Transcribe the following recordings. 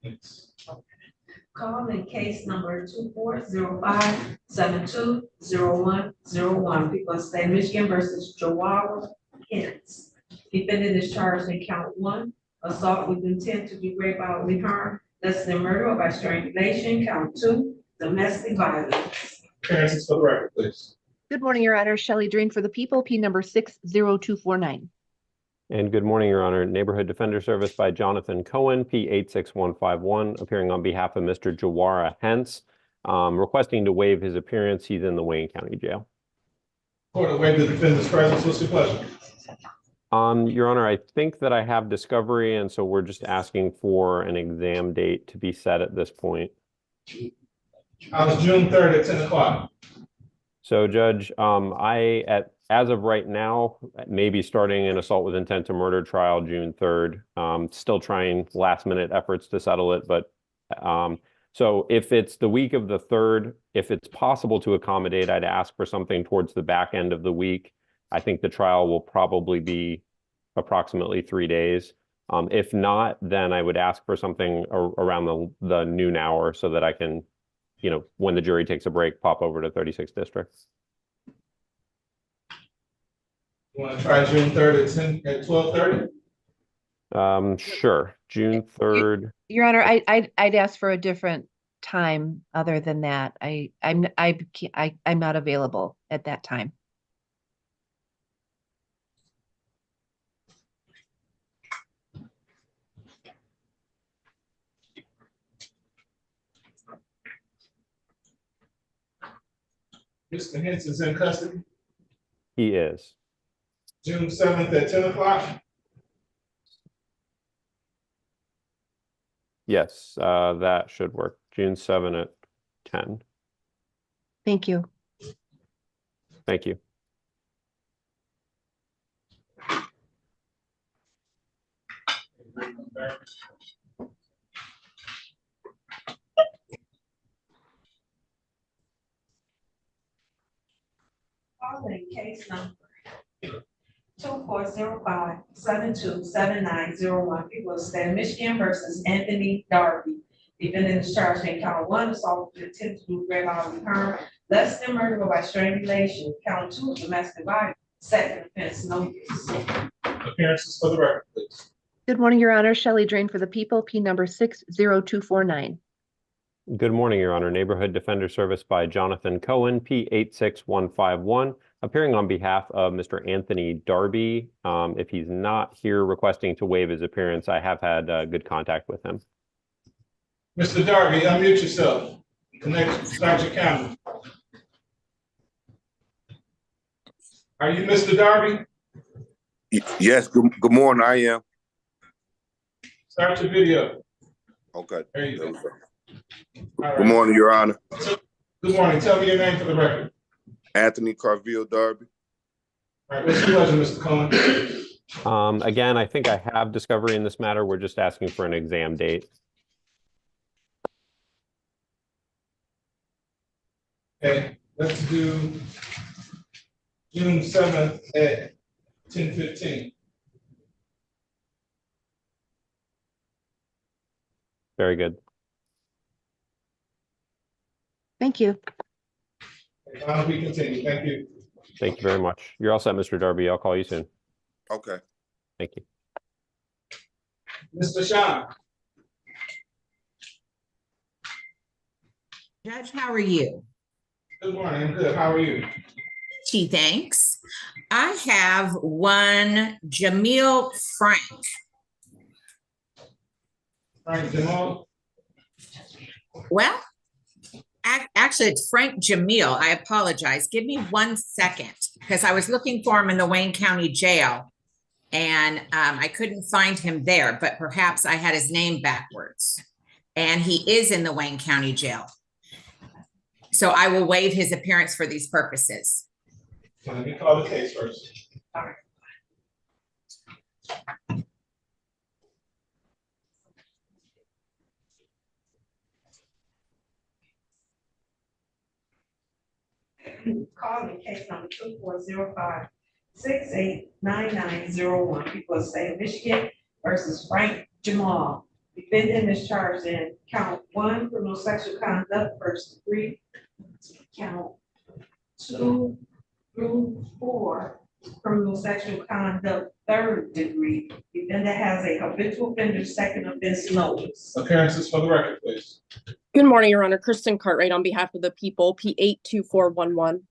Thanks. Calling case number 2405-720101, people of the state of Michigan versus Jaara, Kenneth. Defendant is charged in count 1, assault with intent to do great bodily harm, less than murder or by strangulation. Count 2, domestic violence. Appearances for the record, please. Good morning, Your Honor. Shelley Drain for the people, P number 60249. And good morning, Your Honor. Neighborhood Defender Service by Jonathan Cohen, P86151, appearing on behalf of Mr. Jaara Hence, requesting to waive his appearance. He's in the Wayne County Jail. Court will waive the defendant's presence. What's your pleasure? Your Honor, I think that I have discovery, and so we're just asking for an exam date to be set at this point. Was June 3rd at 10 o'clock. So, Judge, as of right now, maybe starting an assault with intent to murder trial June 3rd. Still trying last-minute efforts to settle it, but so if it's the week of the 3rd, if it's possible to accommodate, I'd ask for something towards the back end of the week. I think the trial will probably be approximately 3 days. If not, then I would ask for something around the noon hour so that I can, when the jury takes a break, pop over to 36th District. You want to try June 3rd at 12:30? Sure. June 3rd. Your Honor, I'd ask for a different time other than that. I'm not available at that time. Mr. Hence is in custody. He is. June 7th at 10 o'clock. Yes, that should work. June 7 at 10. Thank you. Thank you. Calling case number 2405-727901, people of the state of Michigan versus Anthony Darby. Defendant is charged in count 1, assault with intent to do great bodily harm, less than murder or by strangulation. Count 2, domestic violence. Second offense, no use. Appearances for the record, please. Good morning, Your Honor. Shelley Drain for the people, P number 60249. Good morning, Your Honor. Neighborhood Defender Service by Jonathan Cohen, P86151, appearing on behalf of Mr. Anthony Darby. If he's not here requesting to waive his appearance, I have had good contact with him. Mr. Darby, unmute yourself. Start your camera. Are you Mr. Darby? Yes, good morning, I am. Start your video. Okay. There you go. Right. Good morning, Your Honor. Good morning. Tell me your name for the record. Anthony Carville Darby. All right, what's your pleasure, Mr. Cohen? Again, I think I have discovery in this matter. We're just asking for an exam date. Okay, let's do June 7th at 10:15. Very good. Thank you. We continue. Thank you. Thank you very much. You're all set, Mr. Darby. I'll call you soon. Okay. Thank you. Mr. Sean. Judge, how are you? Good morning. I'm good. How are you? Gee, thanks. I have one Jamal Frank. Frank Jamal. Well, actually, it's Frank Jamil. I apologize. Give me 1 second because I was looking for him in the Wayne County Jail and I couldn't find him there, but perhaps I had his name backwards. And he is in the Wayne County Jail. So I will waive his appearance for these purposes. So let me call the case first. All right. Calling case number 2405-689901, people of the state of Michigan versus Frank Jamal. Defendant is charged in count 1, criminal sexual conduct, first degree, count 2 through 4, criminal sexual conduct, third degree. Defendant has a habitual offender second offense notice. Appearances for the record, please. Good morning, Your Honor. Kristen Cartwright on behalf of the people, P82411.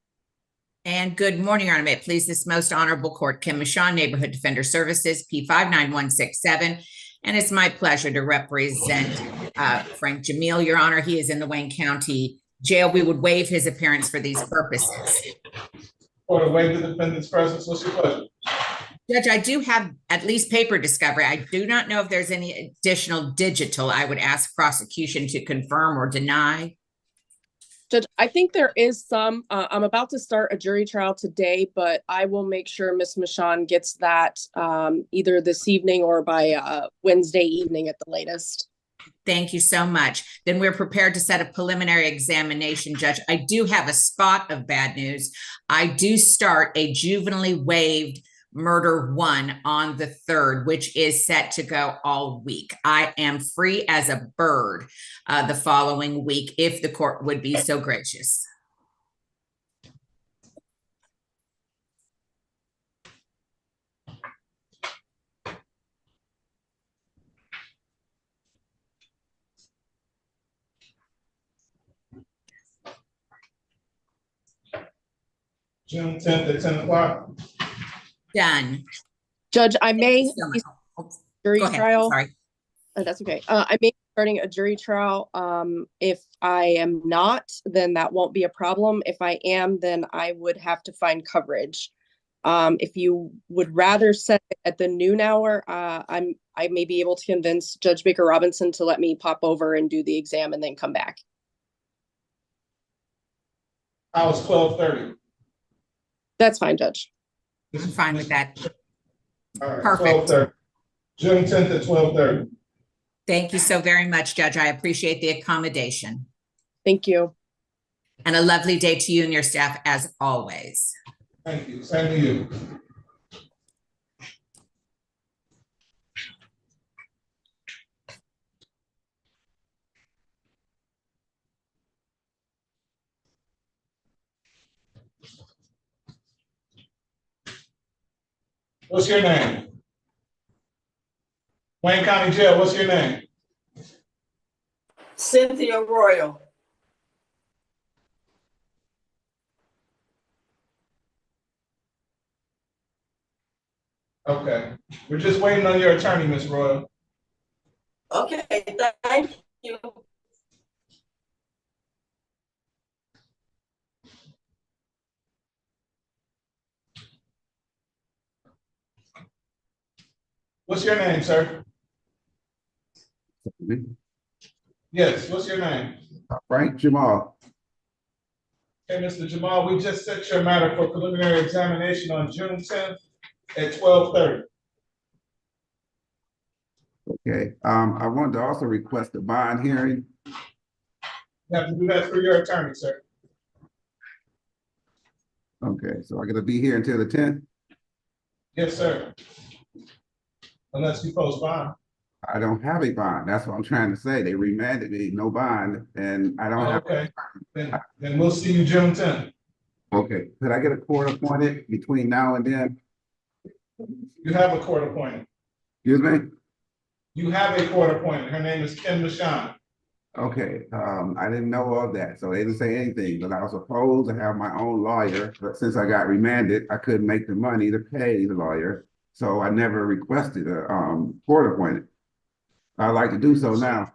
And good morning, Your Honor. May it please this most honorable court, Kim Michon, Neighborhood Defender Services, P59167. And it's my pleasure to represent Frank Jamil, Your Honor. He is in the Wayne County Jail. We would waive his appearance for these purposes. For the waive the defendant's presence, what's your pleasure? Judge, I do have at least paper discovery. I do not know if there's any additional digital. I would ask prosecution to confirm or deny. Judge, I think there is some. I'm about to start a jury trial today, but I will make sure Ms. Michon gets that either this evening or by Wednesday evening at the latest. Thank you so much. Then we're prepared to set a preliminary examination, Judge. I do have a spot of bad news. I do start a juvenilely waived murder 1 on the 3rd, which is set to go all week. I am free as a bird the following week, if the court would be so gracious. June 10th at 10 o'clock. Done. Judge, I may So much. jury Go ahead. trial. Sorry. That's okay. I may be starting a jury trial. If I am not, then that won't be a problem. If I am, then I would have to find coverage. If you would rather set it at the noon hour, I may be able to convince Judge Baker Robinson to let me pop over and do the exam and then come back. I was 12:30. That's fine, Judge. I'm fine with that. All right, Perfect. 12:30. June 10th at 12:30. Thank you so very much, Judge. I appreciate the accommodation. Thank you. And a lovely day to you and your staff as always. Thank you. Same to you. What's your name? Wayne County Jail, what's your name? Cynthia Royal. Okay. We're just waiting on your attorney, Ms. Royal. Okay, thank you. What's your name, sir? Yes, what's your name? Frank Jamal. Okay, Mr. Jamal, we just set your matter for preliminary examination on June 10th at 12:30. Okay, I wanted to also request a bond hearing. You have to do that through your attorney, sir. Okay, so I gotta be here until the 10th? Yes, sir. Unless you post bond. I don't have a bond. That's what I'm trying to say. They remanded me, no bond, and I don't have. Okay, then we'll see you June 10th. Okay, could I get a court appointed between now and then? You have a court appointed. Excuse me? You have a court appointed. Her name is Ken Michon. Okay, I didn't know all that, so they didn't say anything, but I was supposed to have my own lawyer, but since I got remanded, I couldn't make the money to pay the lawyer. So I never requested a court appointed. I'd like to do so now.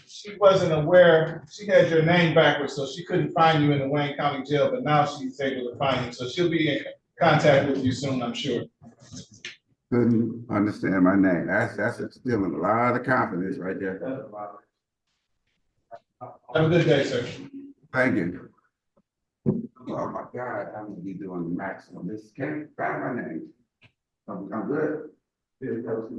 She wasn't aware, she had your name backwards, so she couldn't find you in the Wayne County Jail, but now she's able to find you. So she'll be in contact with you soon, I'm sure. Couldn't understand my name. That's instilling a lot of confidence right there. Have a good day, sir. Thank you. Oh my God, I'm gonna be doing the maximum. This can't find my name. I'm good. Here it goes.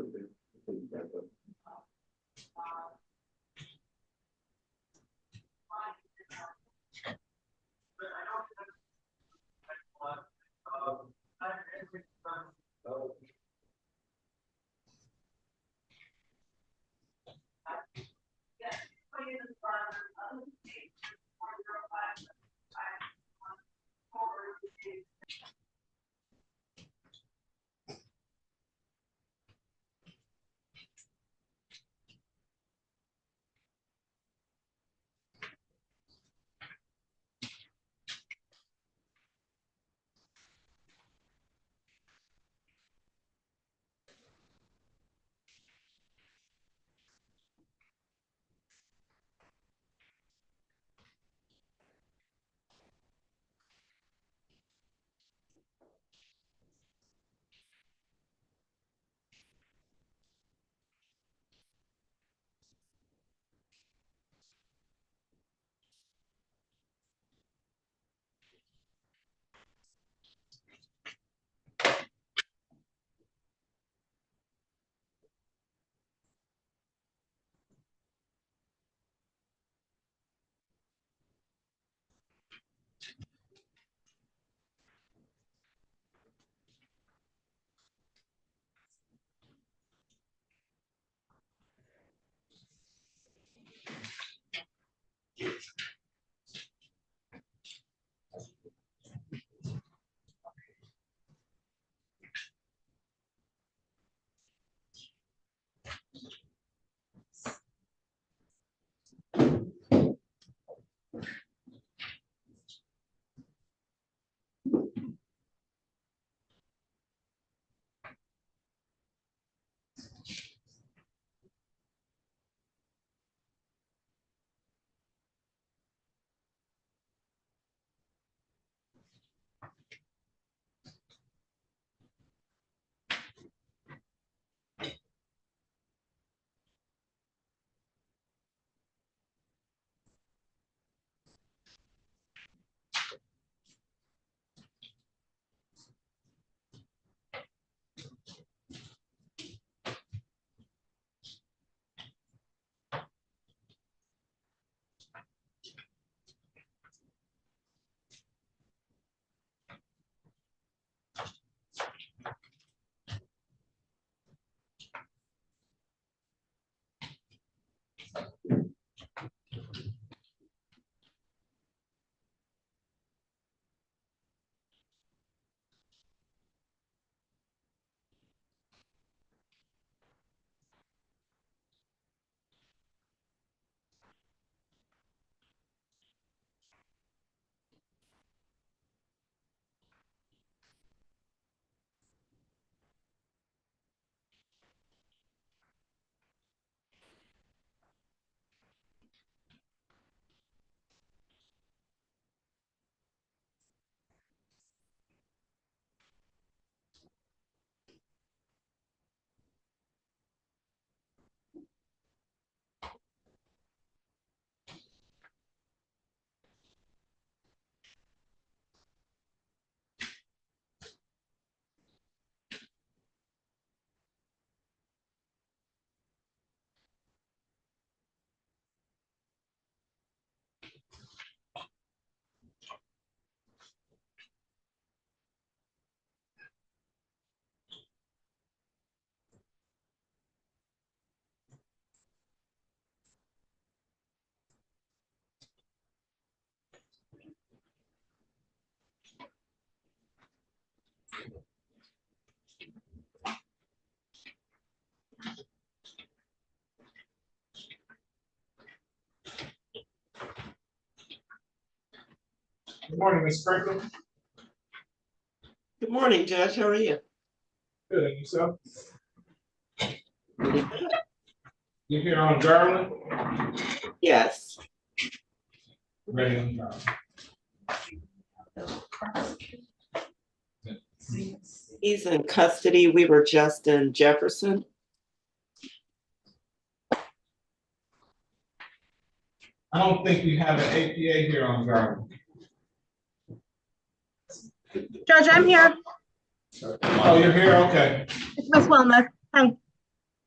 Good morning, Ms. Sprinkle. Good morning, Judge. How are you? Good, and yourself? You're here on Garland? Yes. Raion, Garland. He's in custody. We were just in Jefferson. I don't think we have an APA here on Garland. Judge, I'm here. Oh, you're here? Okay. It's Miss Wilma. Hi.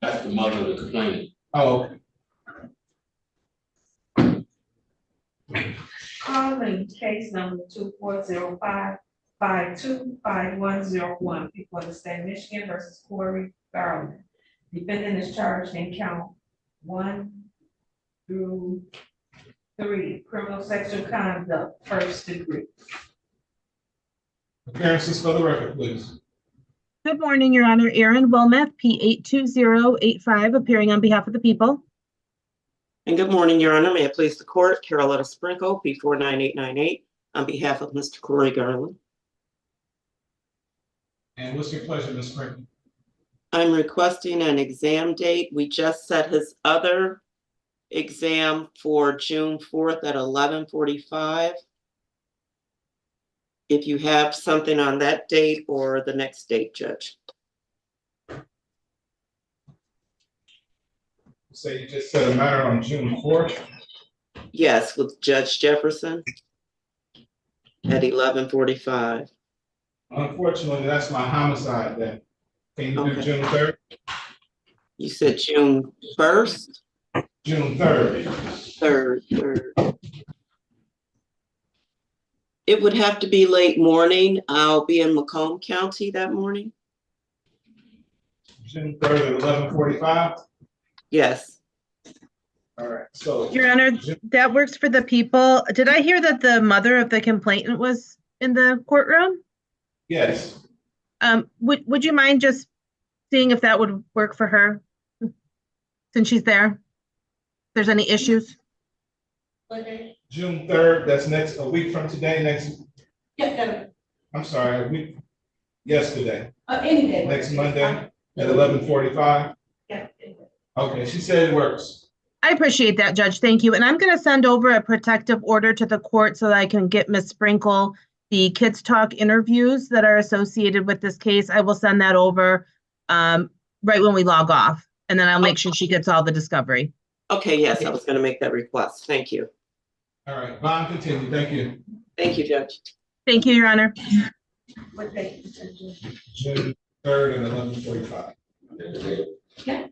That's the mother of the complainant. Oh, okay. Calling case number 2405525101, people of the state of Michigan versus Corey Garland. Defendant is charged in count 1 through 3, criminal sexual conduct, first degree. Appearances for the record, please. Good morning, Your Honor. Erin Wilmeth, P82085, appearing on behalf of the people. And good morning, Your Honor. May it please the court, Caroletta Sprinkle, P49898, on behalf of Mr. Corey Garland. And what's your pleasure, Ms. Sprinkle? I'm requesting an exam date. We just set his other exam for June 4th at 11:45. If you have something on that date or the next date, Judge. Say you just set a matter on June 4th? Yes, with Judge Jefferson at 11:45. Unfortunately, that's my homicide day. Can you do Okay. June 3rd? You said June 1st? June 3rd. 3rd. It would have to be late morning. I'll be in Macomb County that morning. June 3rd at 11:45? Yes. All right, so. Your Honor, that works for the people. Did I hear that the mother of the complainant was in the courtroom? Yes. Would you mind just seeing if that would work for her? Since she's there? If there's any issues? June 3rd, that's a week from today, Yeah, I'm sorry, a week, yesterday, any day. next Monday at 11:45? Yeah. Okay, she said it works. I appreciate that, Judge. Thank you. And I'm going to send over a protective order to the court so that I can get Ms. Sprinkle the Kids Talk interviews that are associated with this case. I will send that over right when we log off. And then I'll make sure she gets all the discovery. Okay, yes, I was going to make that request. Thank you. All right, bond continue, thank you. Thank you, Judge. Thank you, Your Honor. What date? June 3rd at 11:45. Yeah.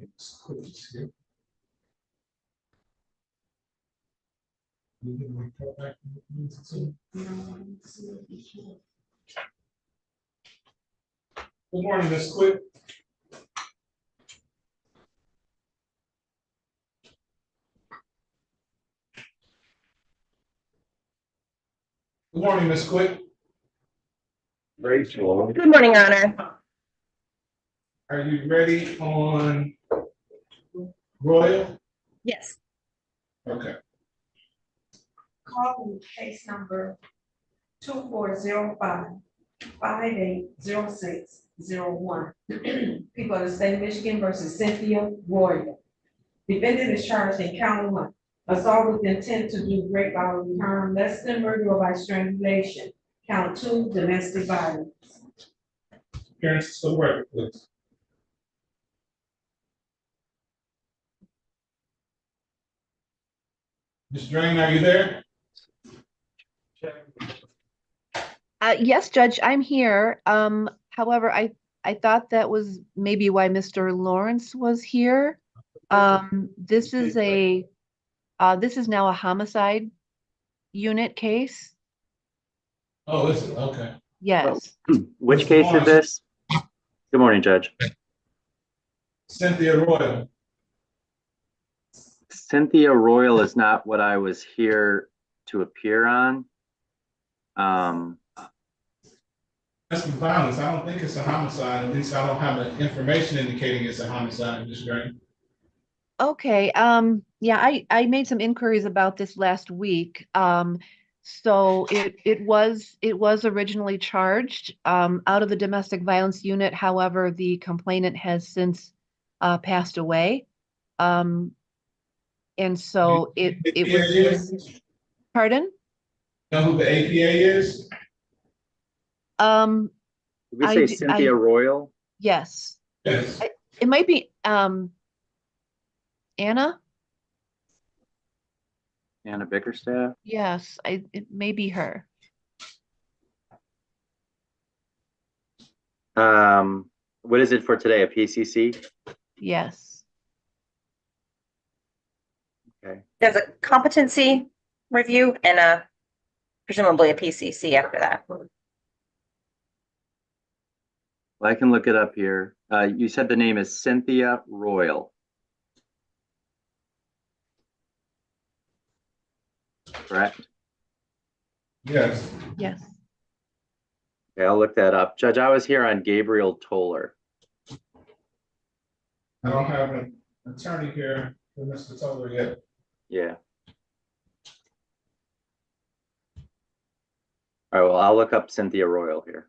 Good morning, Ms. Quick. Good morning, Ms. Quick. Rachel. Good morning, Your Honor. Are you ready on Royal? Yes. Okay. Call case number 2405-580601. People of the state of Michigan versus Cynthia Royal. Defendant is charged in count one, assault with intent to do great bodily harm, less than murder or by strangulation. Count two, domestic violence. Appearances for the record, please. Ms. Drain, are you there? Yes, Judge, I'm here. However, I thought that was maybe why Mr. Lawrence was here. This is now a homicide unit case. Oh, is it? Okay. Yes. Which case is this? Good morning, Judge. Cynthia Royal. Cynthia Royal is not what I was here to appear on. Domestic violence, I don't think it's a homicide. At least I don't have the information indicating it's a homicide, Ms. Drain. Okay, yeah, I made some inquiries about this last week. So it was originally charged out of the domestic violence unit. However, the complainant has since passed away. And so it was. Pardon? Know who the APA is? Did we say Cynthia Royal? Yes. Yes. It might be Anna? Anna Bickerstaff? Yes, it may be her. What is it for today? A PCC? Yes. Okay. There's a competency review and presumably a PCC after that. Well, I can look it up here. You said the name is Cynthia Royal. Correct? Yes. Yes. Okay, I'll look that up. Judge, I was here on Gabriel Toler. I don't have an attorney here for Mr. Toler yet. Yeah. All right, well, I'll look up Cynthia Royal here.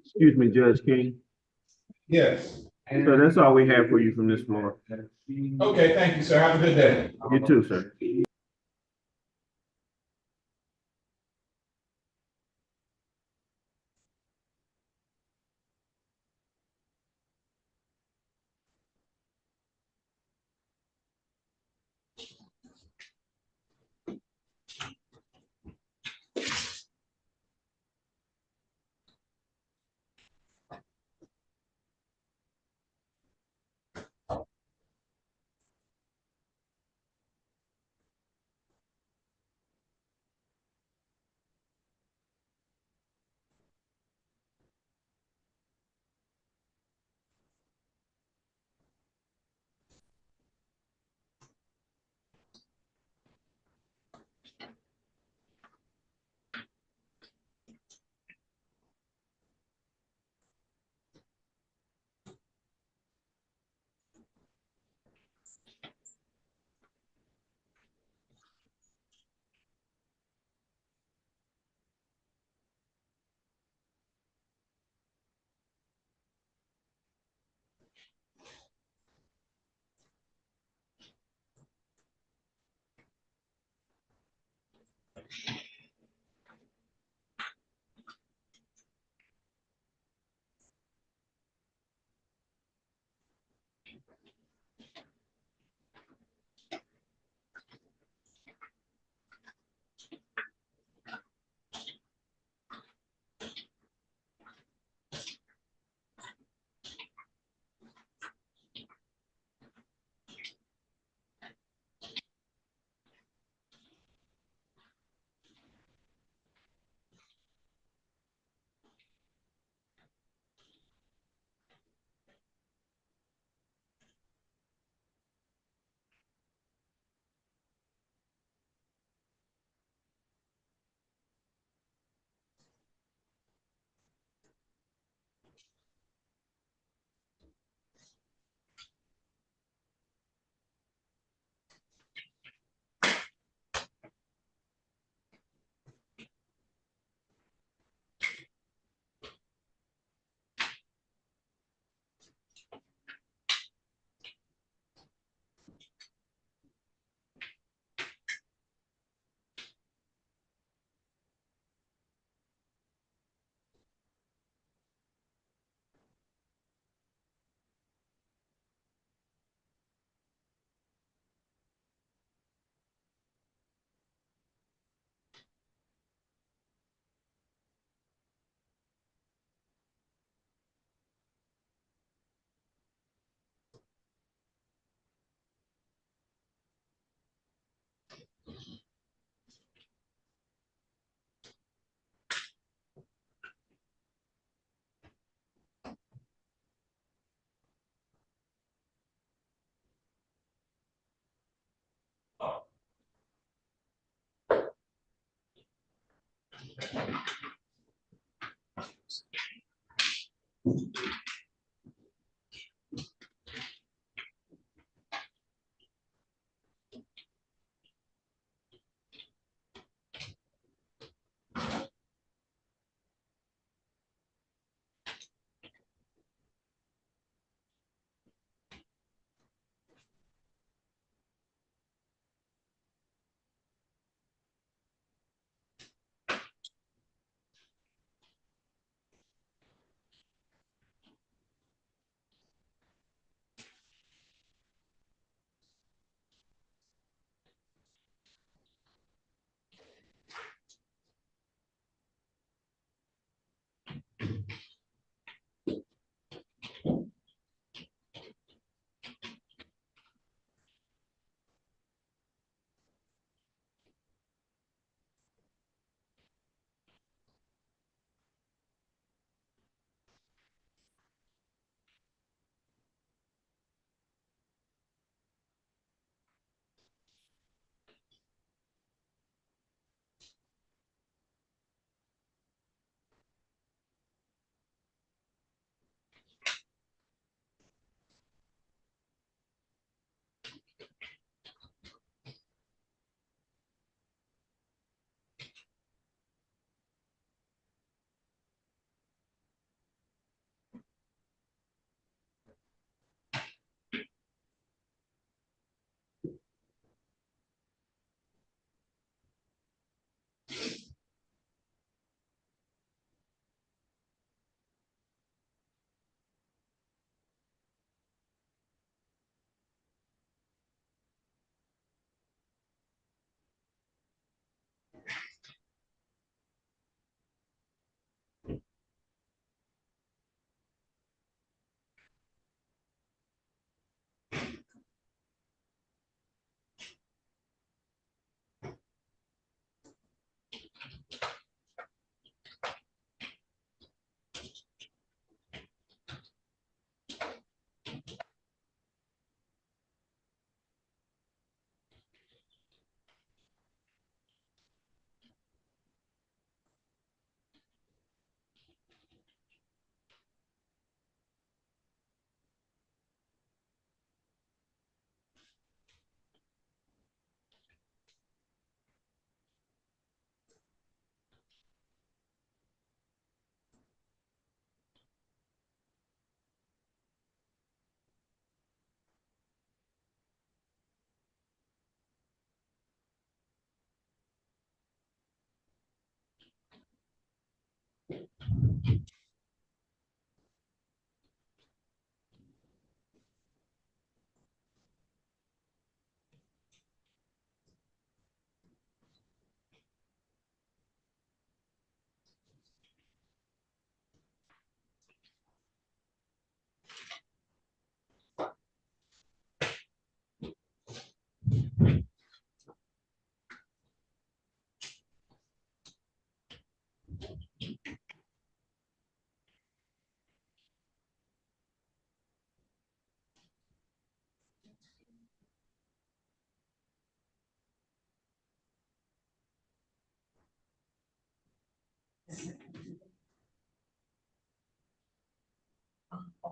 Excuse me, Judge King. Yes. So that's all we have for you from this floor. Okay, thank you, sir. Have a good day. You too, sir.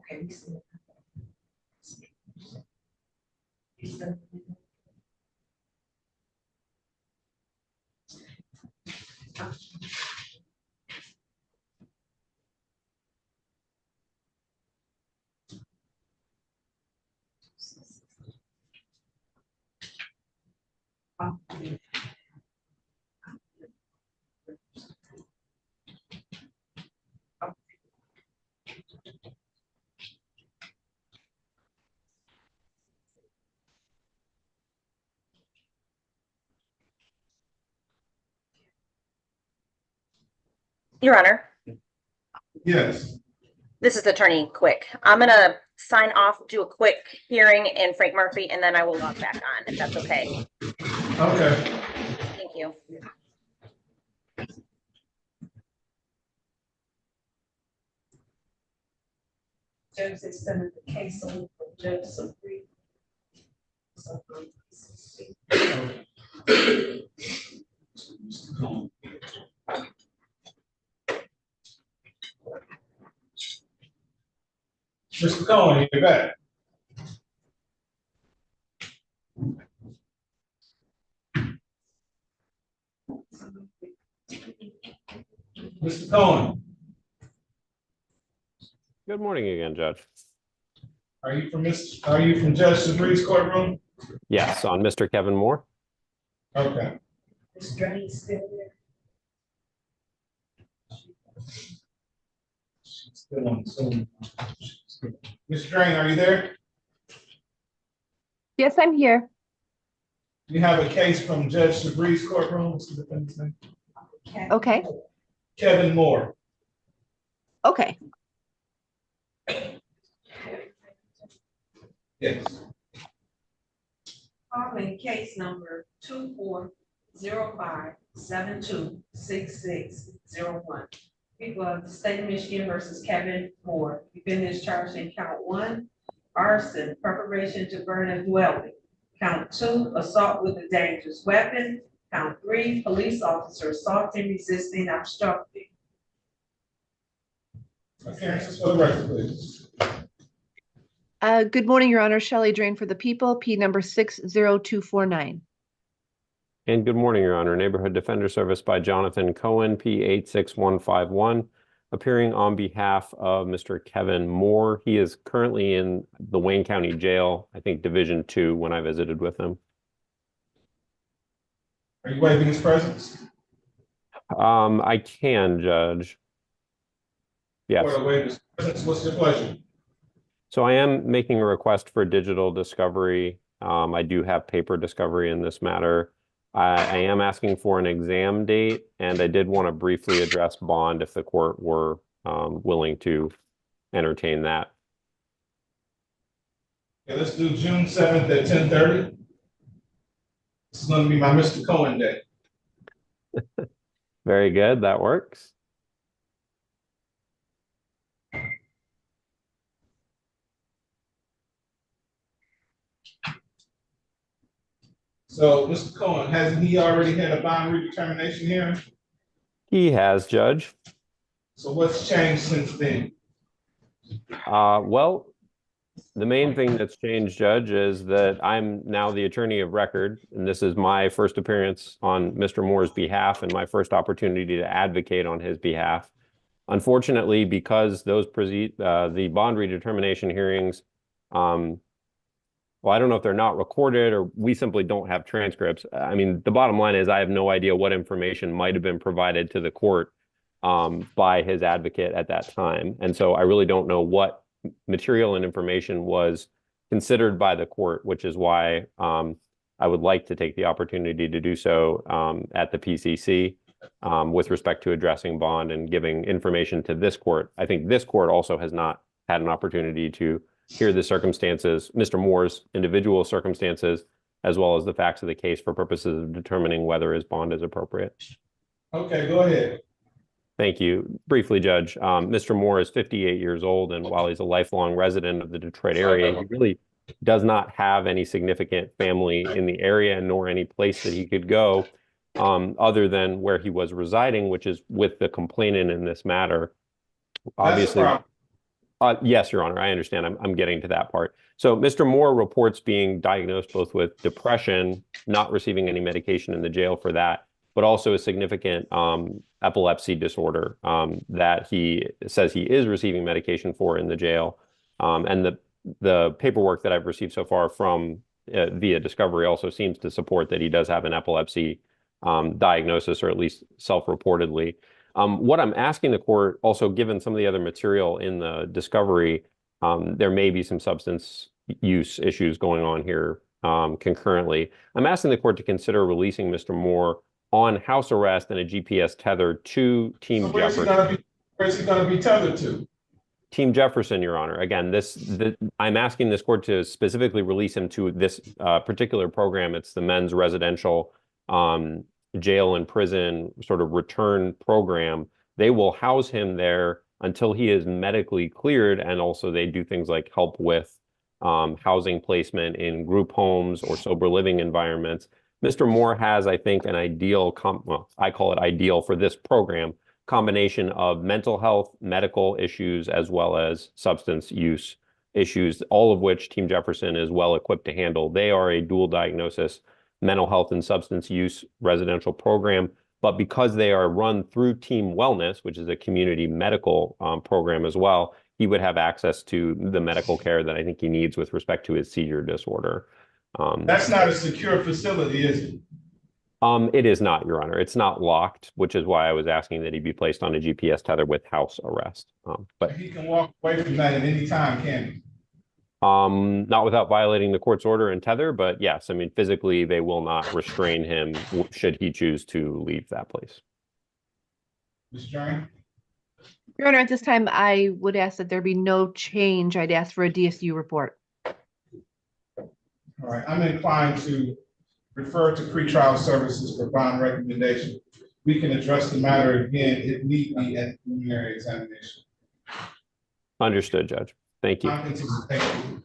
Okay, we see. Your Honor, Yes. this is Attorney Quick. I'm gonna sign off, do a quick hearing in Frank Murphy, and then I will log back on, if that's okay. Okay. Thank you. Judge extended the case on Judge Supreme. Mr. Cohen, you're back. Mr. Cohen, Good morning again, Judge. are you from Judge Sabri's courtroom? Yes, on Mr. Kevin Moore. Okay. Ms. Drain's still there. She's still on Zoom. Ms. Drain, are you there? Yes, I'm here. You have a case from Judge Sabri's courtroom. What's the defendant's name? Okay, Kevin Moore. okay. Yes. Calling case number 2405726601. People of the state of Michigan versus Kevin Moore. Defendant is charged in count 1, arson, preparation to burn a dwelling. Count 2, assault with a dangerous weapon. Count 3, police officer assaulting, resisting, obstructing. Appearances for the record, please. Good morning, Your Honor. Shelley Drain for the people, P number 60249. And good morning, Your Honor. Neighborhood Defender Service by Jonathan Cohen, P 86151, appearing on behalf of Mr. Kevin Moore. He is currently in the Wayne County Jail, I think Division 2, when I visited with him. Are you waiving his presence? I can, Judge. Yes. For the waive his presence, what's your pleasure? So I am making a request for digital discovery. I do have paper discovery in this matter. I am asking for an exam date, and I did want to briefly address bond if the court were willing to entertain that. Okay, let's do June 7th at 10:30. This is going to be my Mr. Cohen day. Very good, that works. So, Mr. Cohen, hasn't he already had a bond redetermination hearing? He has, Judge. So what's changed since then? Well, the main thing that's changed, Judge, is that I'm now the attorney of record, and this is my first appearance on Mr. Moore's behalf and my first opportunity to advocate on his behalf. Unfortunately, because those the bond redetermination hearings, well, I don't know if they're not recorded or we simply don't have transcripts. I mean, the bottom line is I have no idea what information might have been provided to the court by his advocate at that time. And so I really don't know what material and information was considered by the court, which is why I would like to take the opportunity to do so at the PCC with respect to addressing bond and giving information to this court. I think this court also has not had an opportunity to hear the circumstances, Mr. Moore's individual circumstances, as well as the facts of the case for purposes of determining whether his bond is appropriate. Okay, go ahead. Thank you. Briefly, Judge, Mr. Moore is 58 years old, and while he's a lifelong resident of the Detroit area, he really does not have any significant family in the area, nor any place that he could go other than where he was residing, which is with the complainant in this matter. Obviously, Yes, Your Honor, I understand. I'm getting to that part. So Mr. Moore reports being diagnosed both with depression, not receiving any medication in the jail for that, but also a significant epilepsy disorder that he says he is receiving medication for in the jail. And the paperwork that I've received so far from via discovery also seems to support that he does have an epilepsy diagnosis, or at least self-reportedly. What I'm asking the court, also given some of the other material in the discovery, there may be some substance use issues going on here concurrently. I'm asking the court to consider releasing Mr. Moore on house arrest and a GPS tether to Team So where's he Jefferson. gonna be, where's he gonna be tethered to? Team Jefferson, Your Honor. Again, I'm asking this court to specifically release him to this particular program. It's the men's residential jail and prison sort of return program. They will house him there until he is medically cleared, and also they do things like help with housing placement in group homes or sober living environments. Mr. Moore has, I think, an ideal, well, I call it ideal for this program, combination of mental health, medical issues, as well as substance use issues, all of which Team Jefferson is well equipped to handle. They are a dual diagnosis mental health and substance use residential program, but because they are run through Team Wellness, which is a community medical program as well, he would have access to the medical care that I think he needs with respect to his seizure disorder. That's not a secure facility, is it? It is not, Your Honor. It's not locked, which is why I was asking that he be placed on a GPS tether with house arrest. But He can walk away from that at any time, can he? not without violating the court's order and tether, but yes, I mean, physically, they will not restrain him should he choose to leave that place. Ms. Jane? Your Honor, at this time, I would ask that there be no change. I'd ask for a DSU report. All right, I'm inclined to refer to pretrial services for bond recommendation. We can address the matter again if need be at the preliminary examination. Understood, Judge. Thank you. Thank you.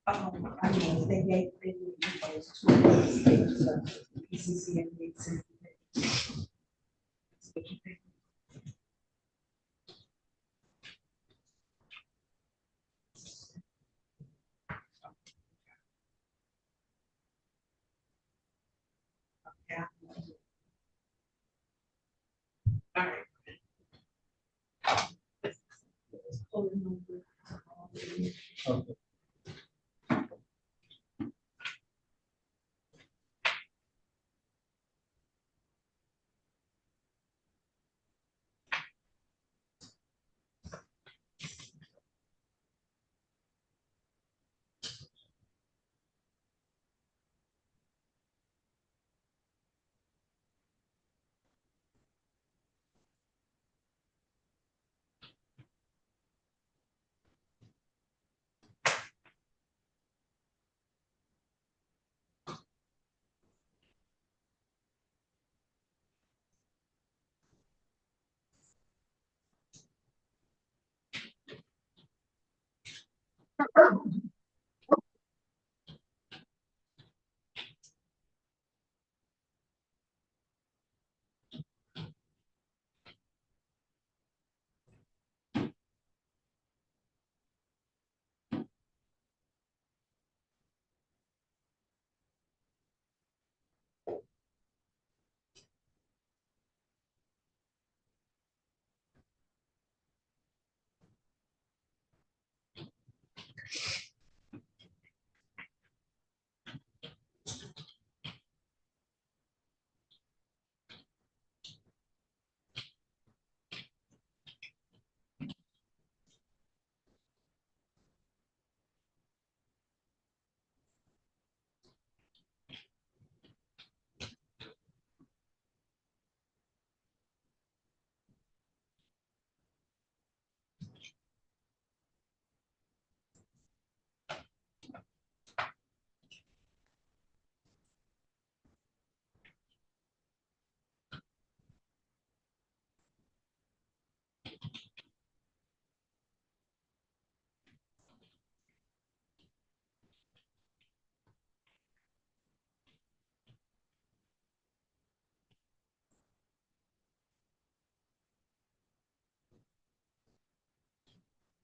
I mean, they gave those two PCC and Cynthia. What you think? Yeah. All right. Okay.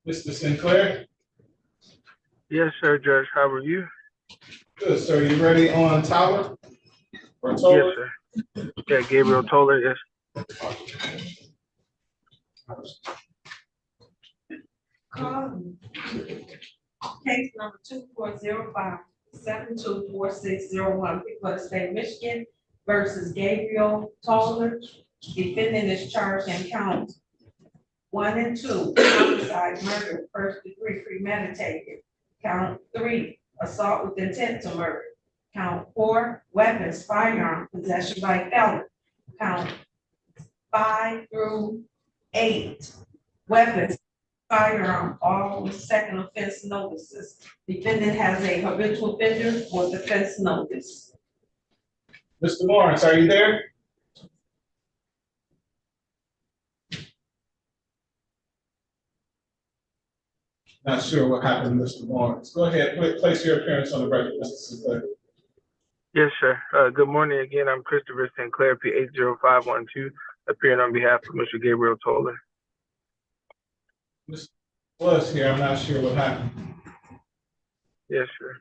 Mr. Sinclair? Yes, sir, Judge. How are you? Good, sir. You ready on Toler or Yes, Toler? sir. Yeah, Gabriel Toler, yes. Case number 2405-724601, people of the state of Michigan versus Gabriel Toler. Defendant is charged in count 1 and 2, homicide, murder, first degree premeditated. Count 3, assault with intent to murder. Count 4, weapons, firearm, possession by felon. Count 5 through 8, weapons, firearm, all with second offense notices. Defendant has a habitual offender or defense notice. Mr. Lawrence, are you there? Not sure what happened to Mr. Lawrence. Go ahead, place your appearance on the record, Mr. Sinclair. Yes, sir. Good morning again. I'm Christopher Sinclair, P80512, appearing on behalf of Mr. Gabriel Toler. Mr. Was here, I'm not sure what happened. Yes, sir.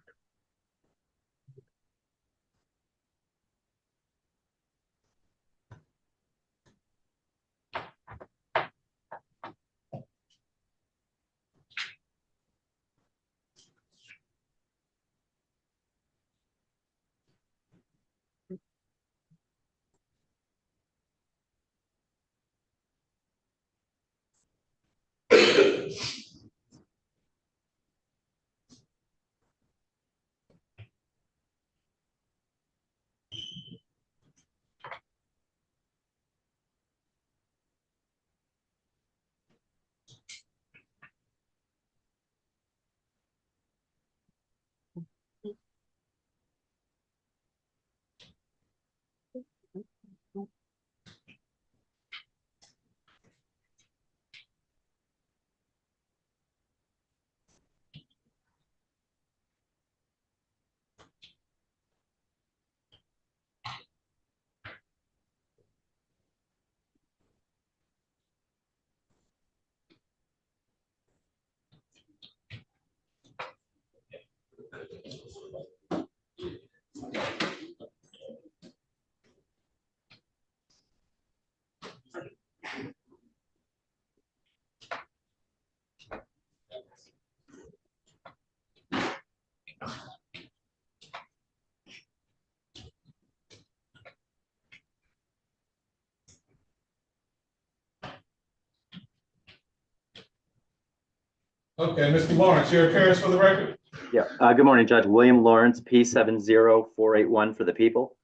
Okay, Mr. Lawrence, your appearance for the record? Yeah, good morning, Judge. William Lawrence, P70481 for the people.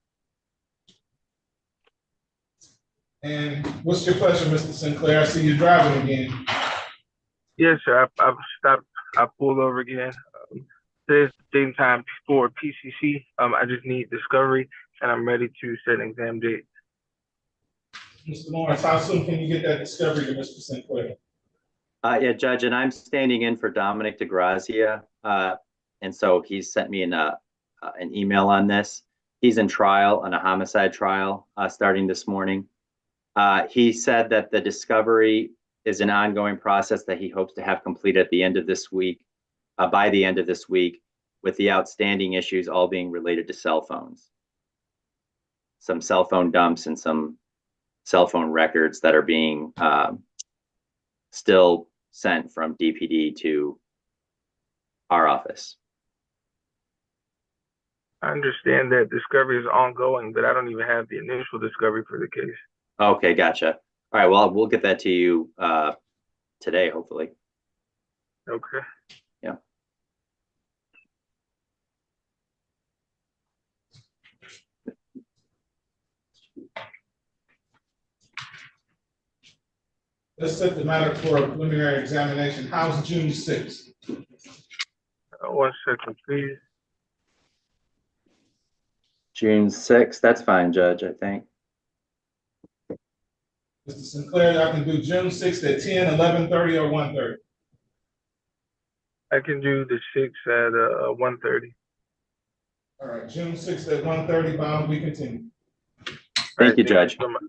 And what's your pleasure, Mr. Sinclair? I see you driving again. Yes, sir. I've stopped. I pulled over again. There's same time for PCC. I just need discovery, and I'm ready to set an exam date. Mr. Lawrence, how soon can you get that discovery to Mr. Sinclair? Yeah, Judge, and I'm standing in for Dominic DeGrazia. And so he sent me an email on this. He's in trial, on a homicide trial, starting this morning. He said that the discovery is an ongoing process that he hopes to have completed at the end of this week, by the end of this week, with the outstanding issues all being related to cell phones. Some cell phone dumps and some cell phone records that are being still sent from DPD to our office. I understand that discovery is ongoing, but I don't even have the initial discovery for the case. Okay, gotcha. All right, well, we'll get that to you today, hopefully. Okay. Yeah. Let's set the matter for a preliminary examination. How's June 6th? 1 second, please. June 6th, that's fine, Judge, I think. Mr. Sinclair, I can do June 6th at 10, 11:30, or 1:30. I can do the 6th at 1:30. All right, June 6th at 1:30, bound, we continue. Thank you, Judge. So much.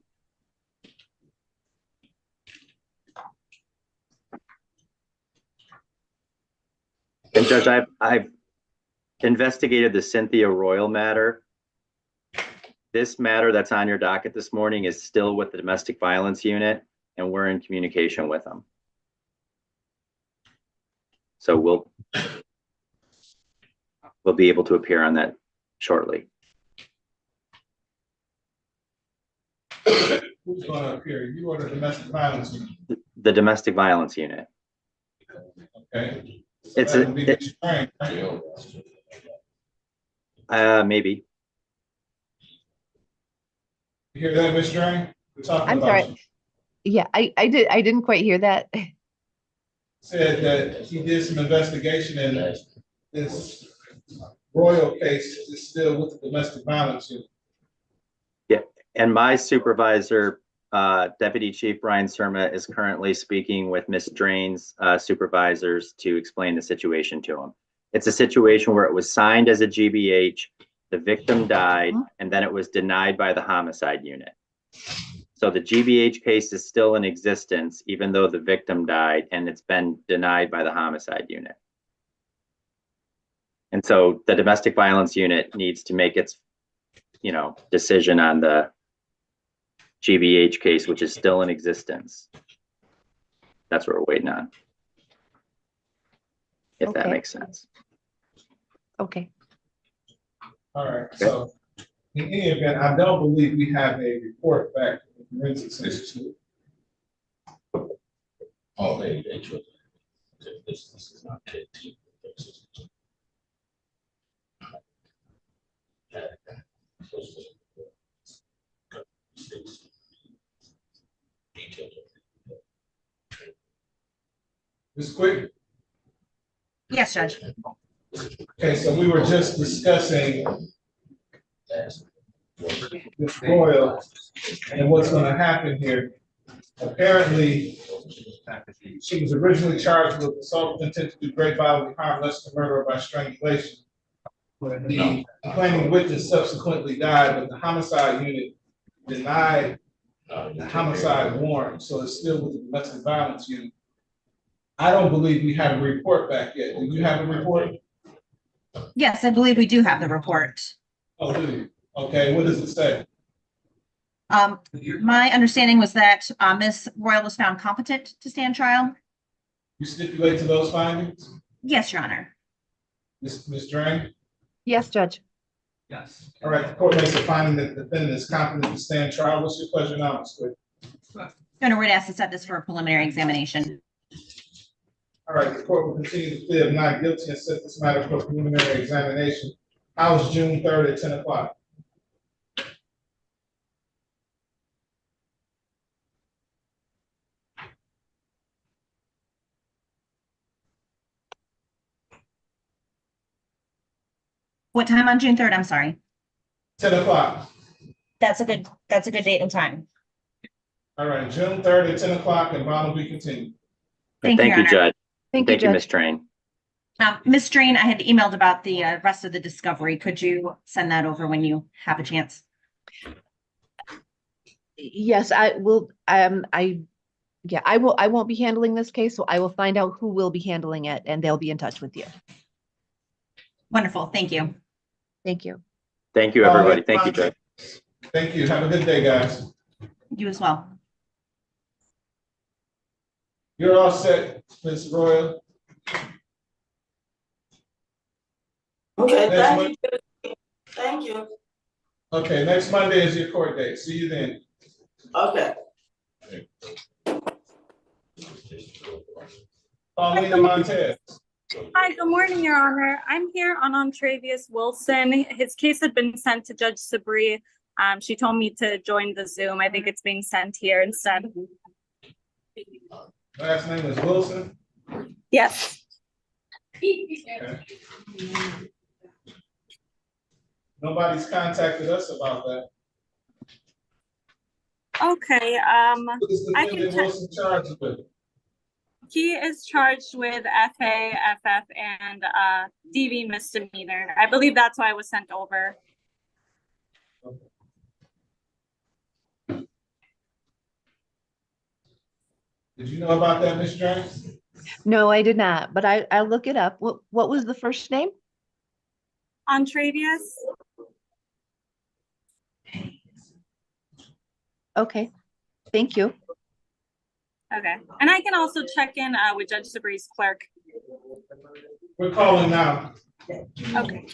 And Judge, I've investigated the Cynthia Royal matter. This matter that's on your docket this morning is still with the domestic violence unit, and we're in communication with them. So we'll be able to appear on that shortly. Who's going to appear? You or the domestic violence unit? The domestic violence unit. Okay. So It's that would be Mr. Frank, right? Maybe. You hear that, Ms. Drain? We're talking I'm about sorry. you. Yeah, I didn't quite hear that. Said that he did some investigation and this Royal case is still with the domestic violence unit. Yeah, and my supervisor, Deputy Chief Brian Surma, is currently speaking with Ms. Drain's supervisors to explain the situation to him. It's a situation where it was signed as a GBH, the victim died, and then it was denied by the homicide unit. So the GBH case is still in existence, even though the victim died, and it's been denied by the homicide unit. And so the domestic violence unit needs to make its, decision on the GBH case, which is still in existence. That's what we're waiting on. If that Okay. makes sense. Okay. All right, so in any event, I don't believe we have a report back from the Forensics Institute. Oh, they should. This is not 15. Ms. Quick? Yes, Judge. Okay, so we were just discussing this Royal and what's gonna happen here. Apparently, she was originally charged with assault with intent to do great bodily harm, less than murder or by strangulation. The complaining witness subsequently died, but the homicide unit denied the homicide warrant, so it's still with the domestic violence unit. I don't believe we have a report back yet. Do you have a report? Yes, I believe we do have the report. Oh, do you? Okay, what does it say? My understanding was that Ms. Royal was found competent to stand trial. You stipulate to those findings? Yes, Your Honor. Ms. Drain? Yes, Judge. Yes. All right, the court makes a finding that the defendant is competent to stand trial. What's your pleasure now, Ms. Quick? Your Honor, we're asked to set this for a preliminary examination. All right, the court will continue to plea of not guilty and set this matter for preliminary examination. How's June 3rd at 10 o'clock? What time on June 3rd? I'm sorry. 10 o'clock. That's a good date and time. All right, June 3rd at 10 o'clock and bond will be continued. Thank you, Thank you, Your Honor. Judge. Thank you, Thank you, Judge. Ms. Train. Ms. Strain, I had emailed about the rest of the discovery. Could you send that over when you have a chance? Yes, I will. Yeah, I will. I won't be handling this case, so I will find out who will be handling it, and they'll be in touch with you. Wonderful. Thank you. Thank you. Thank you, everybody. Thank you, Judge. Thank you. Have a good day, guys. You as well. You're all set, Ms. Royal. Okay, Next thank you. Thank you. Okay, next Monday is your court date. See you then. Okay. Paulina Montez. Hi, good morning, Your Honor. I'm here on Andraus Wilson. His case had been sent to Judge Sabri. She told me to join the Zoom. I think it's being sent here instead. Last name is Wilson. Yes. Okay. Nobody's contacted us about that. Okay. What is I defendant can. Wilson charged with? He is charged with FA, FF, and DV misdemeanor. I believe that's why I was sent over. Did you know about that, Ms. Jones? No, I did not, but I'll look it up. What was the first name? Andraus. Okay, thank you. Okay. And I can also check in with Judge Sabri's clerk. We're calling now. Okay.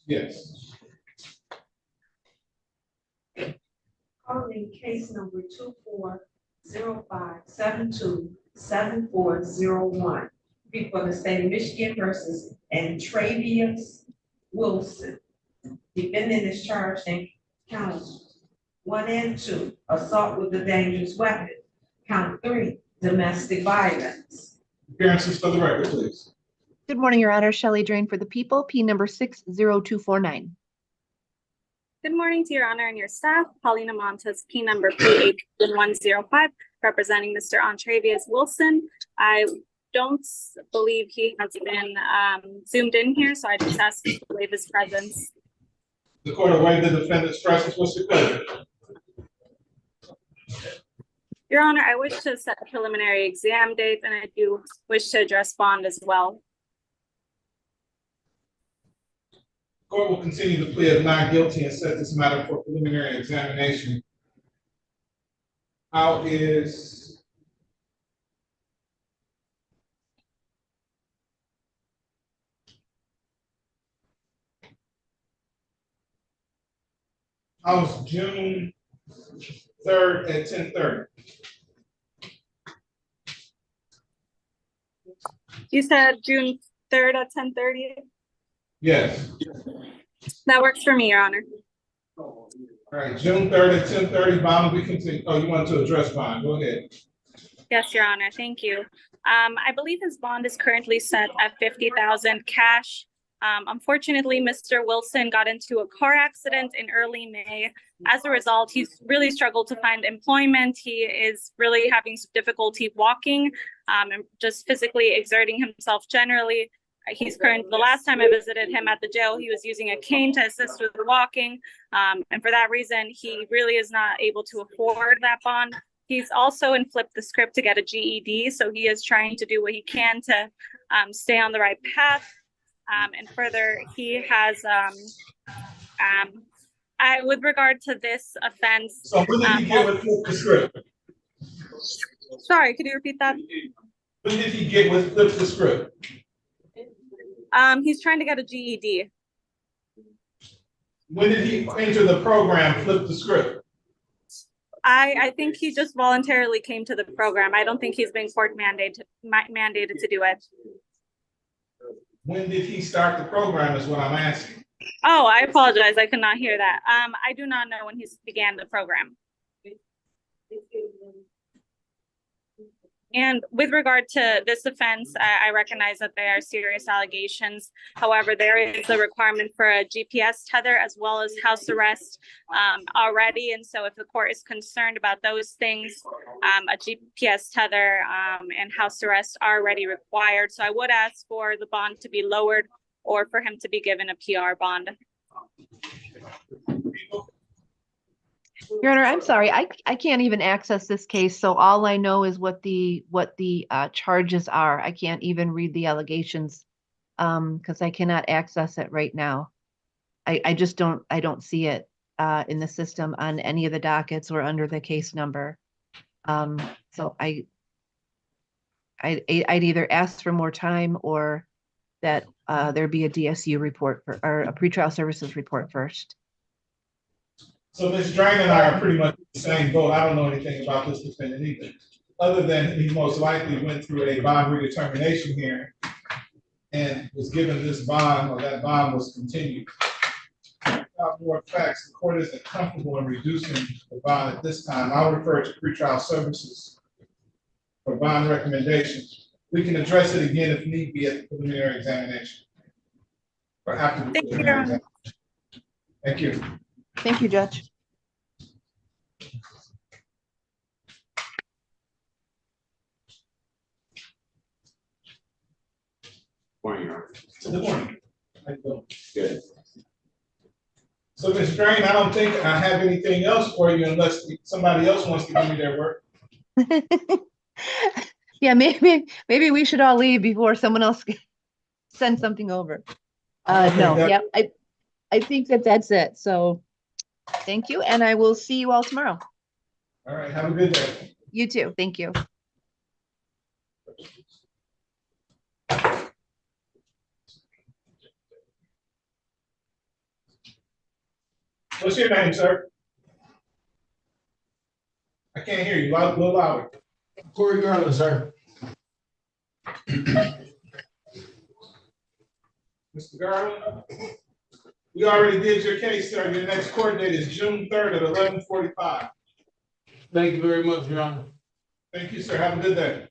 Yes. Calling case number 2405727401. People of the state of Michigan versus Andraus Wilson. Defendant is charged in counts 1 and 2, assault with a dangerous weapon. Count 3, domestic violence. Appearances for the record, please. Good morning, Your Honor. Shelley Drain for the people, P number 60249. Good morning to Your Honor and your staff. Paulina Montes, P number P8105, representing Mr. Andraus Wilson. I don't believe he has been zoomed in here, so I just asked to waive his presence. The court will waive the defendant's presence. What's your pleasure? Your Honor, I wish to set a preliminary exam date, and I do wish to address bond as well. Court will continue the plea of not guilty and set this matter for preliminary examination. How is June 3rd at 10:30? You said June 3rd at 10:30? Yes. That works for me, Your Honor. All right, June 3rd at 10:30, bond will be continued. Oh, you wanted to address bond, go ahead. Yes, Your Honor, thank you. I believe his bond is currently set at $50,000 cash. Unfortunately, Mr. Wilson got into a car accident in early May. As a result, he's really struggled to find employment. He is really having some difficulty walking and just physically exerting himself generally. The last time I visited him at the jail, he was using a cane to assist with walking. And for that reason, he really is not able to afford that bond. He's also in Flip the Script to get a GED, so he is trying to do what he can to stay on the right path. And further, he has, with regard to this offense. So when did he get with Flip the Script? Sorry, could you repeat that? When did he get with Flip the Script? He's trying to get a GED. When did he enter the program, Flip the Script? I think he just voluntarily came to the program. I don't think he's been court mandated to do it. When did he start the program is what I'm asking. Oh, I apologize. I could not hear that. I do not know when he began the program. And with regard to this offense, I recognize that they are serious allegations. However, there is a requirement for a GPS tether as well as house arrest already. And so if the court is concerned about those things, a GPS tether and house arrest are already required. So I would ask for the bond to be lowered or for him to be given a PR bond. Your Honor, I'm sorry, I can't even access this case, so all I know is what the charges are. I can't even read the allegations because I cannot access it right now. I just don't see it in the system on any of the dockets or under the case number. So I'd either ask for more time or that there be a DSU report or a pretrial services report first. So Ms. Drain and I are pretty much in the same boat. I don't know anything about this defendant either, other than he most likely went through a bond redetermination hearing and was given this bond, or that bond was continued. Without more facts, the court isn't comfortable in reducing the bond at this time. I'll refer to pretrial services for bond recommendations. We can address it again if need be at the preliminary examination. Or after the preliminary examination. Thank you. Thank you, Judge. Morning, Your Honor. Good morning. How you doing? Good. So, Ms. Drain, I don't think I have anything else for you unless somebody else wants to give me their work. Yeah, maybe we should all leave before someone else sends something over. No, yeah, I think that's it. So thank you, and I will see you all tomorrow. All right, have a good day. You too. Thank you. What's your name, sir? I can't hear you. A little louder. Corey Garland, sir. Mr. Garland, we already did your case, sir. Your next court date is June 3rd at 11:45. Thank you very much, Your Honor. Thank you, sir. Have a good day.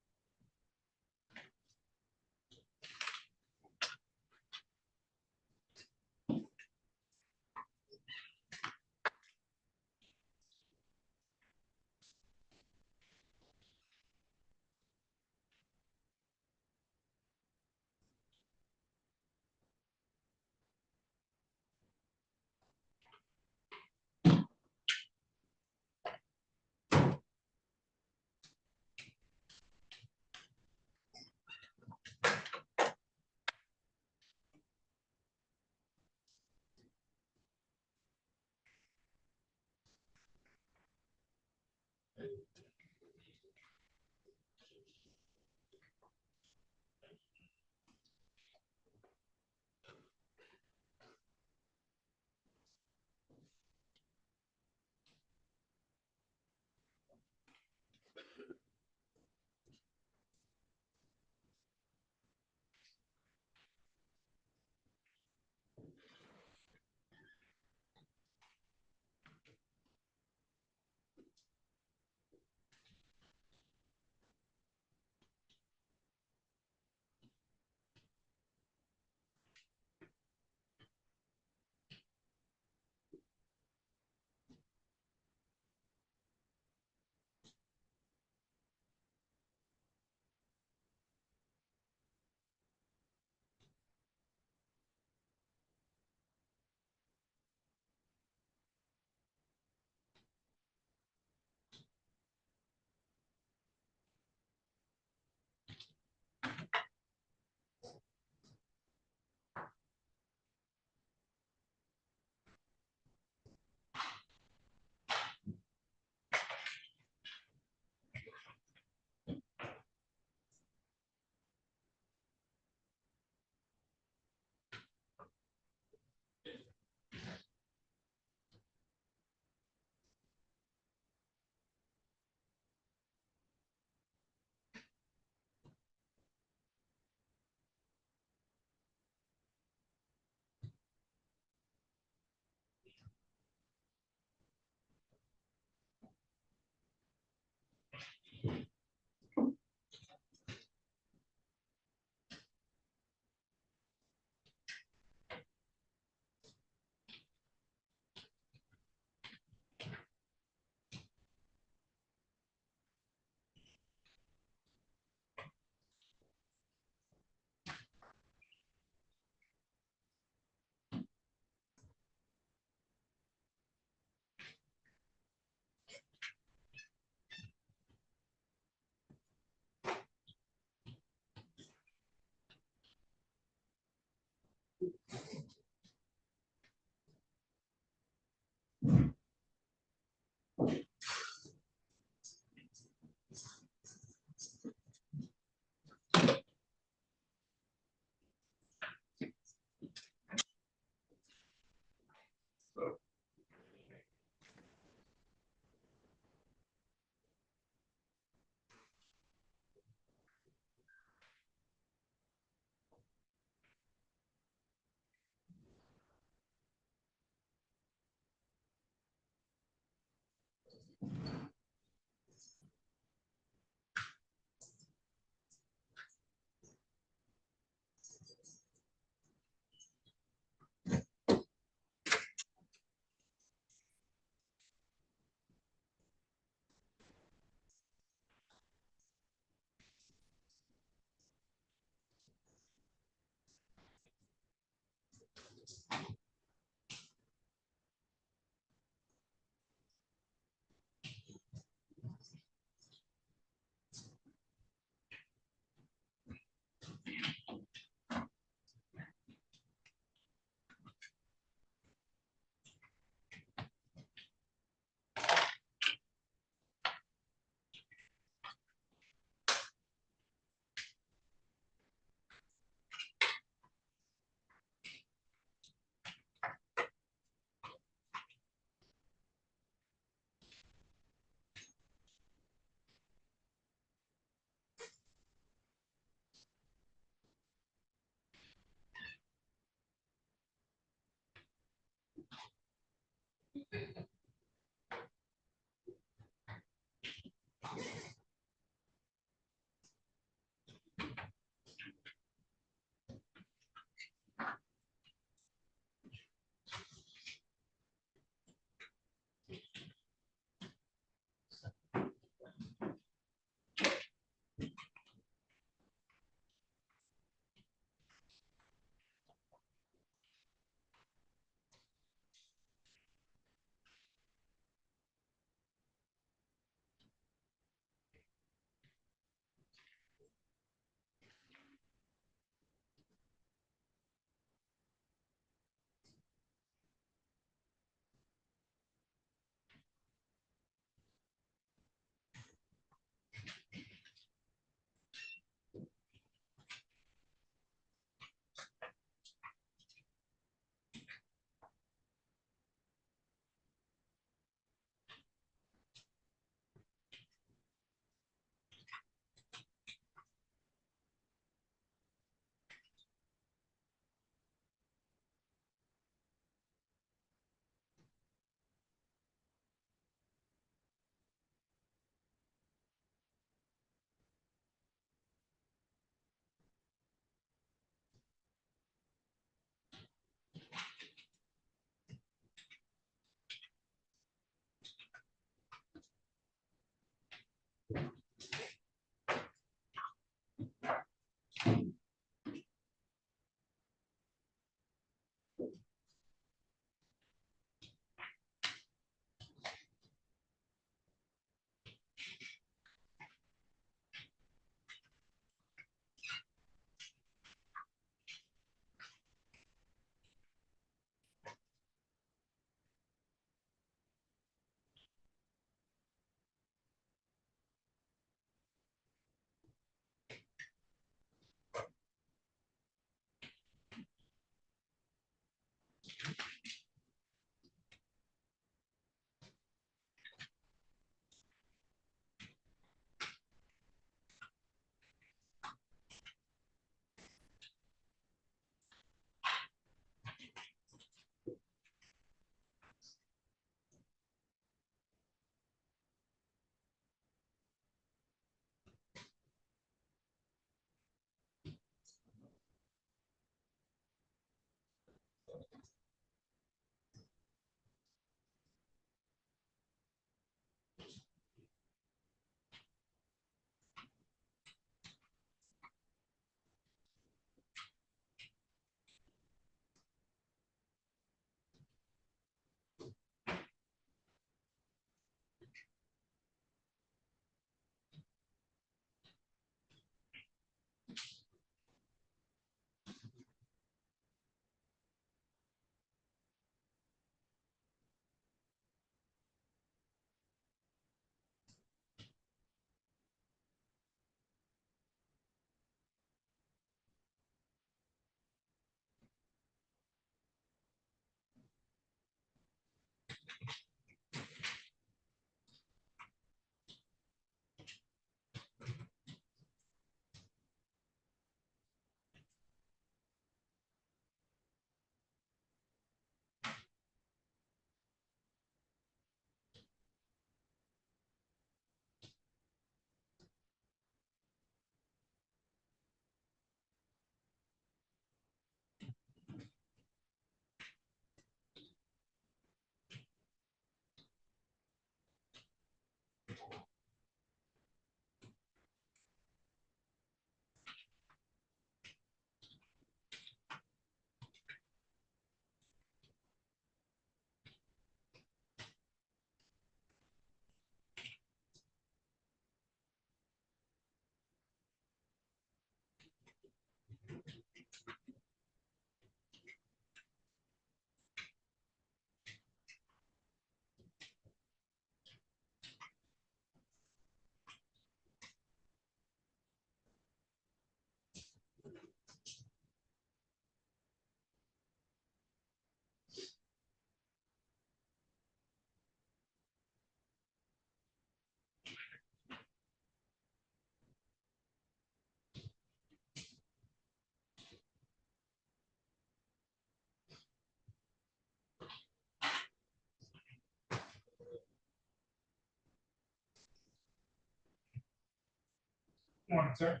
Morning, sir.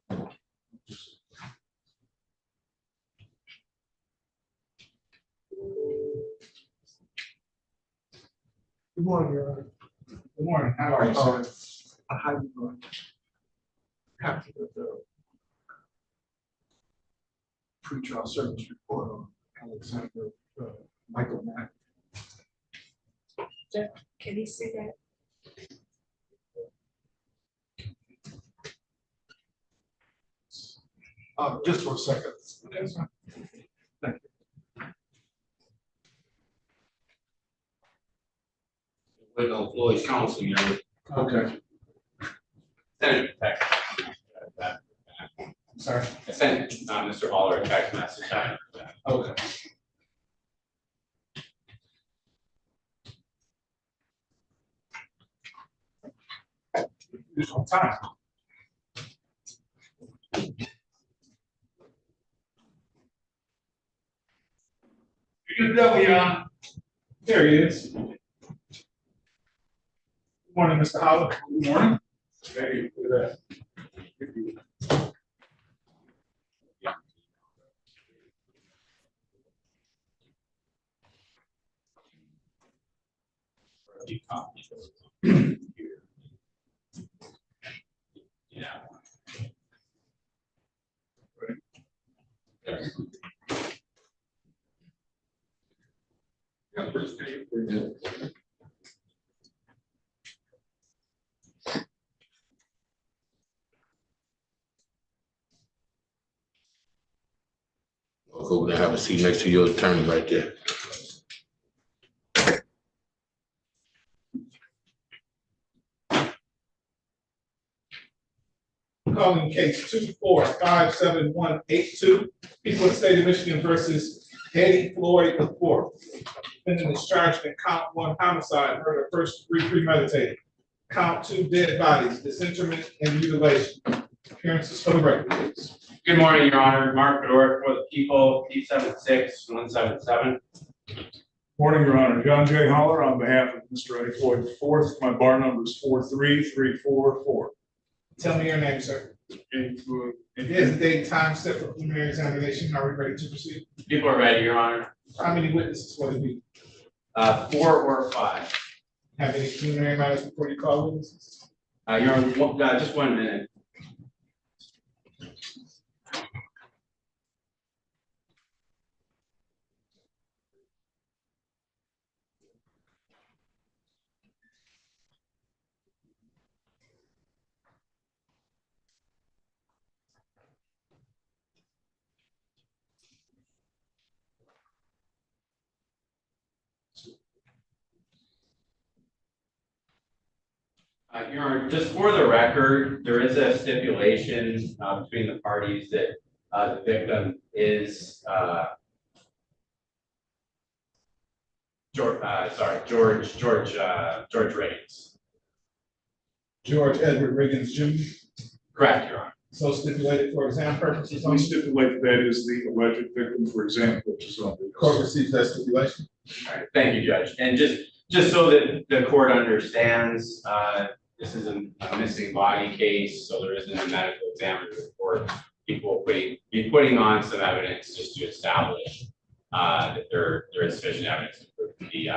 Good morning, Your Honor. Good morning. How are you, sir? How you doing? Happy with the pretrial service report on Alexander Michael Mack. Can you see that? Just for a second. Yes, sir. Thank you. Wait on Floyd's counsel, you know. Okay. Send it a text. I'm sorry. I sent Mr. Holler a text message. Okay. This one time. Good W, There he is. Good morning, Mr. Holler. Good morning. Hey, look at that. Yeah. Go over there, have a seat next to your attorney right there. Calling case 2457182, people of the state of Michigan versus Eddie Floyd IV. Defendant is charged in count 1 homicide, murder, first degree premeditated. Count 2 dead bodies, disinterment and mutilation. Appearances for the record, please. Good morning, Your Honor. Mark Fedor for the people, P76177. Morning, Your Honor. John J. Holler on behalf of Mr. Eddie Floyd IV. My bar number is 43344. Tell me your name, sir. Is the date and time set for preliminary examination? Are we ready to proceed? People are ready, Your Honor. How many witnesses will there be? 4 or 5. Have any preliminary matters before you call witnesses? Your Honor, just 1 minute. Your Honor, just for the record, there is a stipulation between the parties that the victim is George Riggins. George Edward Riggins Jr. Correct, Your Honor. So stipulated for exam purposes. We stipulate that is the alleged victim for exam purposes only. Court receives that stipulation. All right, thank you, Judge. And just so that the court understands, this is a missing body case, so there isn't a medical examiner report. People will be putting on some evidence just to establish that there is sufficient evidence to prove the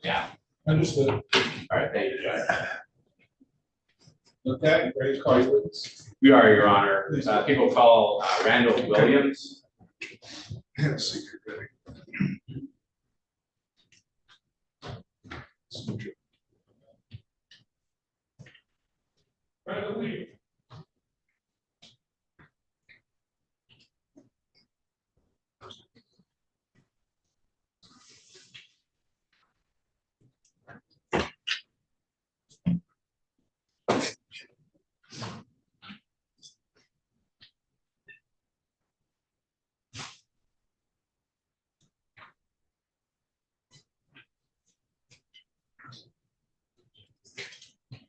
death. Understood. All right, thank you, Judge. Okay, ready to call your witness? We are, Your Honor. People call Randall Williams. Secret ready. Randall Williams.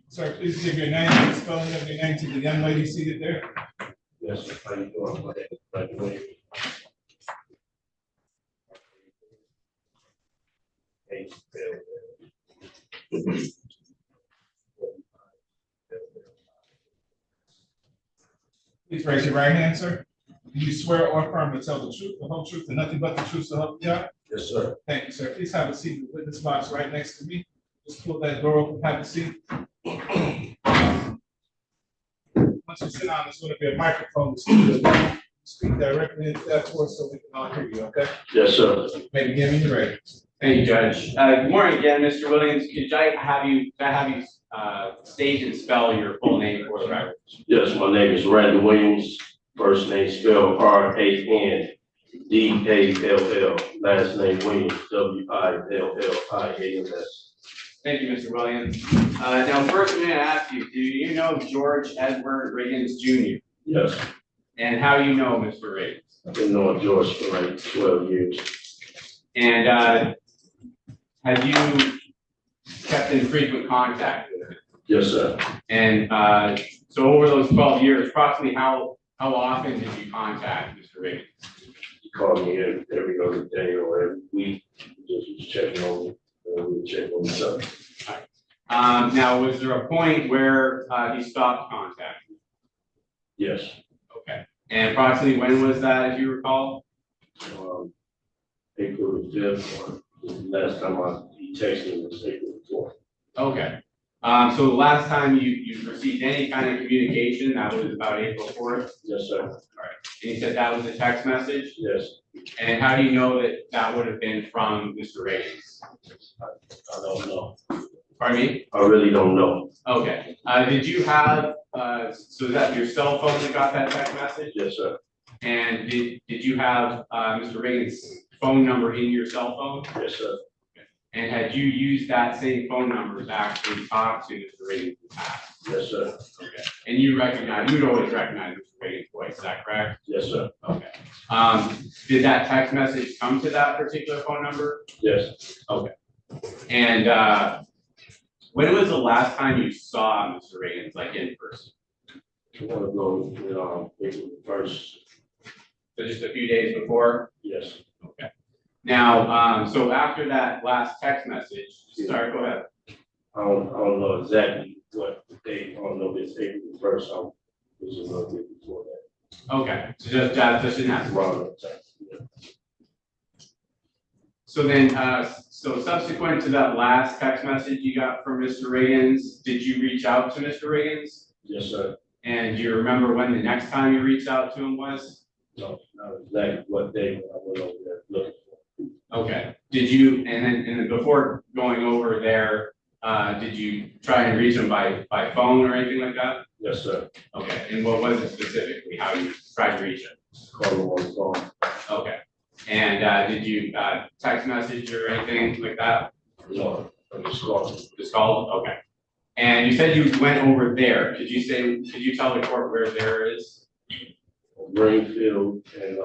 Sir, please give your name and spelling of your name to the young lady seated there. Yes, how you doing? My name is Brandon Williams. Please raise your right hand, sir. Do you swear or affirm to tell the truth, the whole truth, and nothing but the truth to help you out? Yes, sir. Thank you, sir. Please have a seat in the witness box right next to me. Just pull that door open, have a seat. Once you sit down, there's going to be a microphone to speak directly into that voice so we can all hear you, okay? Yes, sir. Maybe give me your ready. Thank you, Judge. Good morning again, Mr. Williams. Could I have you state and spell your full name for the record? Yes, my name is Randall Williams. First name spelled R-A-N-D-A-L-L. Last name Williams, W-I-L-L-I-A-M-S. Thank you, Mr. Williams. Now, first, I'm going to ask you, do you know George Edward Riggins Jr.? Yes. And how do you know Mr. Riggins? I've been knowing George for like 12 years. And have you kept in frequent contact with him? Yes, sir. And so over those 12 years, approximately how often did you contact Mr. Riggins? He called me every other day or every week. Just was checking on me. We were checking on each other. Now, was there a point where he stopped contacting? Yes. Okay. And approximately when was that, if you recall? April the 5th, or the last time he texted me was April the 4th. Okay. So the last time you received any kind of communication, that was about April 4th? Yes, sir. All right. And you said that was a text message? Yes. And how do you know that that would have been from Mr. Riggins? I don't know. Pardon me? I really don't know. Okay. Did you have, so is that your cell phone that got that text message? Yes, sir. And did you have Mr. Riggins' phone number in your cell phone? Yes, sir. And had you used that same phone number to actually talk to Mr. Riggins in the past? Yes, sir. Okay. And you'd always recognize Mr. Riggins' voice, is that correct? Yes, sir. Okay. Did that text message come to that particular phone number? Yes. Okay. And when was the last time you saw Mr. Riggins, like in person? I want to go, April the 1st. So just a few days before? Yes. Okay. Now, so after that last text message, sorry, go ahead. I don't know exactly what date. I don't know if it's April the 1st. This is another bit before that. Okay, so just didn't have. Around that time, yeah. So then, so subsequent to that last text message you got from Mr. Riggins, did you reach out to Mr. Riggins? Yes, sir. And do you remember when the next time you reached out to him was? No, not exactly what day when I went over there looking for. Okay, did you, and then before going over there, did you try and reach him by phone or anything like that? Yes, sir. Okay, and what was it specifically, how you tried to reach him? Call him on the phone. Okay, and did you text message or anything like that? No, I just called. Just called, okay. And you said you went over there, could you tell the court where there is? Greenfield and,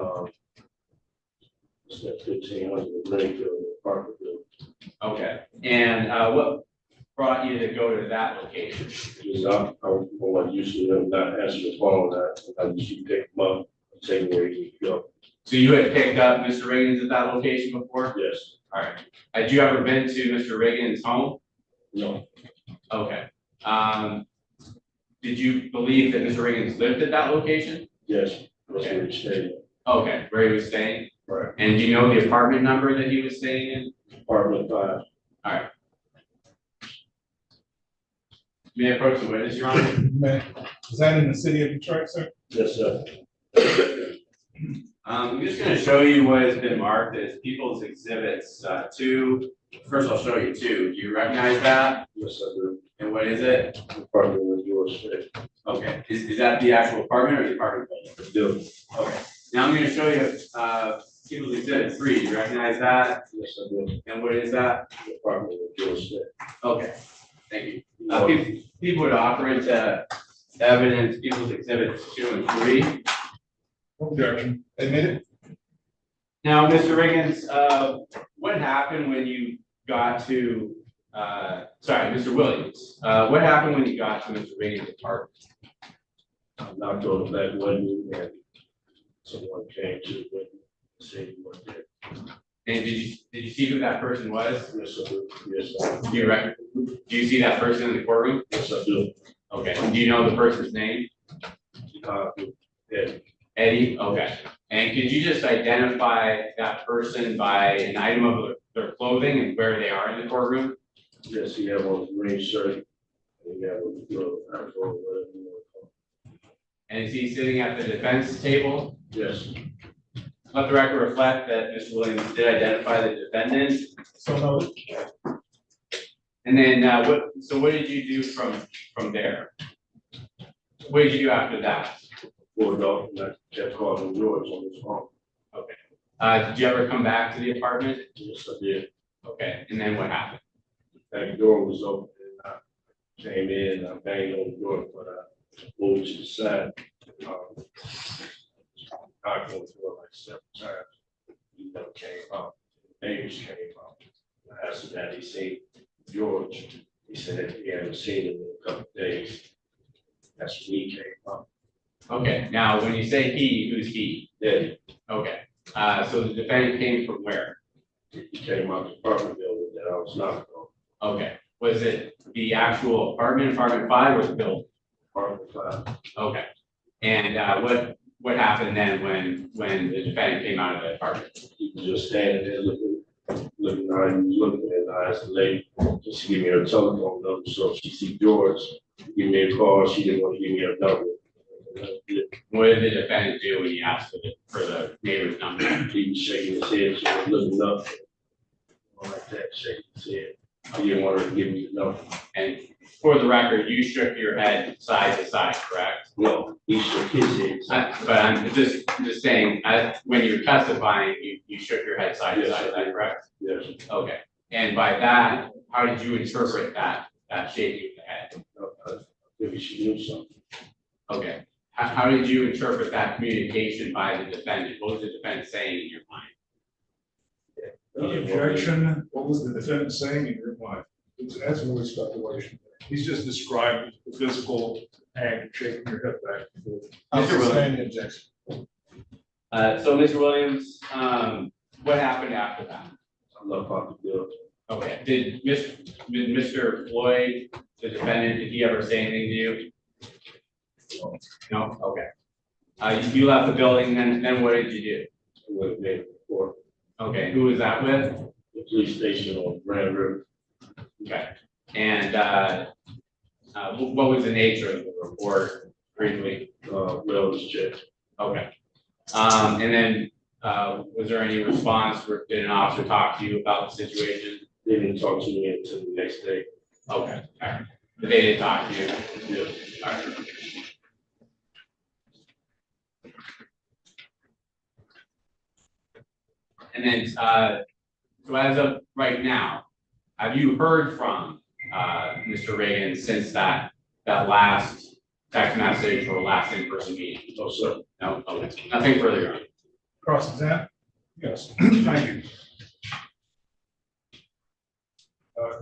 it's at 1500 Greenfield, apartment building. Okay, and what brought you to go to that location? Because I usually have not answered the phone, I usually pick him up and take him where he needs to go. So you had picked up Mr. Riggins at that location before? Yes. All right. Had you ever been to Mr. Riggins' home? No. Okay. Did you believe that Mr. Riggins lived at that location? Yes, that's where he stayed. Okay, where he was staying? Right. And do you know the apartment number that he was staying in? Apartment 5. All right. May I approach the witness, Your Honor? Is that in the city of Detroit, sir? Yes, sir. I'm just going to show you what has been marked as People's Exhibits 2. First, I'll show you 2. Do you recognize that? Yes, I do. And what is it? Apartment with yours stay. Okay. Is that the actual apartment or the apartment building? Okay. Now I'm going to show you People's Exhibit 3. Do you recognize that? Yes, I do. And what is that? Apartment with yours stay. Okay. Thank you. People would offer it to evidence People's Exhibits 2 and 3. Objection. Admitted. Now, Mr. Riggins, what happened when you got to, sorry, Mr. Williams, what happened when you got to Mr. Riggins' apartment? I knocked on the back window and someone came to the window and said he wasn't there. And did you see who that person was? Yes, I do. Yes, I do. Do you see that person in the courtroom? Yes, I do. Okay. Do you know the person's name? Eddie. Eddie? Okay. And could you just identify that person by an item of their clothing and where they are in the courtroom? Yes, he had on a green shirt. And he had a little afro, whatever you want to call it. And is he sitting at the defense table? Yes. Let the record reflect that Mr. Williams did identify the defendant. So noted. And then what did you do from there? What did you do after that? Pulled off and I kept calling George on his phone. Okay. Did you ever come back to the apartment? Yes, I did. Okay. And then what happened? That door was open and I came in, I banged on the door, but I moved to the side. I go through it like 7 times. He never came out. Neighbors came out. I asked him that he seen George. He said he hadn't seen him in a couple of days. That's when he came out. Okay. Now, when you say he, who's he? Eddie. Okay. So the defendant came from where? He came out the apartment building that I was knocking on. Okay. Was it the actual apartment 5, or the building? Apartment 5. Okay. And what happened then when the defendant came out of the apartment? He was just standing there looking how he was looking, and I asked the lady just to give me her telephone number, so if she see George, give me a call. She didn't want to give me her number. What did the defendant do when he asked for the neighbor's number? He was shaking his head, she was looking up, like that, shaking his head. I didn't want her to give me the number. And for the record, you shook your head side to side, correct? No, he shook his head. But I'm just saying, when you're testifying, you shook your head side to side, is that correct? Yes. Okay. And by that, how did you interpret that shaking of the head? Maybe she knew something. Okay. How did you interpret that communication by the defendant? What was the defendant saying in your mind? The objection, what was the defendant saying in your mind? That's really speculation. He's just described the physical act of shaking your head back and forth. Mr. Williams. Objection. So Mr. Williams, what happened after that? I left out the building. Okay. Did Mr. Floyd, the defendant, did he ever say anything to you? No, okay. You left the building, then what did you do? With me before Okay, who was that with? the police station on Grand River. Okay, and what was the nature of the report briefly? Wellness check. Okay. And then was there any response, or did an officer talk to you about the situation? They didn't talk to me until the next day. Okay, all right. But they didn't talk to you? Yes. All right. And then, so as of right now, have you heard from Mr. Raion since that last text message or last in-person meeting? No, sir. No, okay, nothing further. Your Honor. Cross exam? Yes, thank you.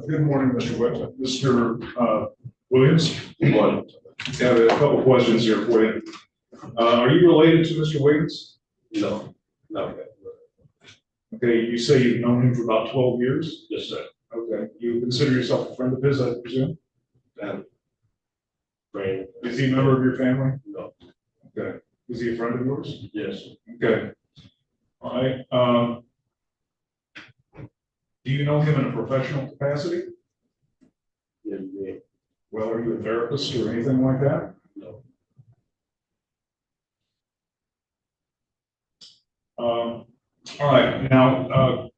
Good morning, Mr. Whit, Mr. Williams. Good morning. I have a couple questions here for you. Are you related to Mr. Wiggins? No, no. Okay, you say you've known him for about 12 years? Yes, sir. Okay, you consider yourself a friend of his, I presume? Family. Friend. Is he a member of your family? No. Okay, is he a friend of yours? Yes. Okay. All right, do you know him in a professional capacity? Yeah, yeah. Well, are you a therapist or anything like that? No. All right, now,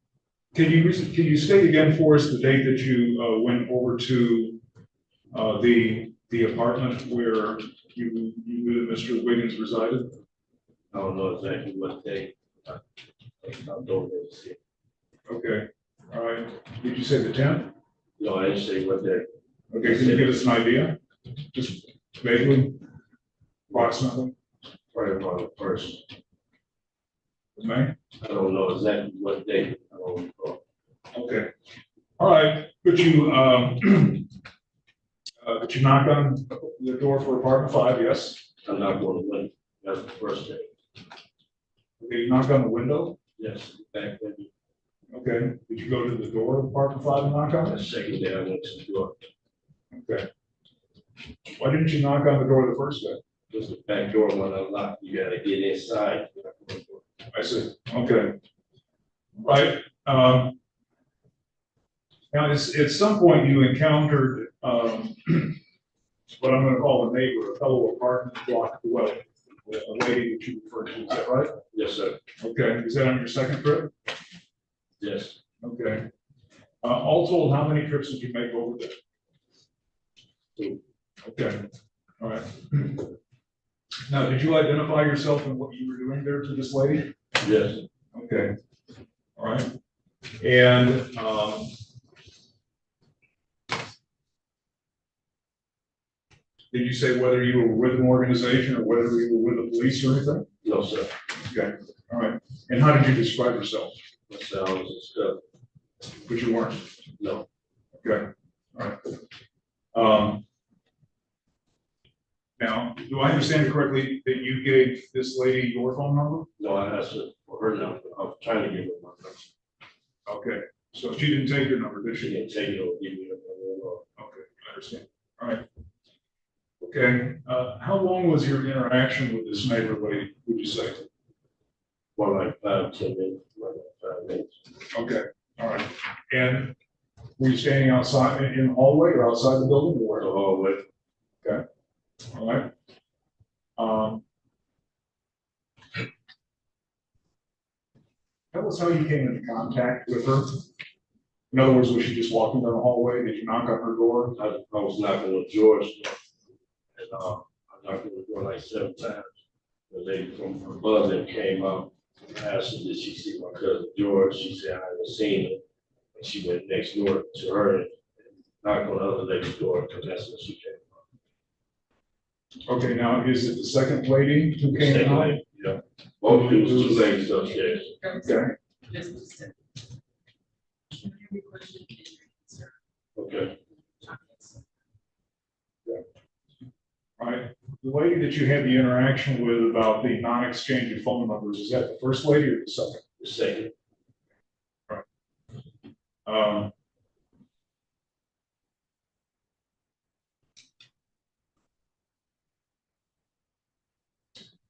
can you state again for us the date that you went over to the apartment where you knew that Mr. Wiggins resided? I don't know exactly what day. I don't know. Okay, all right. Did you say the 10th? No, I didn't say what day. Okay, can you give us an idea? Just vaguely, approximately? Right about the first. Okay. I don't know exactly what day. I don't know. Okay. All right. Could you knock on the door for apartment 5? Yes. I'm not going to win. That's the first day. Okay, you knocked on the window? Yes, back then. Okay. Did you go to the door of apartment 5 and knock on The it? second day I went to the door. Okay. Why didn't you knock on the door the first day? Because the back door when unlocked, you gotta get inside. I see. Okay. Right. Now, at some point you encountered what I'm going to call a neighbor, a fellow apartment block away, a lady that you referred to. Is that right? Yes, sir. Okay. Is that on your second trip? Yes. Okay. All told, how many trips did you make over there? 2. Okay. All right. Now, did you identify yourself and what you were doing there to this lady? Yes. Okay. All right. And did you say whether you were with an organization or whether you were with the police or anything? No, sir. Okay. All right. And how did you describe yourself? Myself was a stuff. But you weren't? No. Okay. All right. Now, do I understand correctly that you gave this lady your phone number? No, I asked her for her number. I was trying to give her my number. Okay. So she didn't take your number, did She she? didn't take it or give me her number. Okay, I understand. All right. Okay. How long was your interaction with this neighbor lady, would you say? For like 5-10 minutes. Like 5 minutes. Okay. All right. And were you standing outside in the hallway or outside the building or where? The hallway. Okay. All right. Tell us how you came into contact with her. In other words, was she just walking down the hallway? Did you knock on her door? I was knocking on George. And I knocked on the door like 7 times. The lady from above them came up. I asked her, did she see my cousin George? She said, I haven't seen him. And she went next door to her and knocked on the other lady's door because that's when she came up. Okay, now is it the second lady who came Second out? lady, yeah. Both it was 2 ladies upstairs. Okay. Okay. All right. The lady that you had the interaction with about the non-exchange of phone numbers, is that the first lady or the second? The second. Right.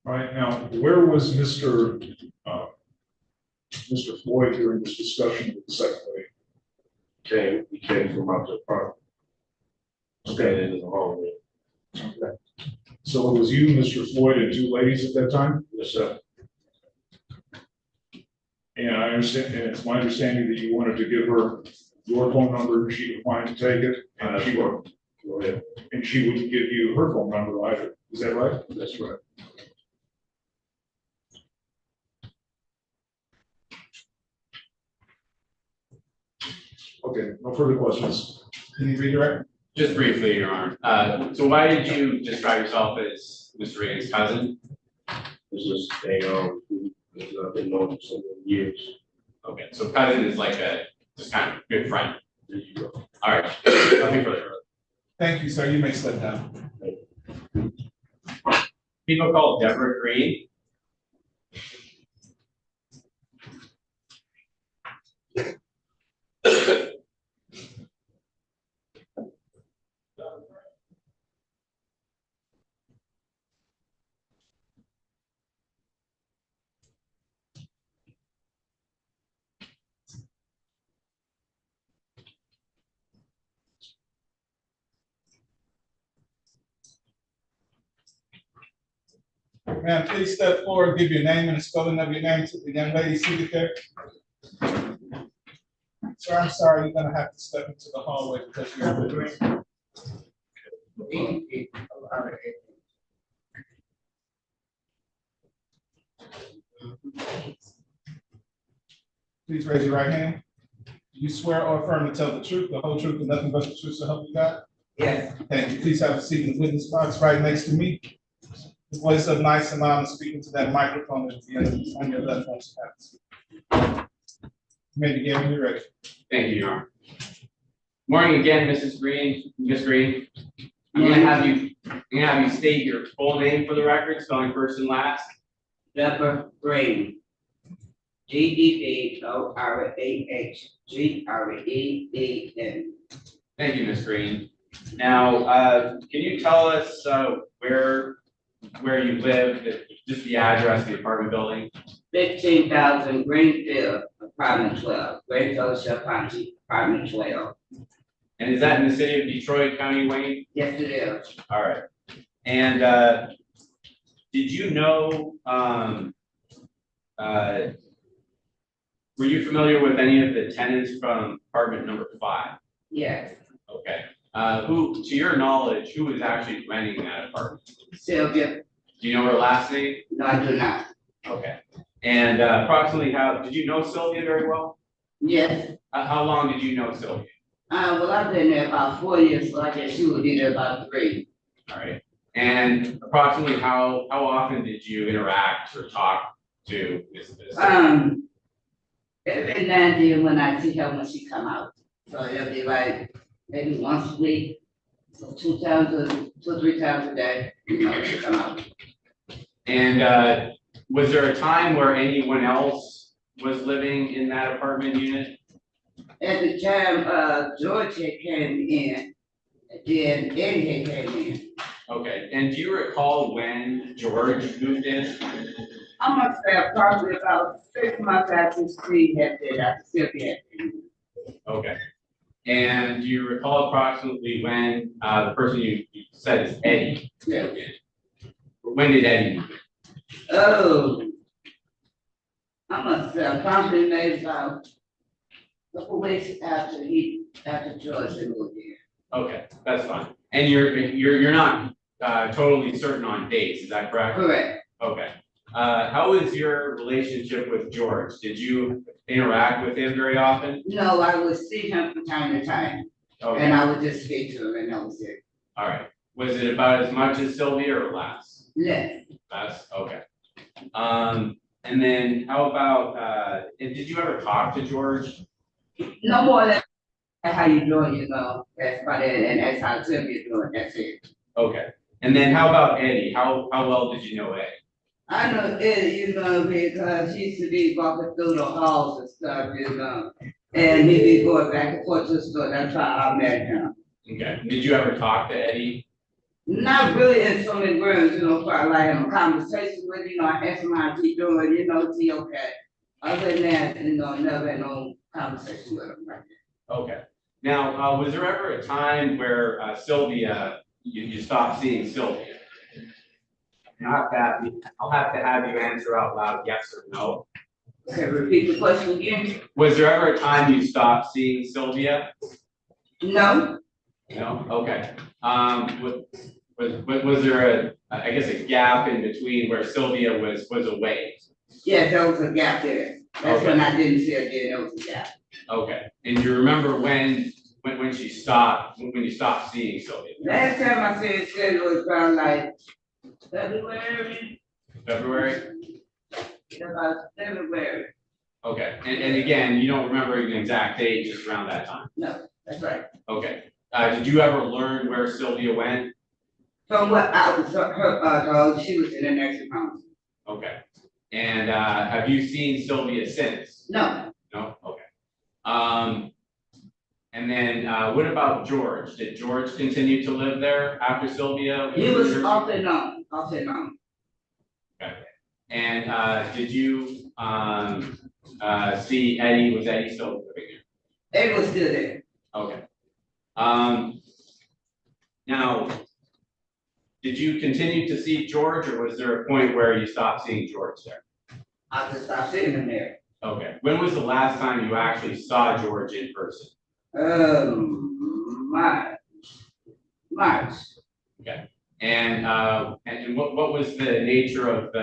All right, now, where was Mr. Floyd during this discussion with the second lady? He came from out the apartment. Okay. In the hallway. Okay. So it was you, Mr. Floyd, and two ladies at that time? Yes, sir. And I understand, and it's my understanding that you wanted to give her your phone number, and she declined to take it, and she would, Go ahead. and she wouldn't give you her phone number either. Is that right? That's right. Okay, no further questions. Can you redirect? Just briefly, Your Honor. So why did you describe yourself as Mr. Raion's cousin? This is a, I've been known for so many years. Okay, so cousin is like a, just kind of good friend. There you go. All right, nothing further. Thank you, sir. You may step down. People called Deborah Green. Ma'am, please step forward, give your name and the spelling of your name to the young lady seated there. Sir, I'm sorry, you're gonna have to step into the hallway because you're a witness. Please raise your right hand. Do you swear or affirm to tell the truth, the whole truth, and nothing but the truth, so help you God? Yes. Thank you. Please have a seat in the witness box right next to me. The voice of nice and loud and speaking to that microphone at the end on your left hand. You may begin when you're ready. Thank you, Your Honor. Morning again, Mrs. Green, Ms. Green. I'm gonna have you state your full name for the record, spelling first and last. Deborah Green. GEBORAHGREEN. Thank you, Ms. Green. Now, can you tell us where you live, just the address, the apartment building? 15,000 Greenfield, apartment 12, Great Fellowship County, apartment 12. And is that in the city of Detroit, County Wayne? Yes, it is. All right. And did you know, were you familiar with any of the tenants from apartment number 5? Yes. Okay. Who, to your knowledge, who was actually renting that apartment? Sylvia. Do you know her last name? No, I do not. Okay. And approximately did you know Sylvia very well? Yes. How long did you know Sylvia? Well, I've been there about 4 years, so I guess she would be there about 3. All right. And approximately how often did you interact or talk to this? Every now and then when I see her when she come out. So it'll be like maybe once a week, so 2 or 3 times a day, she come out. And was there a time where anyone else was living in that apartment unit? At the time, George had came in, then Eddie had came in. Okay, and do you recall when George moved in? I must say probably about 6 months after Steve had been, after Cynthia had been. Okay. And do you recall approximately when the person you said is Eddie? Yes. When did Eddie move in? Oh, I must say probably maybe about a couple weeks after George had moved in. Okay, that's fine. And you're not totally certain on dates, is that correct? Correct. Okay. How is your relationship with George? Did you interact with him very often? No, I would see him from time to time, Okay. and I would just speak to him, and that was it. All right. Was it about as much as Sylvia or less? Less. Less, okay. And then how about, and did you ever talk to George? No more than how you doing, you know, that's about it, and that's how Cynthia doing, that's it. Okay. And then how about Eddie? How well did you know Eddie? I know Eddie, you know, because he used to be walking through the halls and stuff, you know, and he'd be going back and forth to the store, that's how I met him. Okay. Did you ever talk to Eddie? Not really in so many words, you know, quite like in a conversation with, you know, I ask him how he doing, you know, is he okay? Other than that, you know, never had no conversation with him like that. Okay. Now, was there ever a time where Sylvia, you stopped seeing Sylvia? Not that, I'll have to have you answer out loud, yes or no. Okay, repeat the question again? Was there ever a time you stopped seeing Sylvia? No. No, okay. Was there I guess a gap in between where Sylvia was away? Yeah, there was a gap there. That's Okay. when I didn't see her again, there was a gap. Okay, and you remember when she stopped, when you stopped seeing Sylvia? Last time I said it was around like February. February? About February. Okay, and again, you don't remember an exact date, just around that time? No, that's right. Okay, did you ever learn where Sylvia went? From what I was told, she was in a nursing home. Okay, and have you seen Sylvia since? No. No, okay. And then what about George? Did George continue to live there after Sylvia? He was off and on, off and on. Okay, and did you see Eddie? Was Eddie still living there? Eddie was still there. Okay. Now, did you continue to see George, or was there a point where you stopped seeing George there? I just stopped seeing him there. Okay. When was the last time you actually saw George in person? March. Okay. And what was the nature of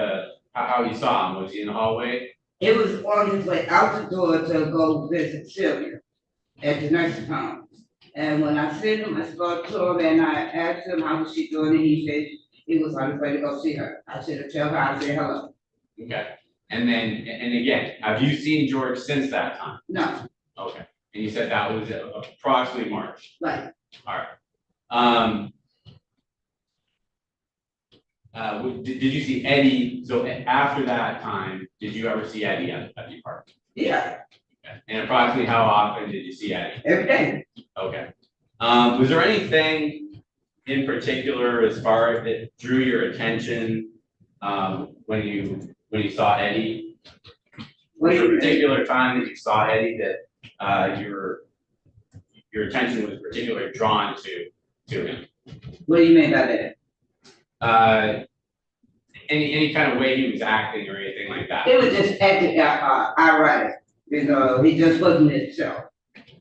how you saw him? Was he in the hallway? It was on his way out the door to go visit Sylvia at the nursing home. And when I seen him, I spoke to him and I asked him how was she doing, and he said he was on his way to go see her. I should have told her, I said hello. Okay. And then, and again, have you seen George since that time? No. Okay. And you said that was approximately March. Right. All right. Did you see Eddie? So after that time, did you ever see Eddie at the park? Yeah. Okay. And approximately how often did you see Eddie? Every day. Okay. Was there anything in particular as far as that drew your attention when you saw Eddie? Was there a particular time that you saw Eddie that your attention was particularly drawn to him? What do you mean by that? Any kind of way he was acting or anything like that? He was just acting ironic. You know, he just wasn't himself.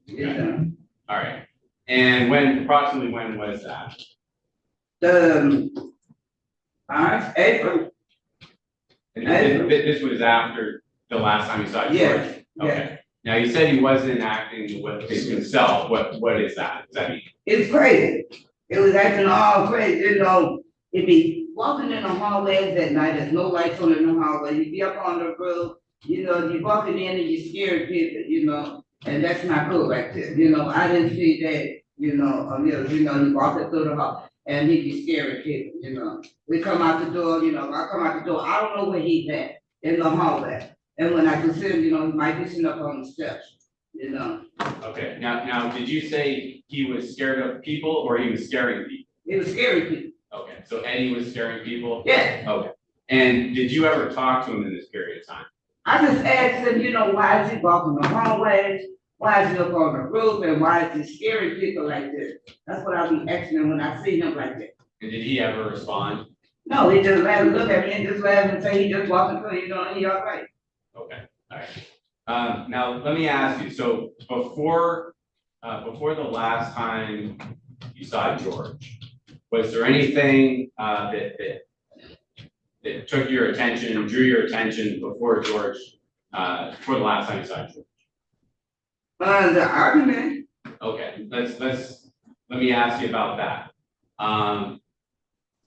You know. All right. And approximately when was that? April. And this was after the last time you saw George? Yes. Okay. Yes. Now you said he wasn't acting with himself. What is that? Does that mean? It's crazy. It was acting all crazy. You know, he'd be walking in the hallways at night. There's no lights on in the hallway. He'd be up on the roof. You know, you're walking in and you're scaring people, you know, and that's not cool right there. You know, I didn't see that, you know, you walking through the hall and he'd be scaring people, you know. We come out the door, you know, I come out the door, I don't know where he's at in the hallway. And when I consider, you know, he might be sitting up on the steps, you know. Okay, now did you say he was scared of people or he was scaring people? He was scaring people. Okay, so Eddie was scaring people? Yeah. Okay. And did you ever talk to him in this period of time? I just asked him, you know, why is he walking the hallways? Why is he up on the roof? And why is he scaring people like this? That's what I'll be asking him when I see him like that. And did he ever respond? No, he just laughed and look at me and just laughed and say he just walking through, you know, and he all right. Okay, all right. Now let me ask you, so before the last time you saw George, was there anything that took your attention, drew your attention before George, before the last time you saw George? The argument. Okay, let me ask you about that.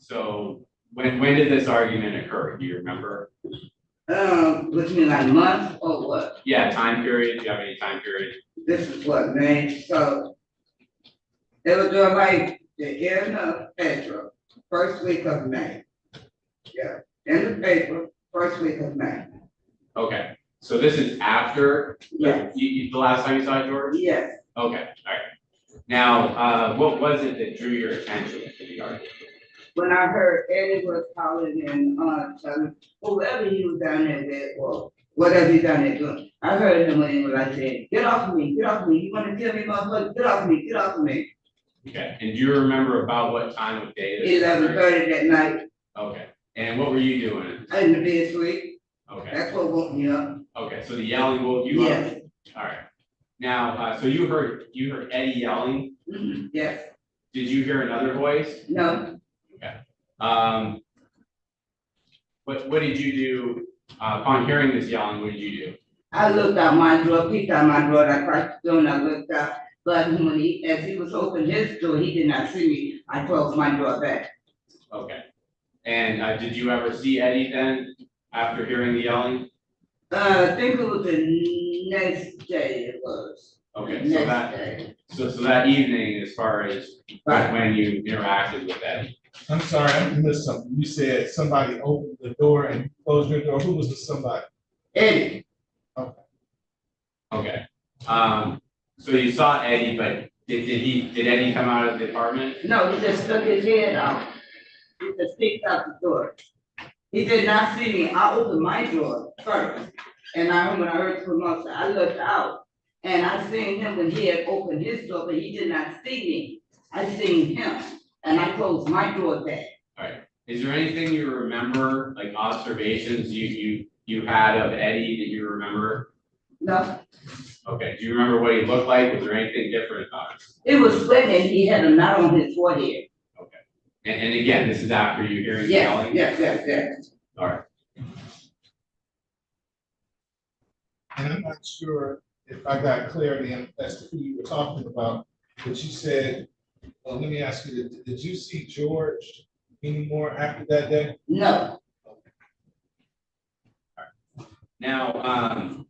So when did this argument occur? Do you remember? What you mean, like months or what? Yeah, time period. Do you have any time period? This is what, man. So they were doing like the end of April, first week of May. Yeah, end of April, first week of May. Okay, so this is after the last time you saw George? Yes. Okay, all right. Now, what was it that drew your attention to the argument? when I heard Eddie was calling and, telling whoever he was down there with, or whatever he down there doing, I heard him when he was like saying, get off of me, get off of me, you wanna kill me, motherfucker, get off of me, get off of me. Okay, and do you remember about what time of day? this occurred? 11:30 that night, Okay, and what were you doing? in the bed suite, Okay, that's what woke me up. okay, so the yelling woke you up? Yes. All right. Now, so you heard Eddie yelling. Yes, Did you hear another voice? no, Okay. What did you do, upon hearing this yelling, what did you do? I looked out my door, peeked out my door, I cracked the door and I looked out, but when as he was opening his door, he did not see me, I closed my door back. Okay. And, did you ever see Eddie then, after hearing the yelling? I think it was the next day it was. Okay, Next so that, day. so that evening, as far as when you interacted with Eddie? I'm sorry, I missed something. You said somebody opened the door and closed your door. Who was the somebody? Eddie. Okay. So you saw Eddie, but did Eddie come out of the apartment? No, he just stuck his head out. He just peeked out the door. He did not see me. I opened my door first. And when I heard the monster, I looked out and I seen him when he had opened his door, but he did not see me. I seen him and I closed my door back. All right. Is there anything you remember, like observations you had of Eddie that you remember? No, Okay. Do you remember what he looked like? Was there anything different about him? it was sweating. He had a knot on his forehead. Okay. And again, this is after you hearing the Yes, yelling? yes. All right. And I'm not sure if I got clarity as to who you were talking about, but you said, well, let me ask you, did you see George anymore after that day? No. Now,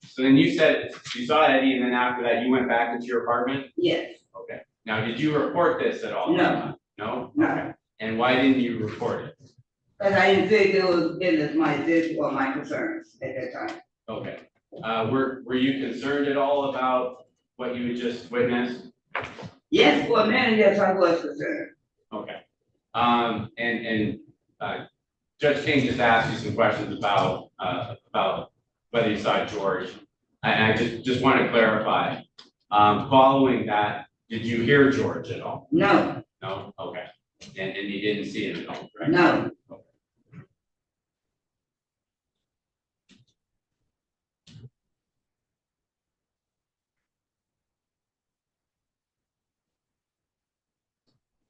so then you said you saw Eddie, and then after that, you went back into your apartment? Yes. Okay. Now, did you report this at all? No. No? No. Okay. And why didn't you report it? Because I didn't think it was business, my business or my concerns at that time. Okay. Were you concerned at all about what you had just witnessed? Yes, for a minute, yes, I was concerned. Okay. Judge King just asked you some questions about whether you saw George. I just want to clarify. Following that, did you hear George at all? No. No? Okay. And you didn't see him at all, correct? No. Okay.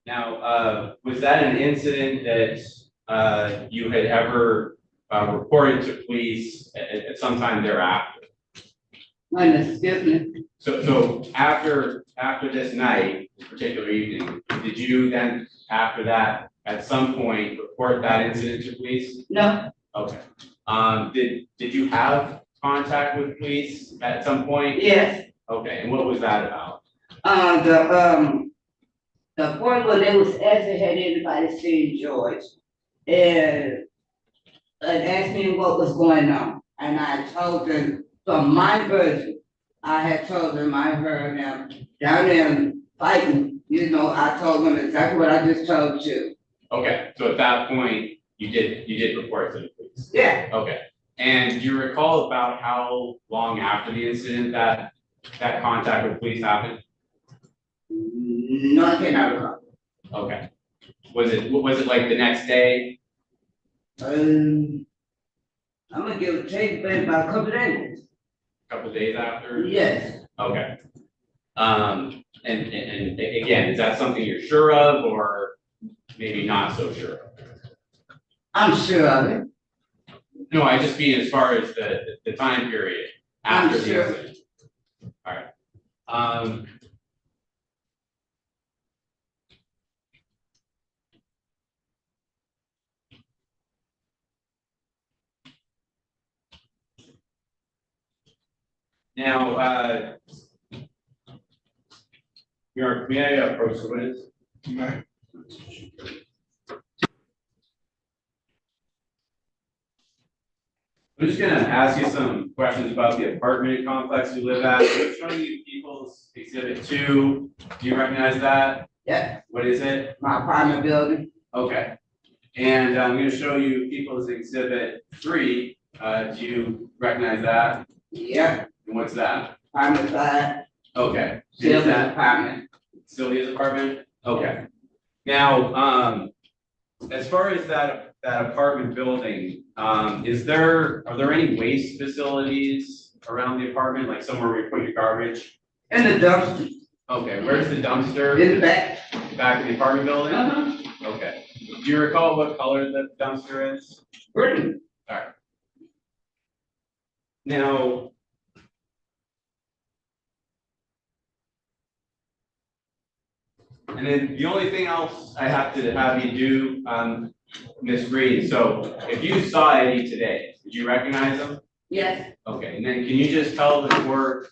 Now, was that an incident that you had ever reported to police at some time thereafter? Excuse me. So after this night, this particular evening, did you then, after that, at some point, report that incident to police? No. Okay. Did you have contact with police at some point? Yes. Okay, and what was that about? The point where they was asking, had anybody seen George? And asked me what was going on. And I told them, from my version, I had told them I heard them down there fighting. You know, I told them exactly what I just told you. Okay, so at that point, you did report to the police? Yeah. Okay, and do you recall about how long after the incident that contact with police happened? No, I cannot recall. Okay, was it like the next day? I'm gonna give it take about a couple days. Couple days after? Yes. Okay. And again, is that something you're sure of, or maybe not so sure of? I'm sure of it. No, I just mean as far as the time period after the incident. All right. Now, may I approach the witness? Right. I'm just gonna ask you some questions about the apartment complex you live at. We're showing you People's Exhibit 2. Do you recognize that? Yeah, What is it? my apartment building. Okay. And I'm gonna show you People's Exhibit 3. Do you recognize that? Yeah, And what's that? apartment side, Okay. Is Sylvia's that apartment. Sylvia's apartment? Okay. Now, as far as that apartment building, are there any waste facilities around the apartment, like somewhere where you put your garbage? In the dumpster. Okay, where's the dumpster? In the back. Back of the apartment building? Uh-huh. Okay. Do you recall what color the dumpster is? Green. All right. Now, and then the only thing else I have to have you do, Ms. Green, so if you saw Eddie today, did you recognize him? Yes, Okay, and then can you just tell the court,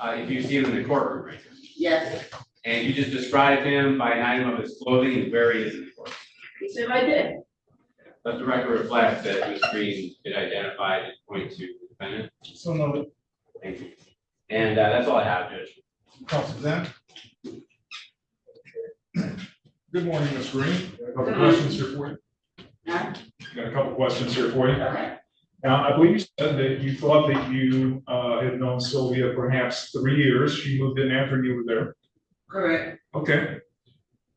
if you see him in the courtroom right now? yes. And you just describe him by an item of his clothing and where he is in the court. He said right there. Let the record reflect that Ms. Green did identify and point to the defendant. So noted. Thank you. And that's all I have, Judge. Council Zan. Good morning, Ms. Green. Got a couple Good morning. questions here for you. Huh? Got a couple questions here for you. Okay. Now, I believe you said that you thought that you had known Sylvia perhaps 3 years. She moved in after you were there. Correct. Okay.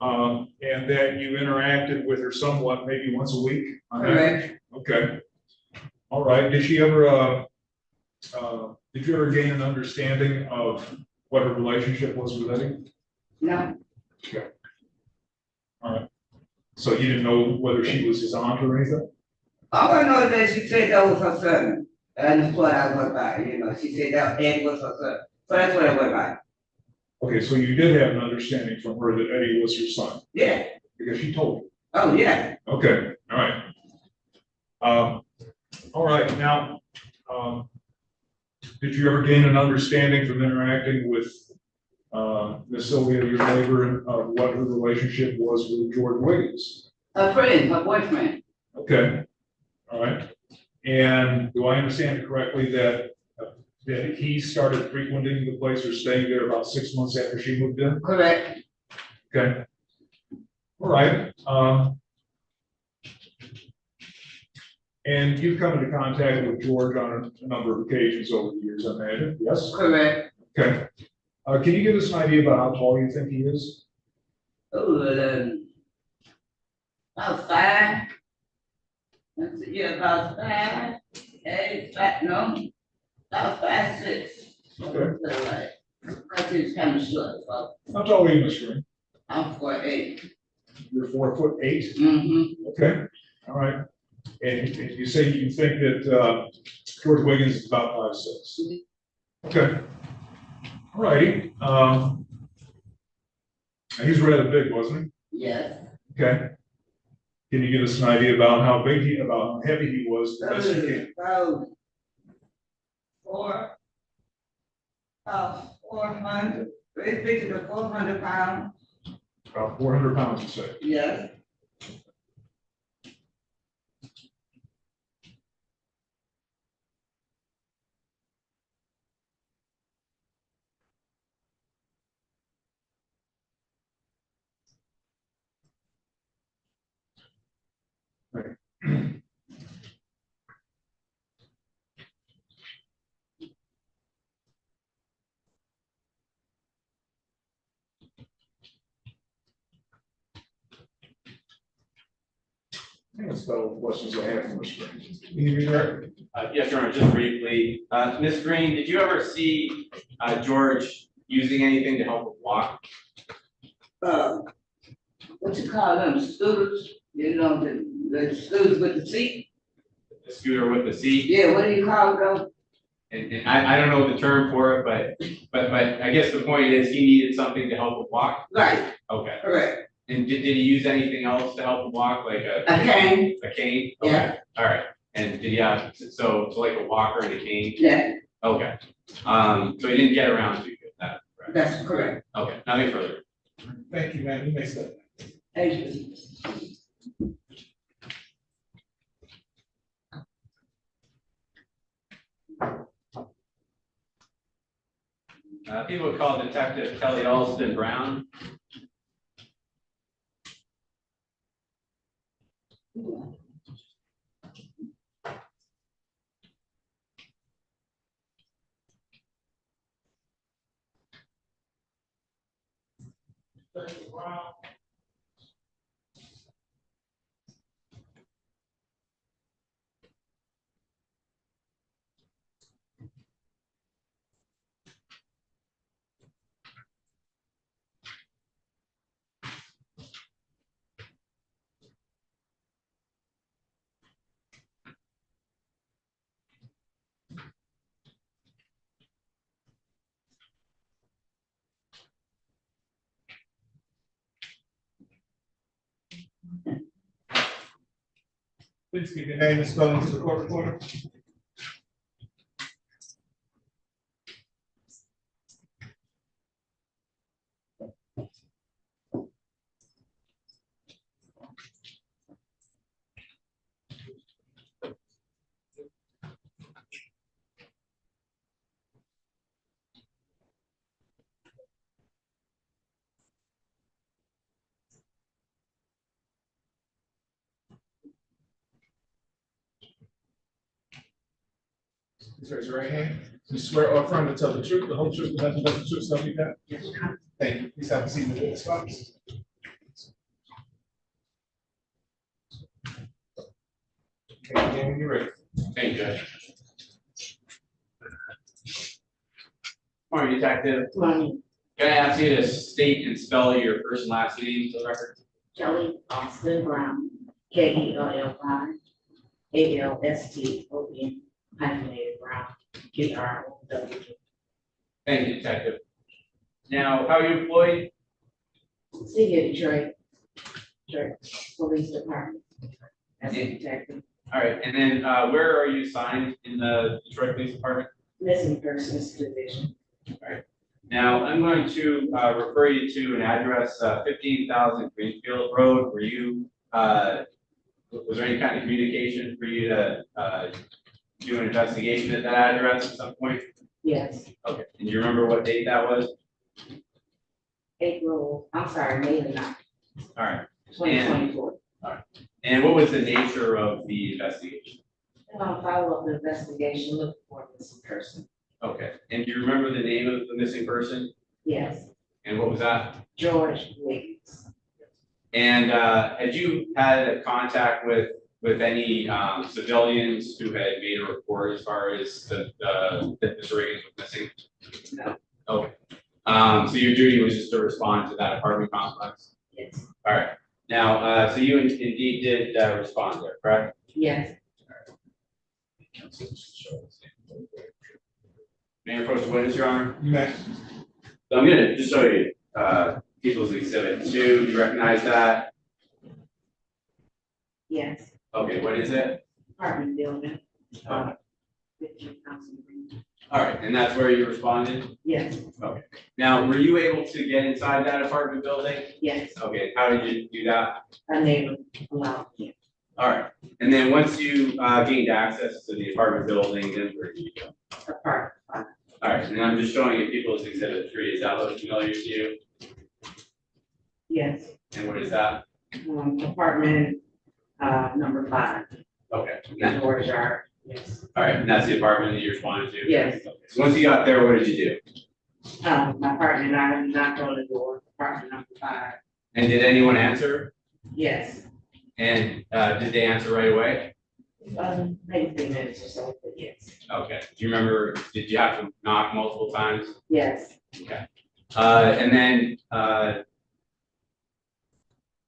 And that you interacted with her somewhat, maybe once a week? on average? Correct. Okay. All right. Did you ever gain an understanding of what her relationship was with Eddie? No. Okay. All right. So you didn't know whether she was his aunt or anything? All I know is that she said that was her son. And that's what I went by, she said that Eddie was her son. So that's what I went by. Okay, so you did have an understanding from her that Eddie was her son? Yeah. Because she told you? Oh, yeah. Okay, all right. All right, now, did you ever gain an understanding from interacting with Miss Sylvia, your neighbor, of what her relationship was with George Wiggins? Her friend, her boyfriend. Okay, all right. And do I understand it correctly that he started frequenting the place or staying there about 6 months after she moved in? Correct. Okay. All right. And you've come into contact with George on a number of occasions over the years, I imagine, yes? Correct. Okay. Can you give us an idea about how tall you think he is? Oh, about 5. Let's see, yeah, about 5, 8, 5, no, about 5, 6. Okay. Because he's kind of short, so How tall are you, Ms. Green? I'm 4'8". You're 4'8"? Mm-hmm. Okay, all right. And you say you think that George Wiggins is about 5'6". Okay. All righty. He's rather big, wasn't Yes. he? Okay. Can you give us an idea about how heavy he was? The best you can? About 400, 350 to 400 pounds. About 400 pounds, you say? Yes. Right. I think that's about all the questions I have for Ms. Green. Anything there? Yes, Your Honor, just briefly. Ms. Green, did you ever see George using anything to help him walk? What you call them, scooters? The scooters with the seat? The scooter with the seat? Yeah, what do you call them? And I don't know the term for it, but I guess the point is he needed something to help him walk? Right. Okay. Correct. And did he use anything else to help him walk, like a cane? A cane? Yeah. Okay. All right. And did he have, so like a walker and a cane? Yeah. Okay. So he didn't get around to that, right? That's correct. Okay, nothing further. Thank you, ma'am. You may step. Thank you. People would call Detective Kelly Alston Brown. Please give your name and spelling to the court reporter. Please raise your right hand. You swear or affirm to tell the truth, the whole truth, and nothing but the truth, so help you God? Yes. Thank you. Please have a seat in the witness box. Okay, when you're ready. Thank you, Judge. Morning, Detective. Morning. Can I ask you to state and spell your first and last name for the record? Kelly Austin Brown, KELLY, ALSTON, hyphenated Brown, KROW. Thank you, Detective. Now, how are you employed? City of Detroit Police Department, as a detective. All right, and then where are you assigned in the Detroit Police Department? Missing Persons Division. All right. Now, I'm going to refer you to an address, 15,000 Greenfield Road. Were you, was there any kind of communication for you to do an investigation at that address at some point? Yes. Okay. And do you remember what date that was? May the 9th. All right. 2024. All right. And what was the nature of the investigation? Follow-up investigation, look for a missing person. Okay. And do you remember the name of the missing person? Yes. And what was that? George Wiggins. And had you had a contact with any civilians who had made a report as far as that Mr. Wiggins was missing? No. Okay. So your duty was just to respond to that apartment complex? Yes. All right. Now, so you indeed did respond there, correct? Yes. May I approach the witness, Your Honor? You may. So I'm gonna just show you People's Exhibit 2. Do you recognize that? Yes. Okay, what is it? Apartment building. Okay. 15,000. All right, and that's where you responded? Yes. Okay. Now, were you able to get inside that apartment building? Yes. Okay, how did you do that? A neighbor allowed me. All right, and then once you gained access to the apartment building, then where did you go? Apartment. All right, and I'm just showing you People's Exhibit 3. Is that look familiar to you? Yes. And what is that? Apartment number 5. Okay. The door is Jaara. Yes. All right, and that's the apartment that you responded to? Yes. Okay. So once you got there, what did you do? My partner and I knocked on the door, apartment number 5. And did anyone answer? Yes. And did they answer right away? Maybe 3 minutes or so, but yes. Okay. Do you remember, did you have to knock multiple times? Yes. Okay. And then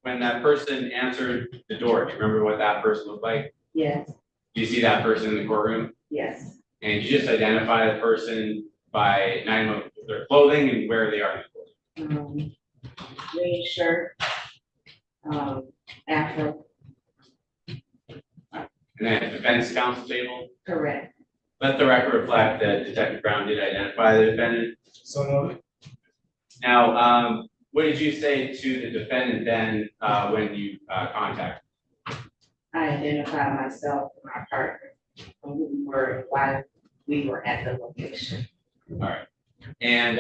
when that person answered the door, do you remember what that person looked like? Yes. Do you see that person in the courtroom? Yes. And you just identify the person by name of their clothing and where they are in the clothing? Green shirt, afro. And then at the defense counsel table? Correct. Let the record reflect that Detective Brown did identify the defendant. So noted. Now, what did you say to the defendant then when you contacted? I identified myself and my partner, who we were while we were at the location. All right. And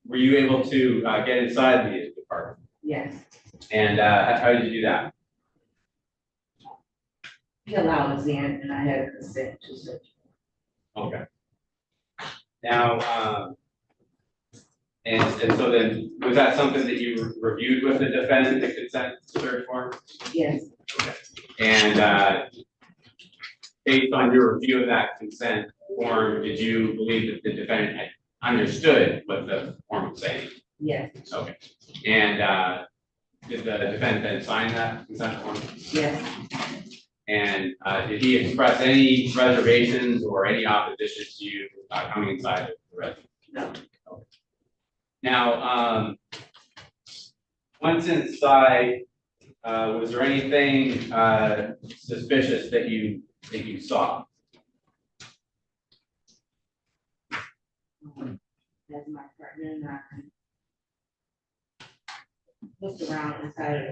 were you able to get inside the apartment? Yes. And how did you do that? He allowed us in and I had a consent to search. Okay. Now, And so then, was that something that you reviewed with the defendant, the consent search form? Yes. Okay. And based on your review of that consent form, did you believe that the defendant had understood what the form was saying? Yes. Okay. And did the defendant then sign that consent form? Yes. And did he express any reservations or any opposition to you coming inside of the residence? No. Okay. Now, once inside, was there anything suspicious that you saw? As my partner and I looked around inside of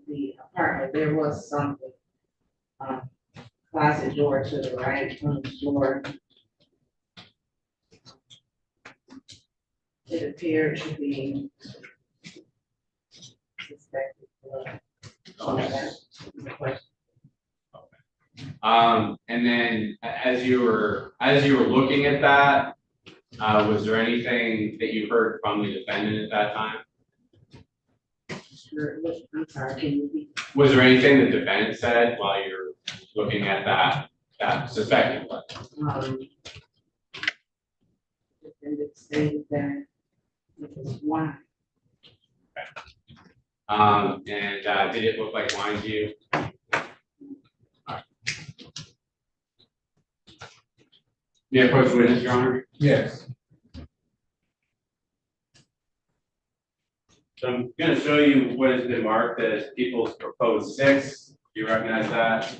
the apartment, there was something, closet door to the right, door. It appeared to be suspected blood. And then as you were looking at that, was there anything that you heard from the defendant at that time? I'm sorry, can you repeat? Was there anything the defendant said while you're looking at that suspected blood? Defendant stated that it was wine. And did it look like wine to you? Yeah, approach witness, Your Honor. Yes. So I'm going to show you what has been marked as people's proposed 6. Do you recognize that?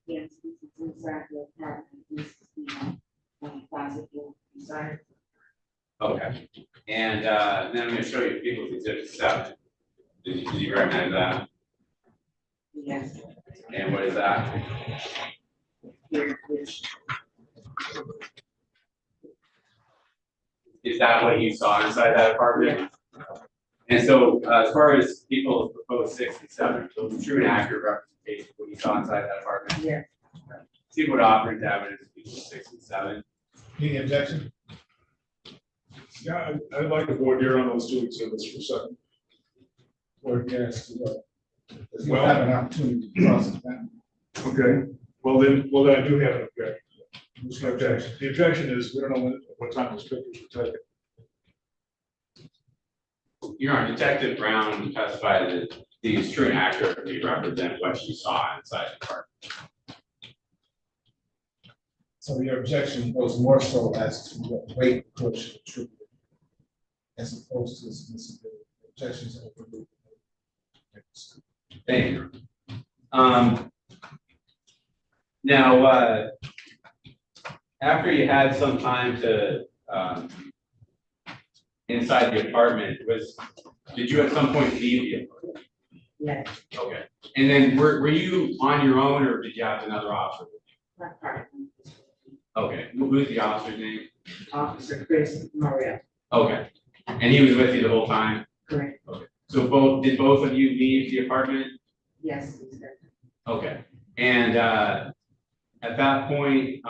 Yes, this is inside the apartment. This is the closet door inside. Okay. And then I'm going to show you people's exhibit 7. Did you recognize that? Yes. And what is that? Is that what you saw inside that apartment? Yeah. And so as far as people's proposed 6 and 7, so it's true and accurate representation of what you saw inside that apartment? Yeah. See what offers evidence of people's 6 and 7. Any objection? Yeah, I'd like to vote here on those 2 exhibits for 7. Or yes, you have an opportunity to cross examine. Okay, well then I do have an objection. What's my objection? The objection is, we don't know what time those pictures were taken. Your Honor, Detective Brown testified that these true and accurately represent what you saw inside the apartment. So your objection goes more so as to what weight the court should attribute, as opposed to dismissing the objections overruled. Thank you. Now, after you had some time to inside the apartment, did you at some point leave the apartment? Yes. Okay. And then were you on your own, or did you have another officer? My partner. Okay. Who's the officer's name? Officer Chris Maria. Okay. And he was with you the whole time? Correct. Okay. So did both of you leave the apartment? Yes. Okay. And at that point,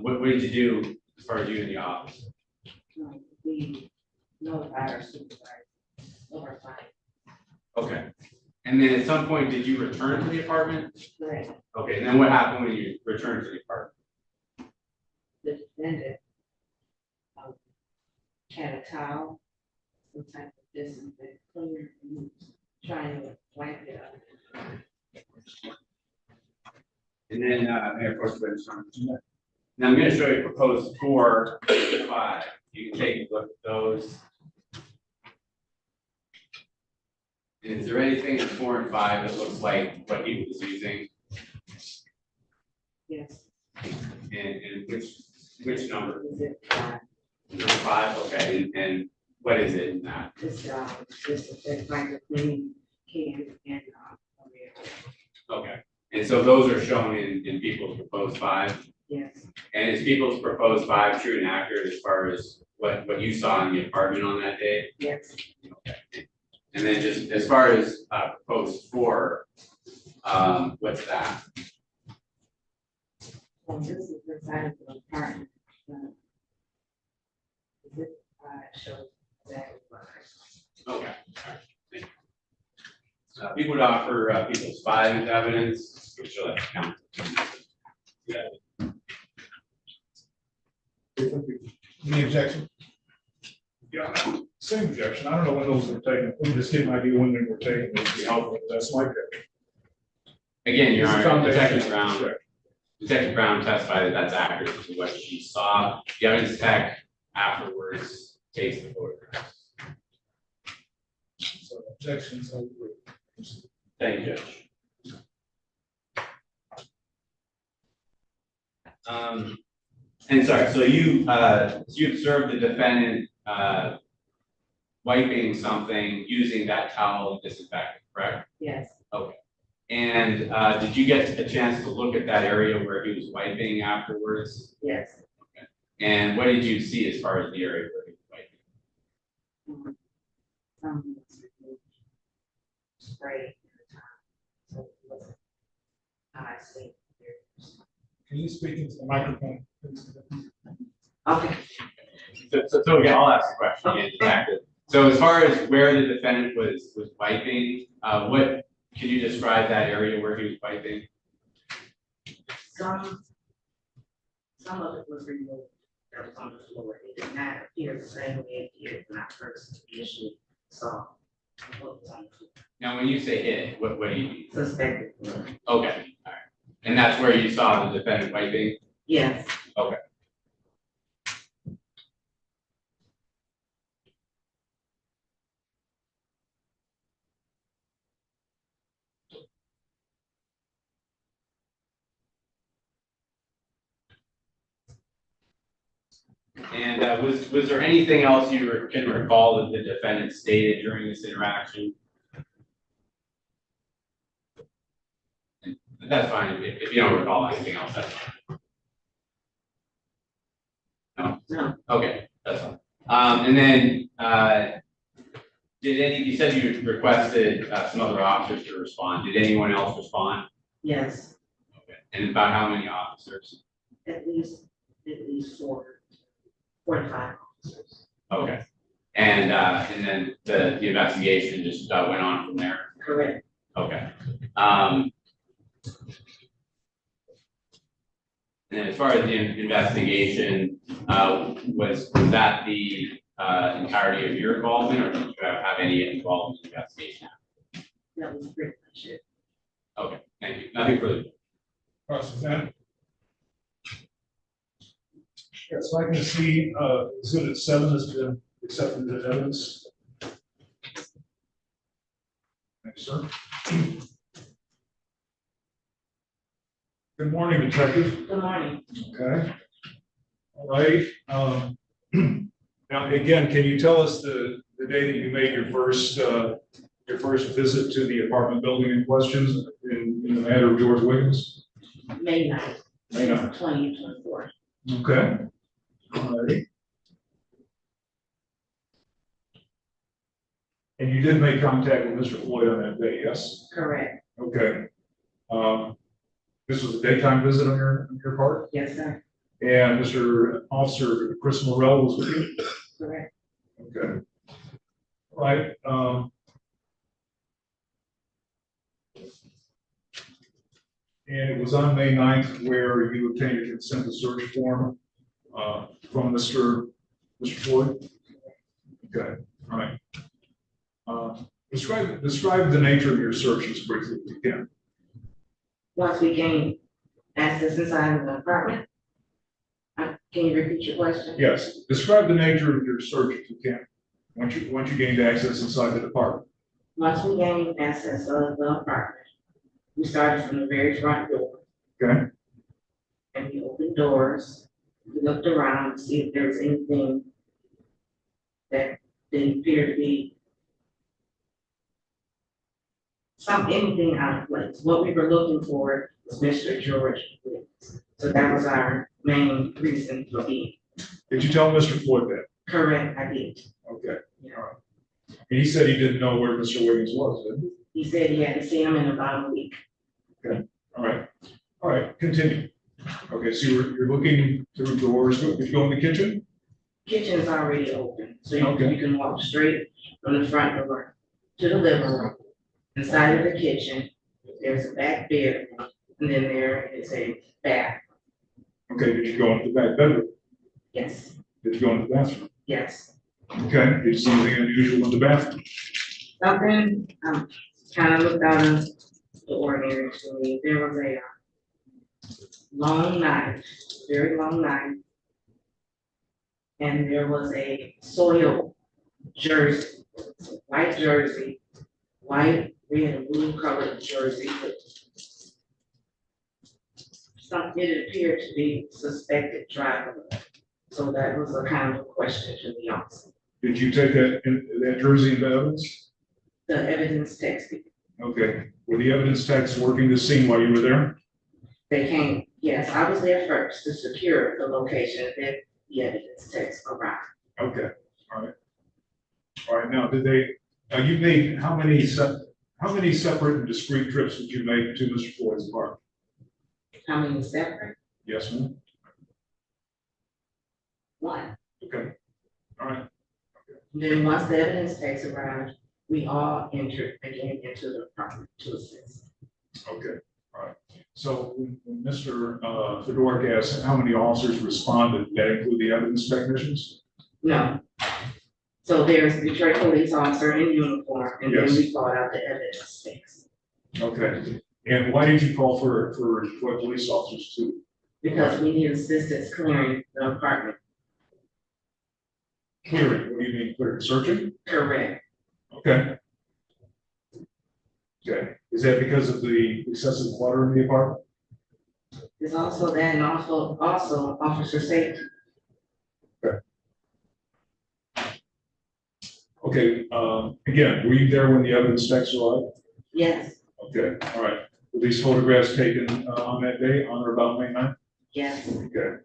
what did you do as far as you in the office? We notified our supervisor. Notified. Okay. And then at some point, did you return to the apartment? Correct. Okay. And then what happened when you returned to the apartment? The defendant had a towel, some type of disinfectant cleaner, and trying to wipe it up. And then, Mayor Pro Tem, now I'm going to show you proposed 4 and 5. You can take a look at those. And is there anything in 4 and 5 that looks like what he was using? Yes. And which number? Is it 5? Number 5, okay. And what is it in that? It's disinfectant, like a clean can and Okay. And so those are shown in people's proposed 5? yes. And is people's proposed 5 true and accurate as far as what you saw in the apartment on that day? Yes. Okay. And then just as far as proposed 4, what's that? Well, this is inside of the apartment. Shows exactly what I. Okay. All right. Thank you. People would offer people's five as evidence, which will have to count. Yeah. Any objection? Yeah, same objection. I don't know when those were taken. Let me just get an idea when they were taken. It would be helpful. That's my objection. Again, Your It's a Honor, foundation. Detective Brown testified that that's accurate to what she saw. The evidence tech afterwards takes the photographs. So objections overruled. Thank you, Judge. And sorry, so you observed the defendant wiping something using that towel and disinfectant, correct? Yes. Okay. And did you get a chance to look at that area where he was wiping afterwards? Yes. Okay. And what did you see as far as the area where he was wiping? Spray. So it wasn't. I see. Can you speak into the microphone, please? Okay. So again, I'll ask the question again, detective. So as far as where the defendant was wiping, what can you describe that area where he was wiping? Some of it was removed. That was on the floor. It did not appear the same way it did when I first initially saw what was on the floor. Now, when you say hit, what do you mean? Suspected. Okay, all right. And that's where you saw the defendant wiping? Yes. Okay. And was there anything else you can recall that the defendant stated during this interaction? That's fine. If you don't recall anything else, that's fine. No? No. Okay, that's fine. And then you said you requested some other officers to respond. Did anyone else respond? Yes. Okay. And about how many officers? At least 4 to 5 officers. Okay. And then the investigation just went on from there? Correct. Okay. And as far as the investigation, was that the entirety of your involvement, or did you have any involvement in the investigation? That was pretty much it. Okay, thank you. Nothing further. Cross-examine. Yes, so I can see exhibit 7 has been accepted as evidence. Thank you, sir. Good morning, Detective. Good morning. Okay. All right. Now, again, can you tell us the day that you made your first visit to the apartment building in question in the matter of George Williams? May 9th. May 9th. 2024. Okay. All right. And you did make contact with Mr. Floyd on that day, yes? Correct. Okay. This was a daytime visit on your part? Yes, sir. And Mr. Officer Chris Morrell was with you? Correct. Okay. All right. And it was on May 9th where you obtained a consent to search form from Mr. Floyd? Okay. All right. Describe the nature of your searches briefly if you can. Once we gained access inside of the apartment, can you repeat your question? Yes. Describe the nature of your search if you can. Once you gained access inside the apartment. Once we gained access of the apartment, we started from the very front door. Okay. And we opened doors. We looked around to see if there was anything that didn't appear to be anything out of place. What we were looking for was Mr. George Williams. So that was our main reason for being. Did you tell Mr. Floyd that? Correct, I did. Okay. All right. And he said he didn't know where Mr. Williams was, didn't he? He said he hadn't seen him in about a week. Okay. All right. All right. Continue. Okay, so you're looking through doors, if you go in the kitchen? Kitchen is already open, so Okay. you can walk straight from the front door to the living room. Inside of the kitchen, there's a back bedroom, and then there is a bath. Okay, did you go into the back bedroom? Yes, Did you go into the bathroom? yes. Okay, did you see anything unusual in the bathroom? Something kind of looked out of the ordinary to me. There was a long knife, very long knife. And there was a soiled jersey, white jersey, white, red, and blue colored jersey. It appeared to be suspected driver. So that was a kind of a question to me also. Did you take that jersey into evidence? The evidence texted. Okay, were the evidence techs working the scene while you were there? They came, yes, I was there first to secure the location, then the evidence text arrived. Okay, all right. All right, now, did they, you made, how many separate and discrete trips did you make to Mr. Floyd's apartment? How many separate? Yes, ma'am. One. Okay, all right. Then once the evidence text arrived, we all entered again into the apartment to assist. Okay, all right. So when Mr. Fedoruk asked how many officers responded, did that include the evidence technicians? No. So there's the Detroit police officer in uniform, and then Yes. we called out the evidence text. Okay, and why did you call for Detroit police officers too? Because we need assistance clearing the apartment. Clearing, what do you mean clearing, searching? Correct. Okay. Okay, is that because of the excessive clutter in the apartment? There's also that, and also officer safety. Okay, again, were you there when the evidence text arrived? Yes, Okay, all right. Were these photographs taken on that day, on or about May 9th? yes, Okay.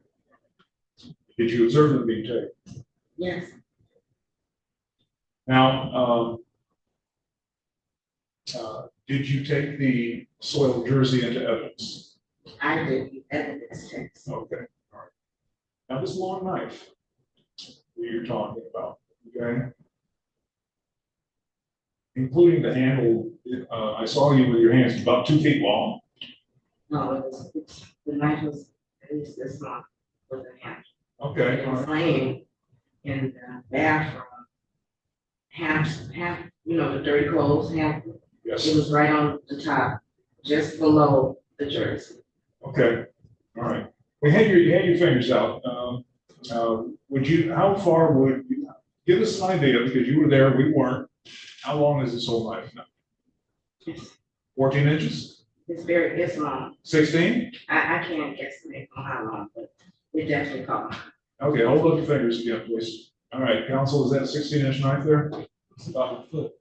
Did you observe them being taken? yes. Now, did you take the soiled jersey into evidence? I did the evidence text. Okay, all right. Now, this long knife that you're talking about, okay? Including the handle, I saw you with your hands about 2 feet long. No, the knife was at least this long with a hand. Okay, It all was right. laying in the bathroom, half, the dirty clothes, half. Yes. It was right on the top, just below the jersey. Okay, all right. Well, you had your fingers out. How far would you, give us an idea, because you were there, we weren't. How long is this whole knife now? 14 inches? It's long. 16? I can't estimate on how long, but it definitely caught. Okay, hold up your fingers again, please. All right, counsel, is that a 16-inch knife there? It's about a foot.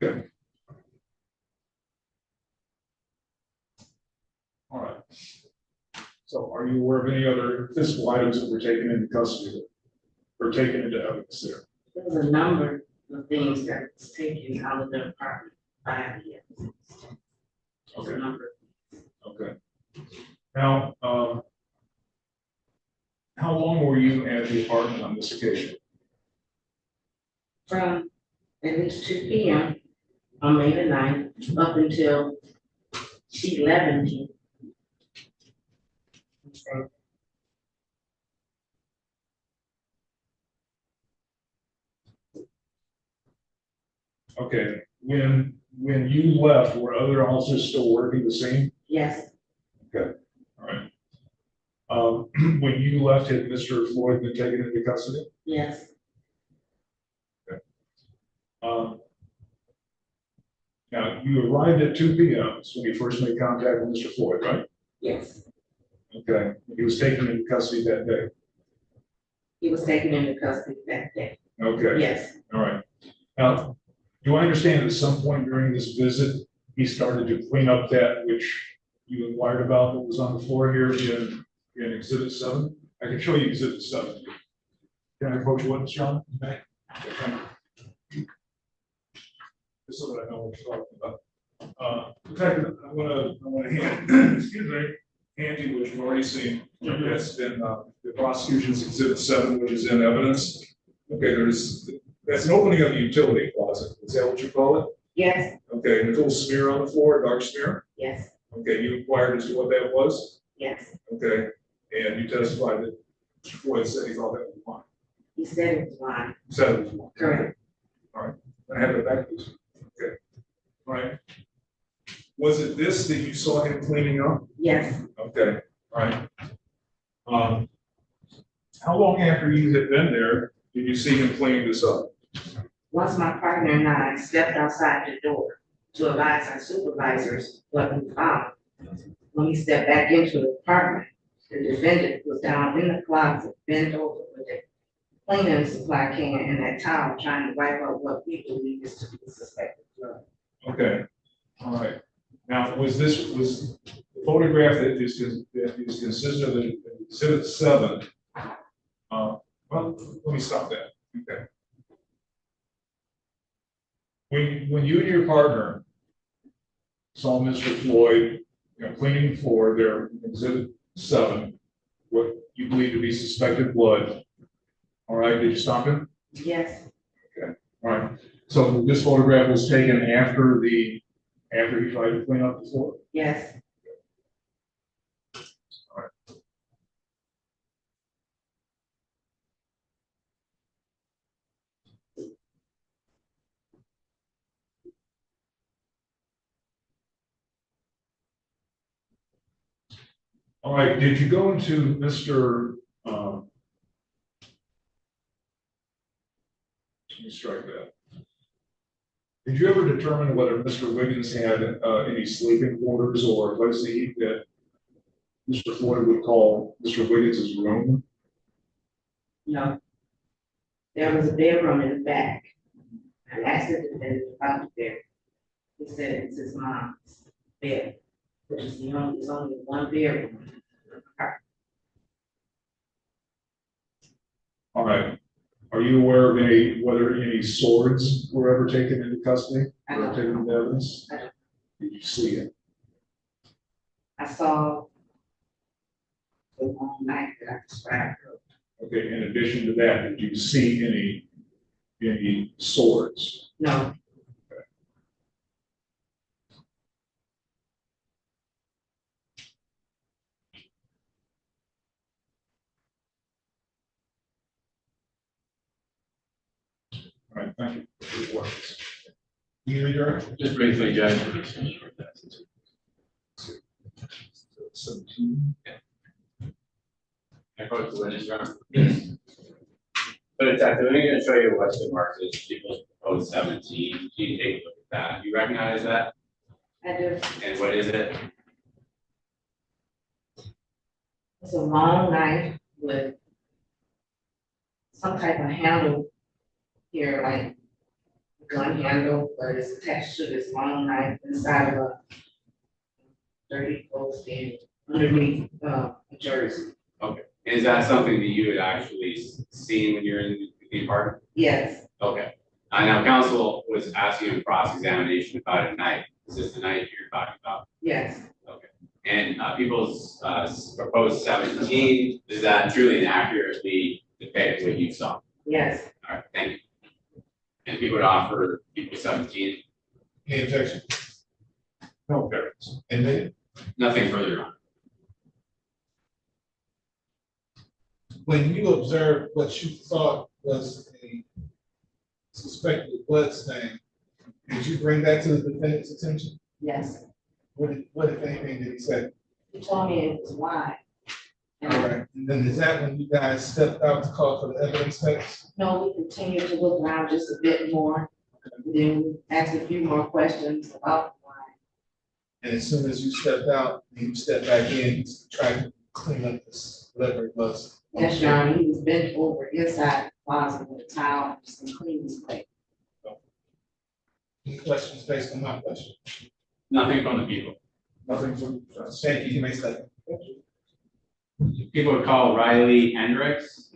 Okay. All right. So are you aware of any other physical items that were taken into custody or taken into evidence there? There was a number of things that was taken out of the apartment by the evidence. Okay. A number. Okay. Now, how long were you at the apartment on this occasion? From at least 2 p.m. on May the 9th up until 11 p.m. Okay, when you left, were other officers still working the scene? Yes, Okay, all right. When you left, had Mr. Floyd been taken into custody? yes, Now, you arrived at 2 p.m. when you first made contact with Mr. Floyd, right? yes. Okay, he was taken into custody that day? He was taken into custody that day. Okay. Yes, All right. Now, do I understand at some point during this visit, he started to clean up that which you inquired about that was on the floor here in Exhibit 7? I can show you Exhibit 7. Can I approach what, John? Okay. Just so that I know what you're talking about. In fact, I wanna hand, excuse me, hand you, which you've already seen, that's been, the prosecution's exhibit 7, which is in evidence. Okay, that's an opening of the utility closet, is that what you call it? Yes, Okay, and a little smear on the floor, dark smear? yes, Okay, you inquired as to what that was? yes. Okay, and you testified that Mr. Floyd said he thought that was wine. He said it was mine. Said it was wine. Correct. All right, I have it back, please. Okay, all right. Was it this that you saw him cleaning up? Yes, Okay, all right. How long after you had been there did you see him cleaning this up? once my partner and I stepped outside the door to advise our supervisors what we found. When we stepped back into the apartment, the defendant was down in the closet, bent over with a cleaning supply can and that towel trying to wipe out what we believe is to be suspected blood. Okay, all right. Now, was the photograph that is consistent of the exhibit 7? Well, let me stop that. Okay. When you and your partner saw Mr. Floyd, cleaning the floor there, exhibit 7, what you believe to be suspected blood, all right, did you stop him? Yes, Okay, all right. So this photograph was taken after he tried to clean up the floor? yes. All right. All right, did you go into Mr. Let me strike that. Did you ever determine whether Mr. Wiggins had any sleeping quarters, or was he that Mr. Floyd would call Mr. Wiggins' room? No. There was a bedroom in the back. I asked the defendant about the bed. He said it's his mom's bed, which is it's only one bedroom. All right. Are you aware of whether any swords were ever taken into custody? Or taken into evidence? Did you see it? I saw the long knife that I described earlier. Okay, in addition to that, did you see any swords? No. All right, thank you. You, Just briefly, Judge. 17. I approach the witness room. So Detective, I'm going to show you what's been marked as people's proposed 17. Can you take a look at that? You recognize that? I do. And what is it? It's a long knife with some type of handle here, like a gun handle, but it's attached to this long knife inside of a dirty clothesline underneath a jersey. Okay. Is that something that you had actually seen when you're in the apartment? Yes, Okay. Now counsel was asking in cross-examination about a knife. Is this the knife you're talking about? yes, Okay. And people's proposed 17, is that truly and accurately depict what you saw? yes. All right, thank you. And people would offer people 17? Any objection? No parents. And then, Nothing further on. when you observed what you thought was a suspected blood stain, did you bring that to the defendant's attention? Yes. What if anything did he say? He told me it was wide. All right, and then is that when you guys stepped out to call for the evidence text? No, we continued to look around just a bit more. Then we asked a few more questions about why. And as soon as you stepped out, you stepped back in to try to clean up this, whatever it was. Yes, Your Honor, he was bent over inside the closet with a towel and some cleaning plate. Any questions based on my question? Nothing from the people. Nothing from, thank you, you may step. People would call Riley Hendricks.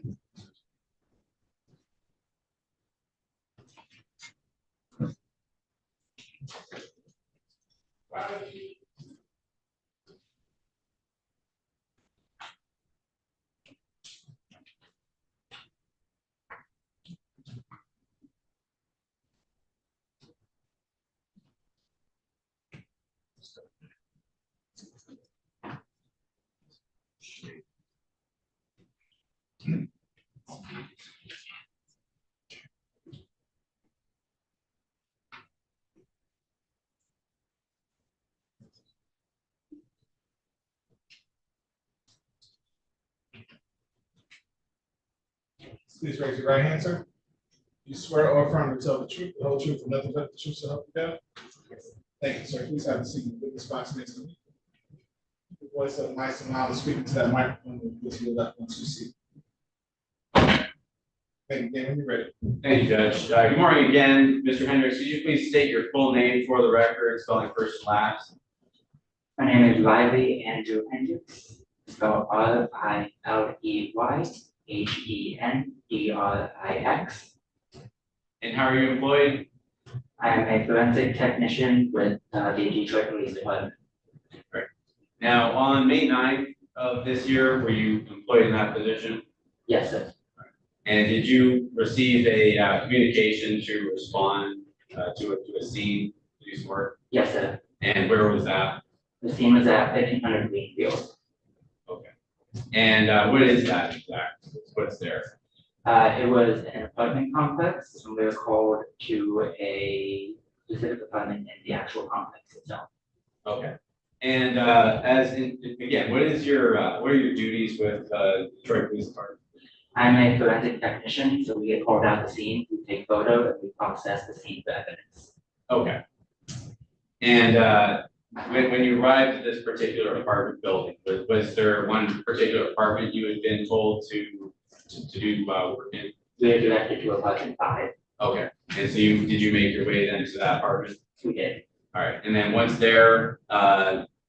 Please raise your right hand, sir. You swear or affirm to tell the truth, the whole truth, and nothing but the truth, so help you God? Thank you, sir. Please have a seat. Witness box next to me. Your voice up nice and loud, speaking to that microphone with your left once you see. Thank you, again, when you're ready. Thank you, Judge. Good morning again, Mr. Hendricks. Could you please state your full name for the record, spelling first and last? My name is Riley Andrew Hendricks, spelled RILEYHENDRIX. And how are you employed? I am a forensic technician with the Detroit Police Department. Right. Now, on May 9th of this year, were you employed in that position? Yes, sir. And did you receive a communication to respond to a scene to do some work? Yes, sir. And where was that? The scene was at 1500 Greenfield. Okay. And what is that exact? What's there? It was an apartment complex, and we were called to a specific apartment in the actual complex itself. Okay. And again, what are your duties with Detroit Police Department? I'm a forensic technician, so we get called out to the scene, we take photos, and we process the scene for evidence. Okay. And when you arrived at this particular apartment building, was there one particular apartment you had been told to do work in? We were directed to apartment 5. Okay. And so did you make your way then to that apartment? We did. All right. And then once there,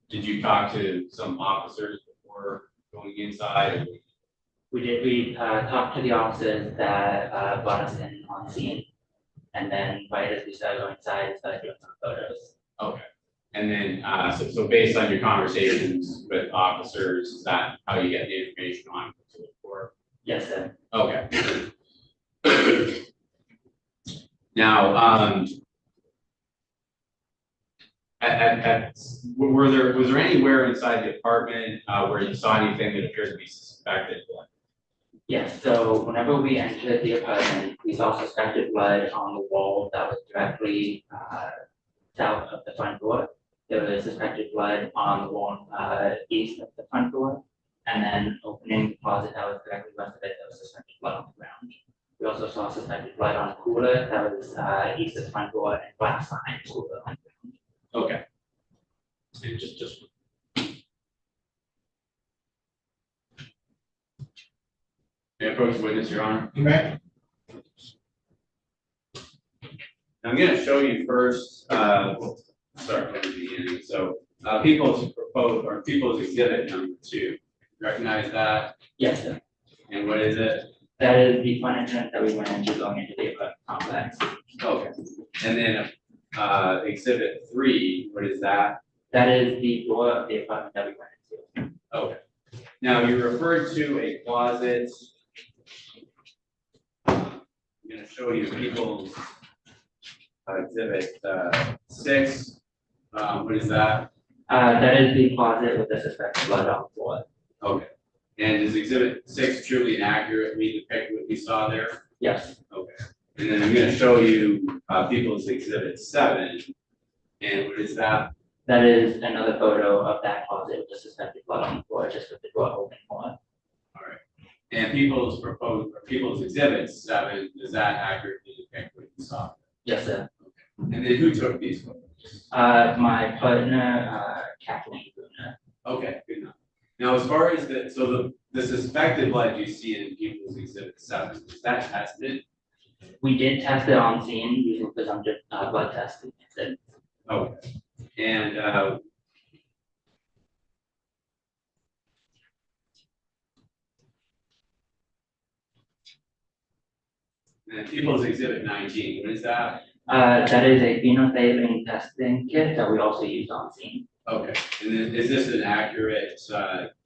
did you talk to some officers before going inside? We did. We talked to the officers that brought us in on scene. And then right as we started going inside, we started doing some photos. Okay. And then, so based on your conversations with officers, is that how you get the information on what to look for? Yes, sir. Okay. Now, was there anywhere inside the apartment where you saw anything that appeared to be suspected? Yes, so whenever we entered the apartment, we saw suspected blood on the wall that was directly south of the front door. There was suspected blood on the wall east of the front door. And then opening the closet that was directly west of it, there was suspected blood on the ground. We also saw suspected blood on a cooler that was east of the front door and glass behind the cooler on the ground. Okay. And just. May I approach the witness, Your Honor? You may. I'm going to show you first, we'll start from the beginning. So people's proposed or people's exhibit number 2. Recognize that? Yes, sir. And what is it? That is the furniture that we went into going into the apartment complex. Okay. And then exhibit 3, what is that? That is the door of the apartment that we went into. Okay. Now you referred to a closet. I'm going to show you people's exhibit 6. What is that? That is the closet with the suspected blood on the floor. Okay. And does exhibit 6 truly and accurately depict what you saw there? Yes. Okay. And then I'm going to show you people's exhibit 7. And what is that? That is another photo of that closet with the suspected blood on the floor, just with the door open more. All right. And people's exhibit 7, does that accurately depict what you saw? Yes, sir. Okay. And then who took these photos? My partner, Kathleen Bruner. Okay, good enough. Now, as far as the suspected blood you see in people's exhibit 7, is that tested? We did test it on scene using presumptive blood testing. Okay. And people's exhibit 19, what is that? That is a phenolphthalein testing kit that we also use on scene. Okay, and then is this an accurate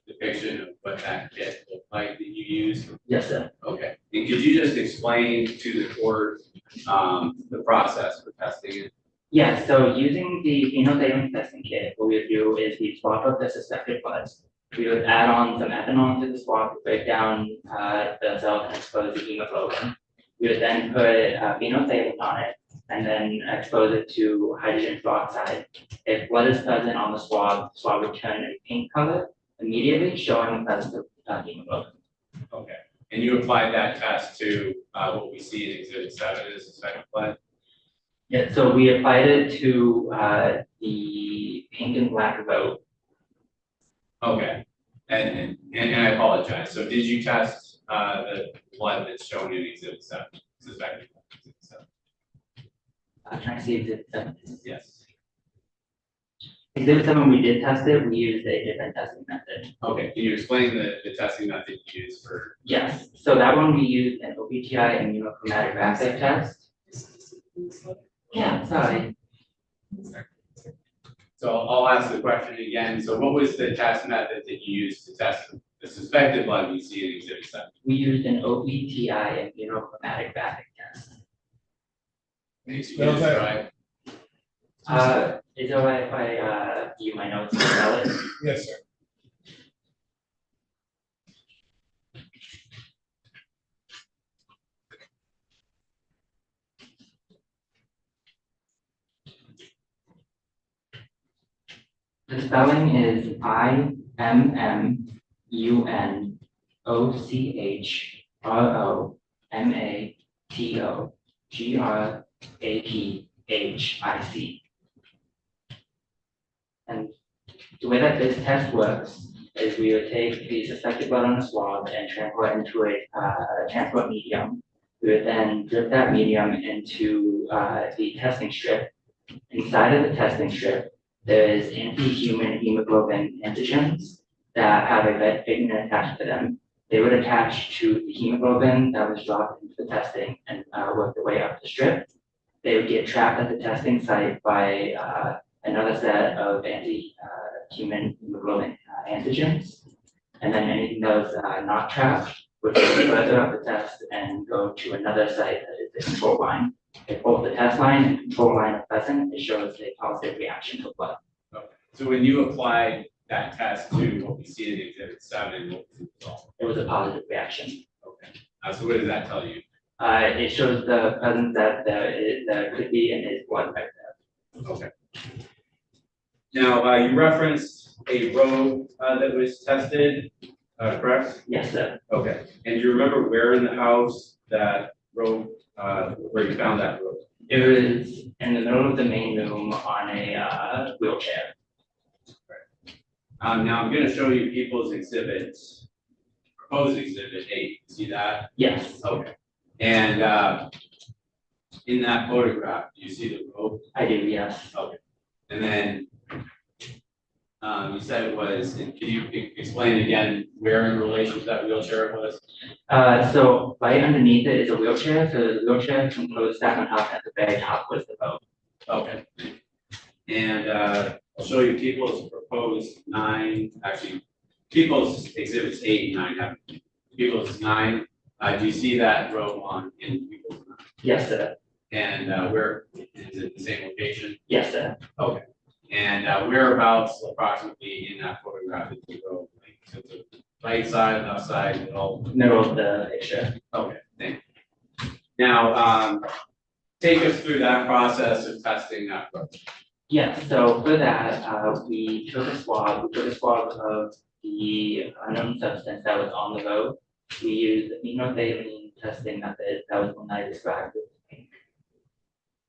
depiction of what that kit looked like that you used? Yes, sir. Okay, and could you just explain to the court the process for testing it? Yeah, so using the phenolphthalein testing kit, what we would do is we swap up the suspected bloods. We would add on some ethanol to the swab to break down the cells and expose the hemoglobin. We would then put phenolphthalein on it and then expose it to hydrogen peroxide. If blood is present on the swab would turn a pink color immediately, showing the presence of hemoglobin. Okay, and you applied that test to what we see in Exhibit 7 as suspected blood? Yeah, so we applied it to the pink and black vote. Okay, and I apologize. So did you test the blood that's shown in Exhibit 7, suspected blood? Exhibit 7? Can I see Exhibit 7? Yes. Exhibit 7, we did test it. We used a different testing method. Okay, can you explain the testing method you used for? Yes, so that one we used an OBTI immunochromatic assay test. Yeah, sorry. So I'll ask the question again. So what was the test method that you used to test the suspected blood we see in Exhibit 7? We used an OBTI immunochromatic assay test. Can you spell that right? Is it all right if I view my notes and spell it? Yes, sir. The spelling is IMMUNOCHROMATOGRAPHIC. And the way that this test works is we would take the suspected blood on a swab and transport it into a transport medium. We would then drip that medium into the testing strip. Inside of the testing strip, there is anti-human hemoglobin antigens that have a red pigment attached to them. They would attach to the hemoglobin that was dropped into the testing and work their way up the strip. They would get trapped at the testing site by another set of anti-human hemoglobin antigens. And then anything that was not trapped would go further up the test and go to another site that is the control line. If both the test line and control line are present, it shows a positive reaction to blood. Okay. So when you applied that test to what we see in Exhibit 7, what was the result? It was a positive reaction. Okay. So what does that tell you? It shows the presence that there could be in his blood right there. Okay. Now, you referenced a robe that was tested, correct? Yes, sir. Okay. And do you remember where in the house that robe, where you found that robe? It was in the middle of the main room on a wheelchair. Now I'm going to show you people's exhibits, proposed exhibit 8. See that? Yes. Okay. And in that photograph, do you see the robe? I do, yes. Okay. And then you said it was, and can you explain again where in relation to that wheelchair it was? So right underneath it is a wheelchair. So the wheelchair composed that on top, and at the very top was the boat. Okay. And I'll show you people's proposed 9, actually, people's exhibits 8 and 9 have people's 9. Do you see that row on in people's 9? Yes, sir. And where is it the same location? Yes, sir. Okay. And whereabouts approximately in that photograph is the row? Like, to the right side, left side, middle? Middle of the picture. Okay, thank you. Now, take us through that process of testing that row. Yes, so for that, we took a swab of the unknown substance that was on the road. We used the phenolphthalein testing method that was one I described with pink.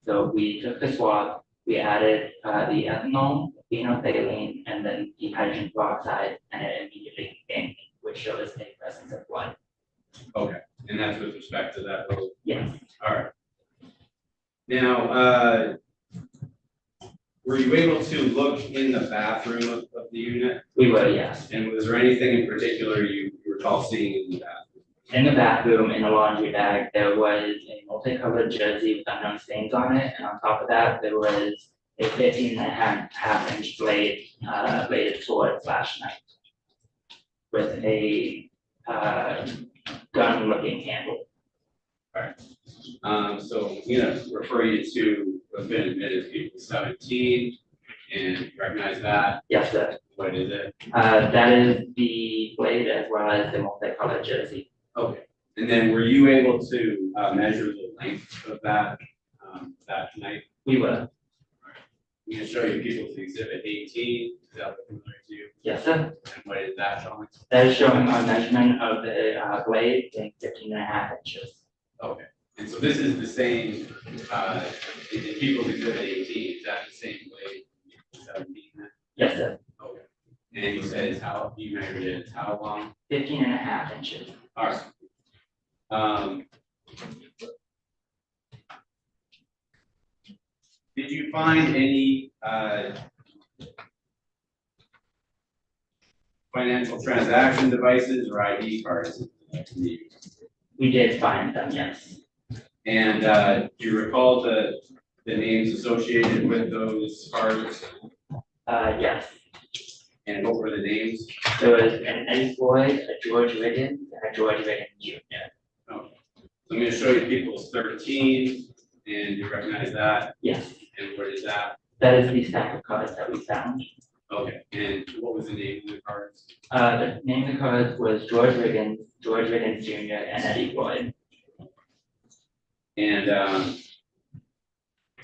So we took the swab, we added the ethanol, phenolphthalein, and then the hydrogen peroxide, and it immediately became pink, which shows a presence of blood. Okay, and that's with respect to that road? Yes. All right. Now, were you able to look in the bathroom of the unit? We were, yes. And was there anything in particular you recall seeing in the bathroom? In the bathroom, in the laundry bag, there was a multicolored jersey with unknown stains on it, and on top of that, there was a 15.5 inch blade, bladed sword / knife with a gun-looking handle. So I'm gonna refer you to what's been admitted, people 17, and you recognize that? Yes, sir. What is it? That is the blade as well as the multicolored jersey. Okay, and then were you able to measure the length of that knife? We were. I'm gonna show you people's exhibit 18, is that familiar to you? Yes, sir. And what is that showing? That is showing a measurement of the blade being 15.5 inches. Okay, and so this is the same, in people's exhibit 18, is that the same blade? 17 then? Yes, sir. Okay, and you said it's how, you measured it, it's how long? 15.5 inches. All right. Did you find any financial transaction devices or ID cards? We did find them, yes. And do you recall the names associated with those cards? Yes. And what were the names? There was an Eddie Floyd, a George Riggins, and a George Riggins Jr. Okay. So I'm going to show you people's 13, and you recognize that? Yes. And what is that? That is the stack of cards that we found. Okay, and what was the name of the cards? The name of the cards was George Riggins Jr., and Eddie Floyd. And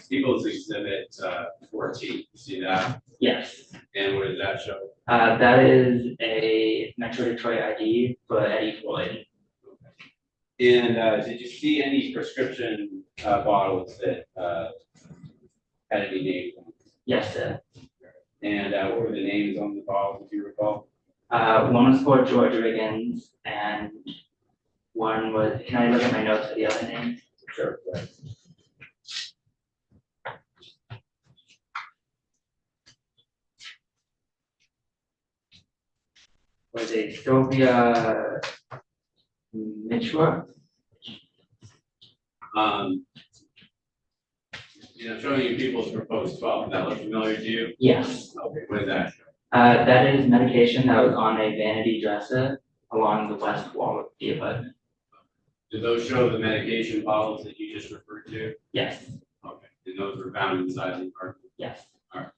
people's exhibit 14, you see that? Yes. And what does that show? That is a Metro Detroit ID for Eddie Floyd. And did you see any prescription bottles that had any names on them? Yes, sir. And what were the names on the bottles, if you recall? One was for George Riggins, and one was, can I look at my notes for the other names? Sure. Was a Sylvia Mitchell. I'm showing you people's proposed 12. Does that look familiar to you? Yes. Okay, what is that? That is medication that was on a vanity dresser along the west wall of the apartment. Do those show the medication bottles that you just referred to? Yes. Okay, and those were found inside the apartment? Yes. All right.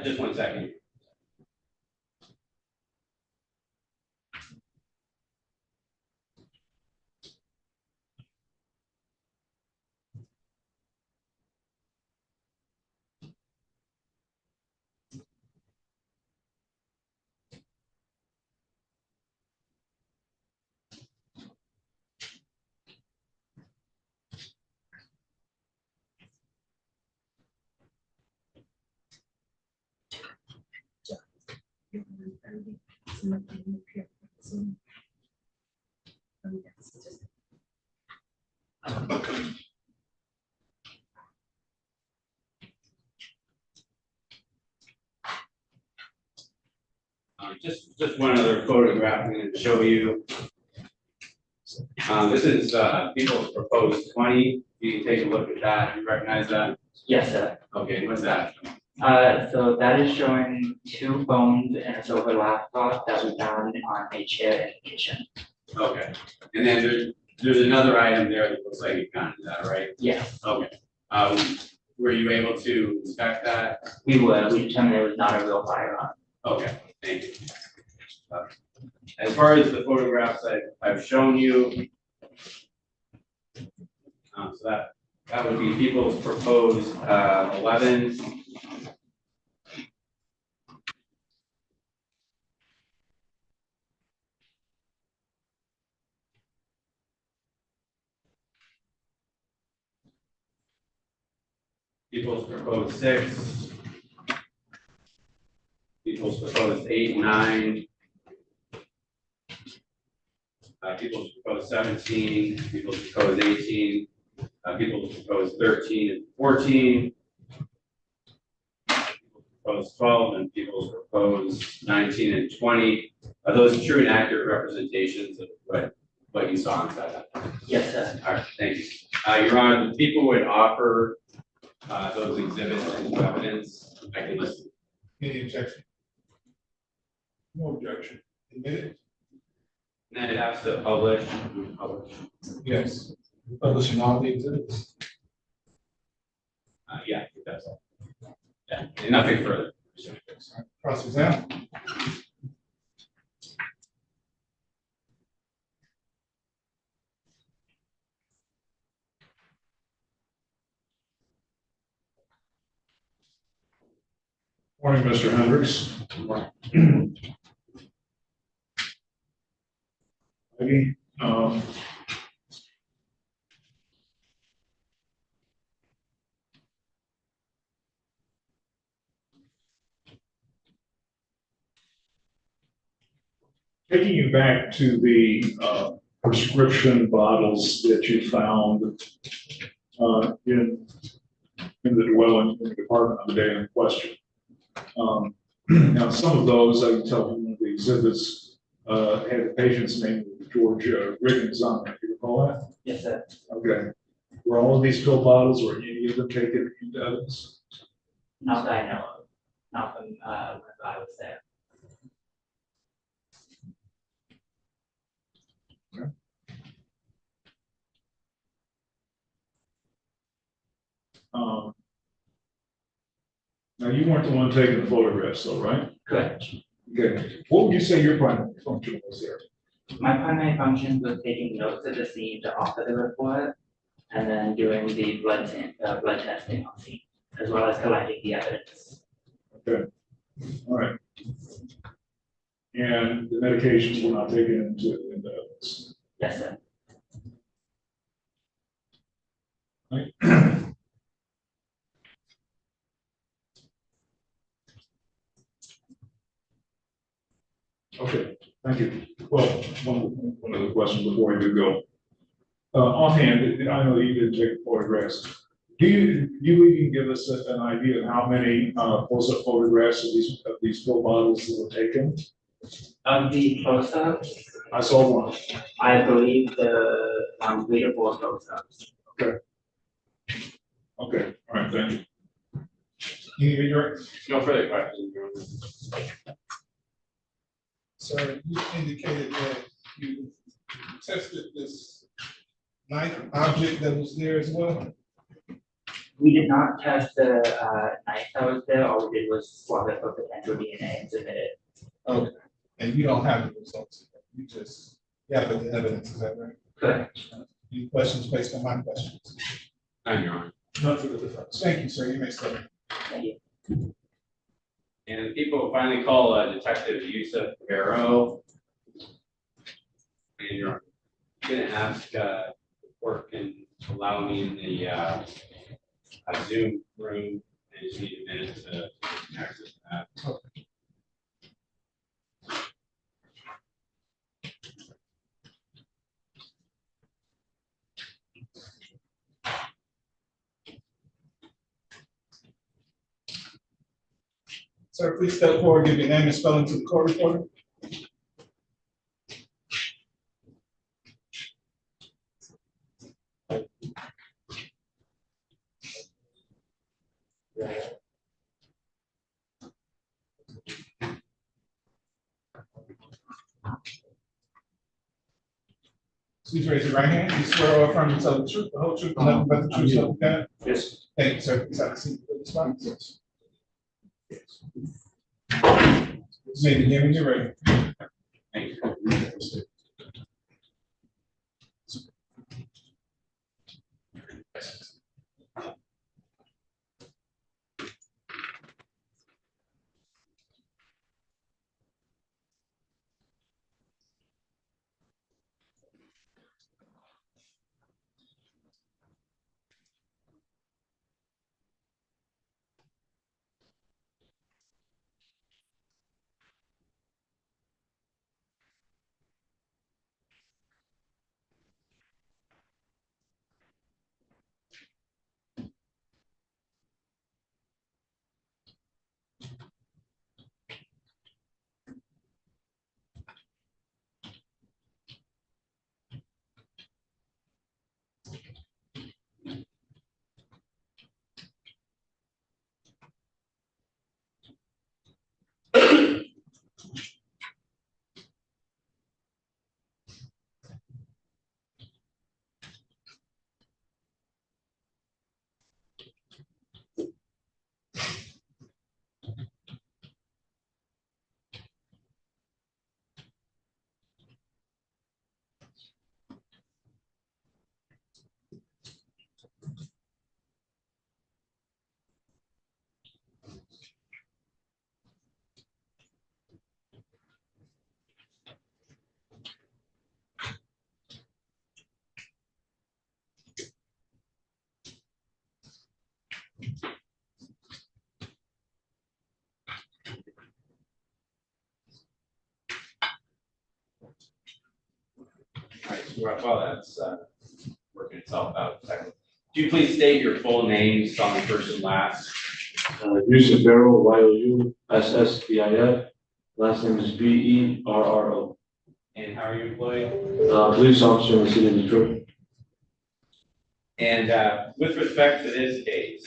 Just 1 second. Just one other photograph I'm going to show you. This is people's proposed 20. You can take a look at that. You recognize that? Yes, sir. Okay, what's that? So that is showing 2 phones and a silver laptop that we found on a chair in the kitchen. Okay, and then there's another item there that looks like you found, is that right? Yes. Okay. Were you able to inspect that? We were. We determined it was not a real firearm. Okay, thank you. As far as the photographs I've shown you, so that would be people's proposed 11. People's proposed 6. People's proposed 8, 9. People's proposed 17. People's proposed 18. People proposed 13 and 14. Proposed 12 and people proposed 19 and 20. Are those true and accurate representations of what you saw inside that? Yes, sir. All right, thank you. Your Honor, the people would offer those exhibits and evidence. I can listen. Any objection? No objection. Admitted? And then it has to publish. Yes. Publishing all the exhibits. Yeah, I think that's all. Yeah, and nothing further. Cross exam. Morning, Mr. Hendricks. Maybe, taking you back to the prescription bottles that you found in the dwelling in the department on the day in question. Now, some of those, I can tell from one of the exhibits, had the patient's name, George Riggins, on it. Do you recall that? Yes, sir. Okay. Were all of these pill bottles, or any of them taken into evidence? Not that I know of. Not from when I was there. Now, you weren't the one taking the photographs, though, right? Correct. Okay. What would you say your primary function was there? My primary function was taking notes of the scene to author the report, and then doing the blood testing on scene, as well as collecting the evidence. Okay. All right. And the medications were not taken into evidence? Yes, sir. Right. Okay, thank you. Well, one other question before I do go. Offhand, I know you didn't take photographs. Do you even give us an idea of how many close-up photographs of these pill bottles that were taken? Of the close-ups, I saw one. I believe the 3 to 4 close-ups. Okay. Okay, all right, thank you. No further questions. Sir, you indicated that you tested this knife object that was there as well? We did not test the knife that was there. All we did was swab it for potential DNA and submit it. Okay, and you don't have the results, you just gather the evidence, is that right? Correct. Any questions based on my questions? I'm Your Honor. None for the defense. Thank you, sir, you may start. Thank you. And people finally call Detective Yusuf Barrow. And you're gonna ask the court can allow me in the Zoom room. I just need a minute to access that. Okay. Sir, please step forward, give your name and spelling to the court reporter. Please raise your right hand. You swear or affirm to tell the truth, the whole truth, and nothing but the truth, so help you God? Yes. Thank you, sir. Please have a seat for the response. You may begin when you're ready. Thank you. Well, that's working itself out. Do you please state your full name, spelling first and last? Yusuf Barrow, YOUSSBIF. Last name is BERRO. And how are you employed? Police officer in the city of Detroit. And with respect to this case,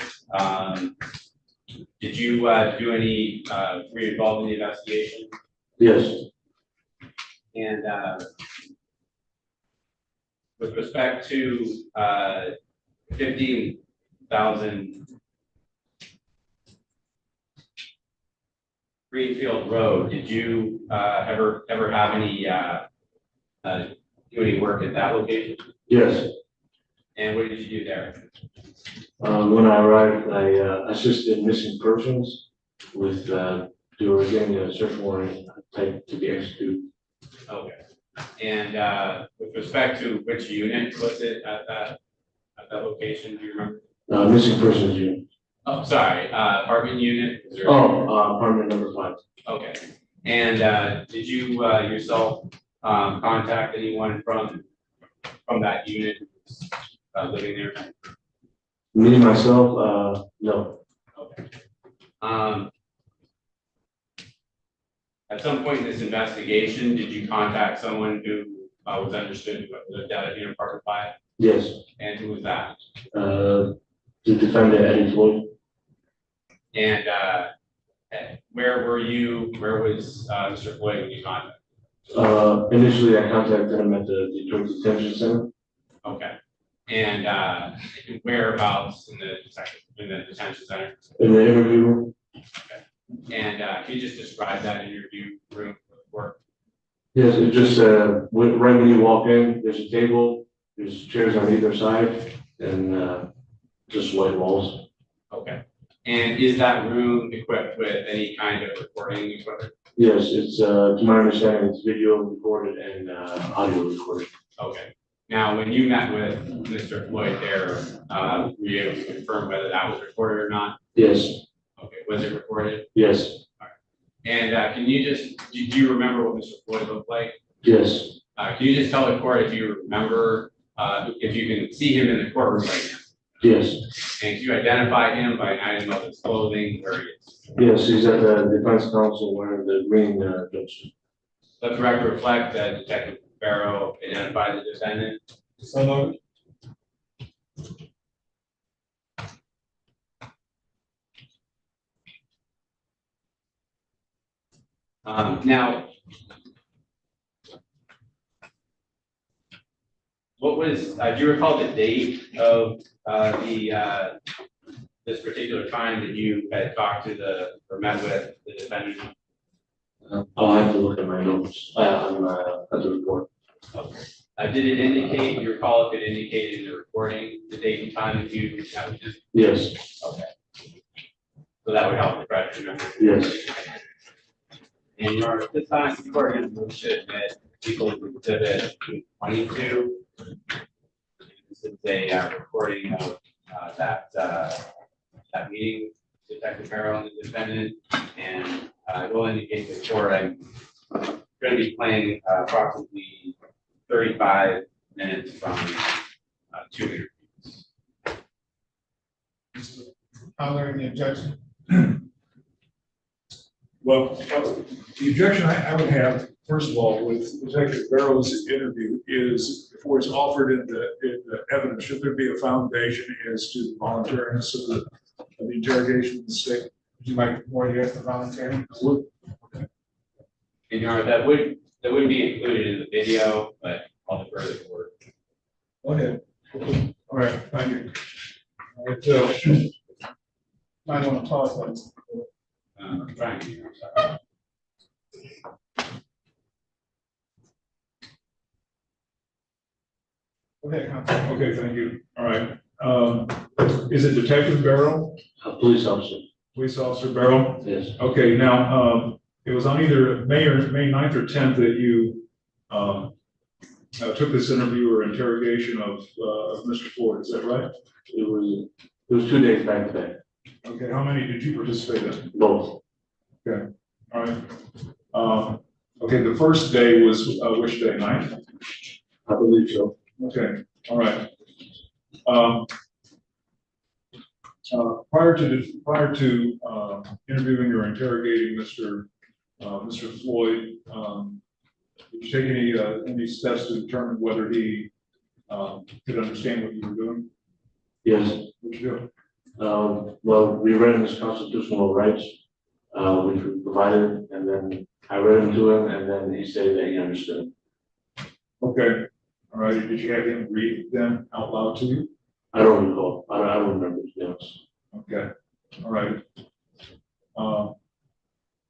did you do any, were you involved in the investigation? Yes. And with respect to 15,000 Greenfield Road, did you ever have any do any work at that location? Yes. And what did you do there? When I arrived, I assisted missing persons with they were getting a search warrant type to be executed. Okay. And with respect to which unit was it at that location? Do you remember? Missing persons unit. Oh, sorry, apartment unit? Is there- Apartment number 5. Okay. And did you yourself contact anyone from that unit living there? Me, myself, no. Okay. At some point in this investigation, did you contact someone who was understood who lived out at apartment 5? Yes. And who was that? The defendant, Eddie Floyd. And where were you? Where was Mr. Floyd when you contacted? Initially, I contacted him at the Detroit Detention Center. Okay. And whereabouts in the detention center? In the interview room. Okay. And can you just describe that interview room work? Yes, it just right when you walk in, there's a table, there's chairs on either side, and just white walls. Okay. And is that room equipped with any kind of recording equipment? Yes, it's to my understanding, it's video recorded and audio recorded. Okay. Now, when you met with Mr. Floyd there, were you able to confirm whether that was recorded or not? Yes. Okay. Was it recorded? Yes. All right. And can you just, do you remember what Mr. Floyd looked like? Yes. Can you just tell the court if you remember, if you can see him in the courtroom right now? Yes. And can you identify him by an item of his clothing, where he is? Yes, he's at the defense counsel wearing the green jumpsuit. Let the record reflect that Detective Barrow identified the defendant. So noted. Now, what was, do you recall the date of this particular time that you had talked to or met with the defendant? I'll have to look at my notes at the report. Okay. Did it indicate, you recall if it indicated in the recording the date and time that you met with him? Yes. Okay. So that would help the correct remember. Yes. And you're at this time, the court is going to admit people who exhibit 22. This is a recording of that meeting, Detective Barrow and the defendant, and I will indicate to the court I'm going to be playing approximately 35 minutes from 2 interviews. Toler, any objection? Well, the objection I would have, first of all, with Detective Barrow's interview is before it's offered in the evidence, should there be a foundation as to the voluntariness of the interrogation of the state? Would you like more yes to voluntary? Okay. And Your Honor, that would be included in the video, but I'll defer the court. Go ahead. All right, thank you. All right, Might want to pause that. I'm trying to, I'm sorry. Okay, Counsel. okay, thank you. All right. Is it Detective Barrow? Police officer. Police Officer Barrow? Yes. Okay, now, it was on either May 9th or 10th that you took this interview or interrogation of Mr. Floyd, is that right? It was 2 days back to back. Okay, how many did you participate in? Both. Okay, all right. Okay, the first day was which day, 9th? I believe so. Okay, all right. Prior to interviewing or interrogating Mr. Floyd, did you take any steps to determine whether he could understand what you were doing? Yes. What'd you do? Well, we read him his constitutional rights, which we provided, and then I read them to him, and then he said that he understood. Okay, all right. Did you have him read them out loud to you? I don't recall. I don't remember, to be honest. Okay, all right.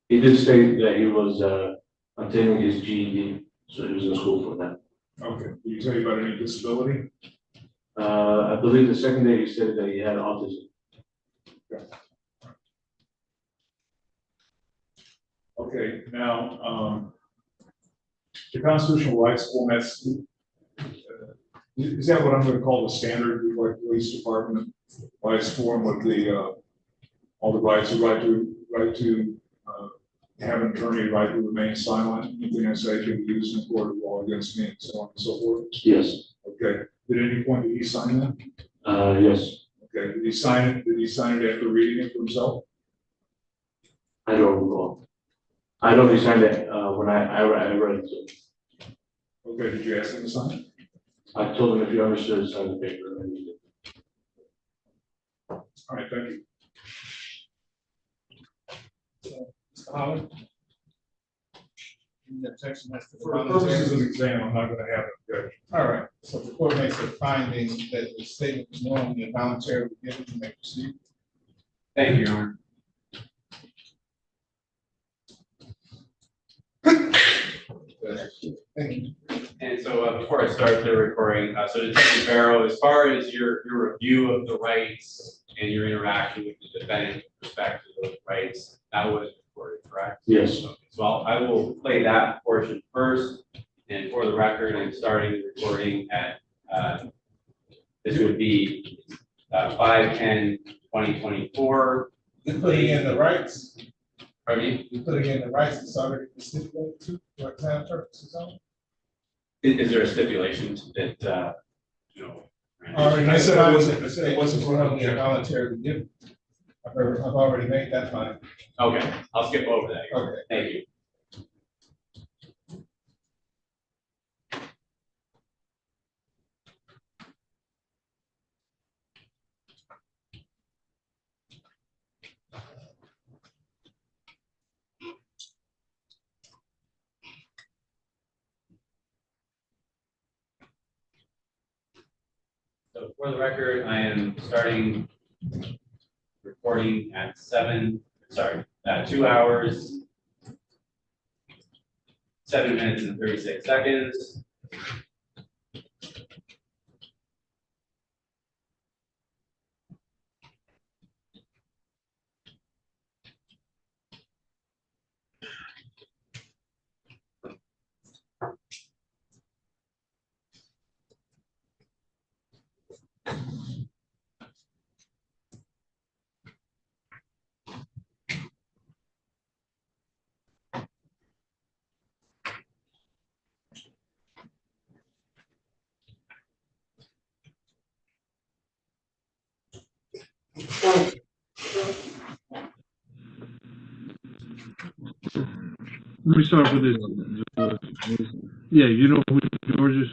He did state that he was obtaining his GED, so he was in school for that. Okay, did he tell you about any disability? I believe the second day he said that he had autism. Okay. Okay, now, the constitutional rights form, is that what I'm going to call the standard, like police department rights form with the, all the rights, the right to have an attorney, right to remain silent, anything I say can be used in court of law against me, and so on and so forth? Yes. Okay, at any point did he sign that? Yes. Okay, did he sign it after reading it for himself? I don't recall. I know he signed it when I read it to him. Okay, did you ask him to sign it? I told him if you understood, sign the paper. And he did. All right, thank you. Mr. Holland? Any objection as to the For purposes of exam, I'm not gonna have it, Judge. All right, so the court makes a finding that the statement was knowingly and voluntarily given, you may proceed. Thank you, Your Honor. Thank you. And so before I start the recording, so Detective Barrow, as far as your review of the rights and your interaction with the defendant with respect to those rights, that was recorded, correct? Yes. Okay, so I will play that portion first, and for the record, I'm starting the recording at, this would be 5/10/2024. You're putting in the rights? Pardon me? You're putting in the rights that's already stipulated to, for exam purposes only? Is there a stipulation that, you know? I said it wasn't knowingly and voluntarily given. I've already made that finding. Okay, I'll skip over that. Okay. Thank you. So for the record, I am starting recording at 2 hours, 7 minutes and 36 seconds. Let me start with this. Yeah, you know who George is?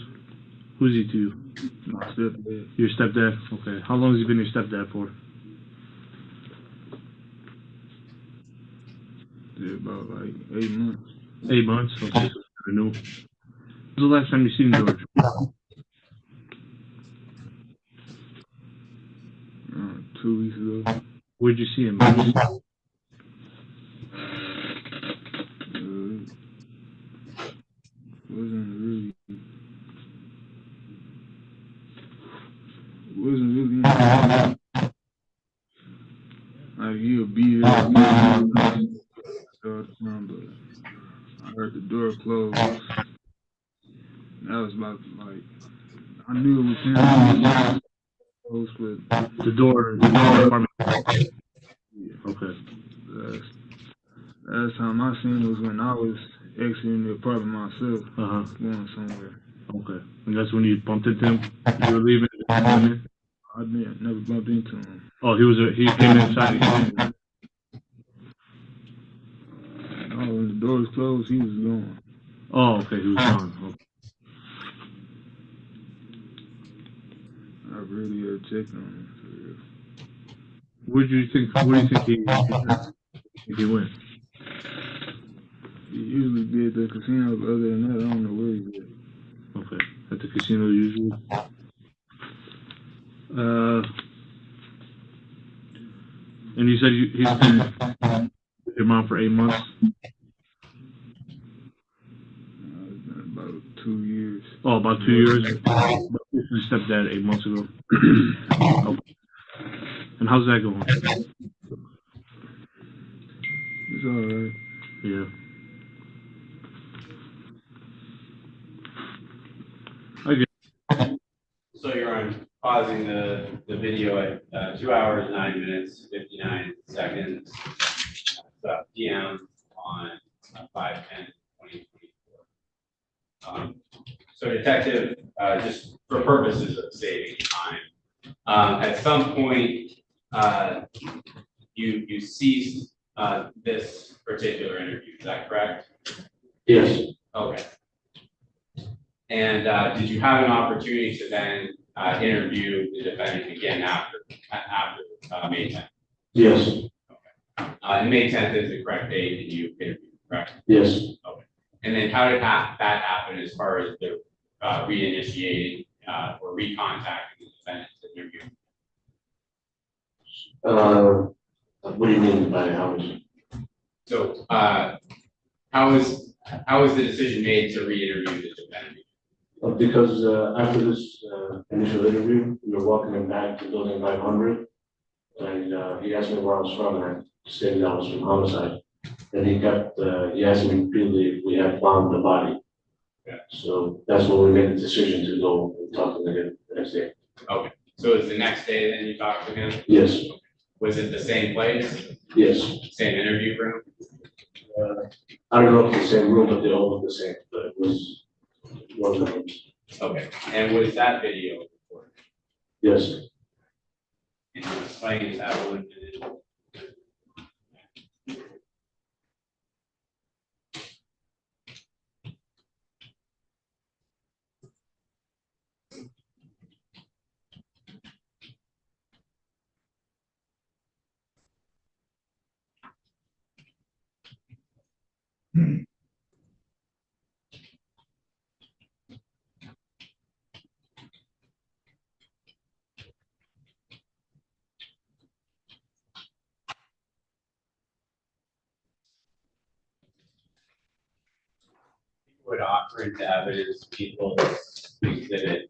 Who's he to you? Your stepdad? Okay. How long has he been your stepdad for? Yeah, about like 8 months. 8 months? Okay, so I knew. When was the last time you seen George? 2 weeks ago. Where'd you see him? Wasn't really like he'll be there all the time, but I heard the door close. That was about like I knew it was him. Close with the door apartment. Yeah, okay. Last time I seen it was when I was exiting the apartment myself, going somewhere. Okay, and that's when you bumped into him? You were leaving? I never bumped into him. Oh, he came inside. Oh, when the door was closed, he was gone. Oh, okay, he was gone. Okay. I really gotta check on him. Where do you think he went? He usually be at the casino, but other than that, I don't know where he's at. Okay, at the casino usually. And you said he's been with your mom for 8 months? It's been about 2 years. Oh, about 2 years? But this is stepdad 8 months ago. Okay. And how's that going? It's alright. Yeah. Okay. So you're on pausing the video at 2 hours, 9 minutes, 59 seconds. PM on 5/10/2024. So detective, just for purposes of saving time, at some point, you ceased this particular interview, is that correct? Yes. Okay. And did you have an opportunity to then interview the defendant again after May 10th? Yes. And May 10th is the correct date that you interviewed, correct? Yes. Okay. And then how did that happen as far as the reinitiating or recontacting the defendant to interview? What do you mean by how is it? So how was the decision made to re-interview the defendant? Because after this initial interview, we were walking him back to building 500, and he asked me where I was from, and I stated I was from homicide. And he asked me repeatedly if we had found the body. Yeah. So that's when we made the decision to go and talk to him again the next day. Okay. So it was the next day then you talked to him? Yes. Okay. Was it the same place? Yes. Same interview room? I don't know if it's the same room, but they all look the same, but it was one of them. Okay. And was that video recorded? Yes. And you explained that one. Would offer into evidence people's exhibit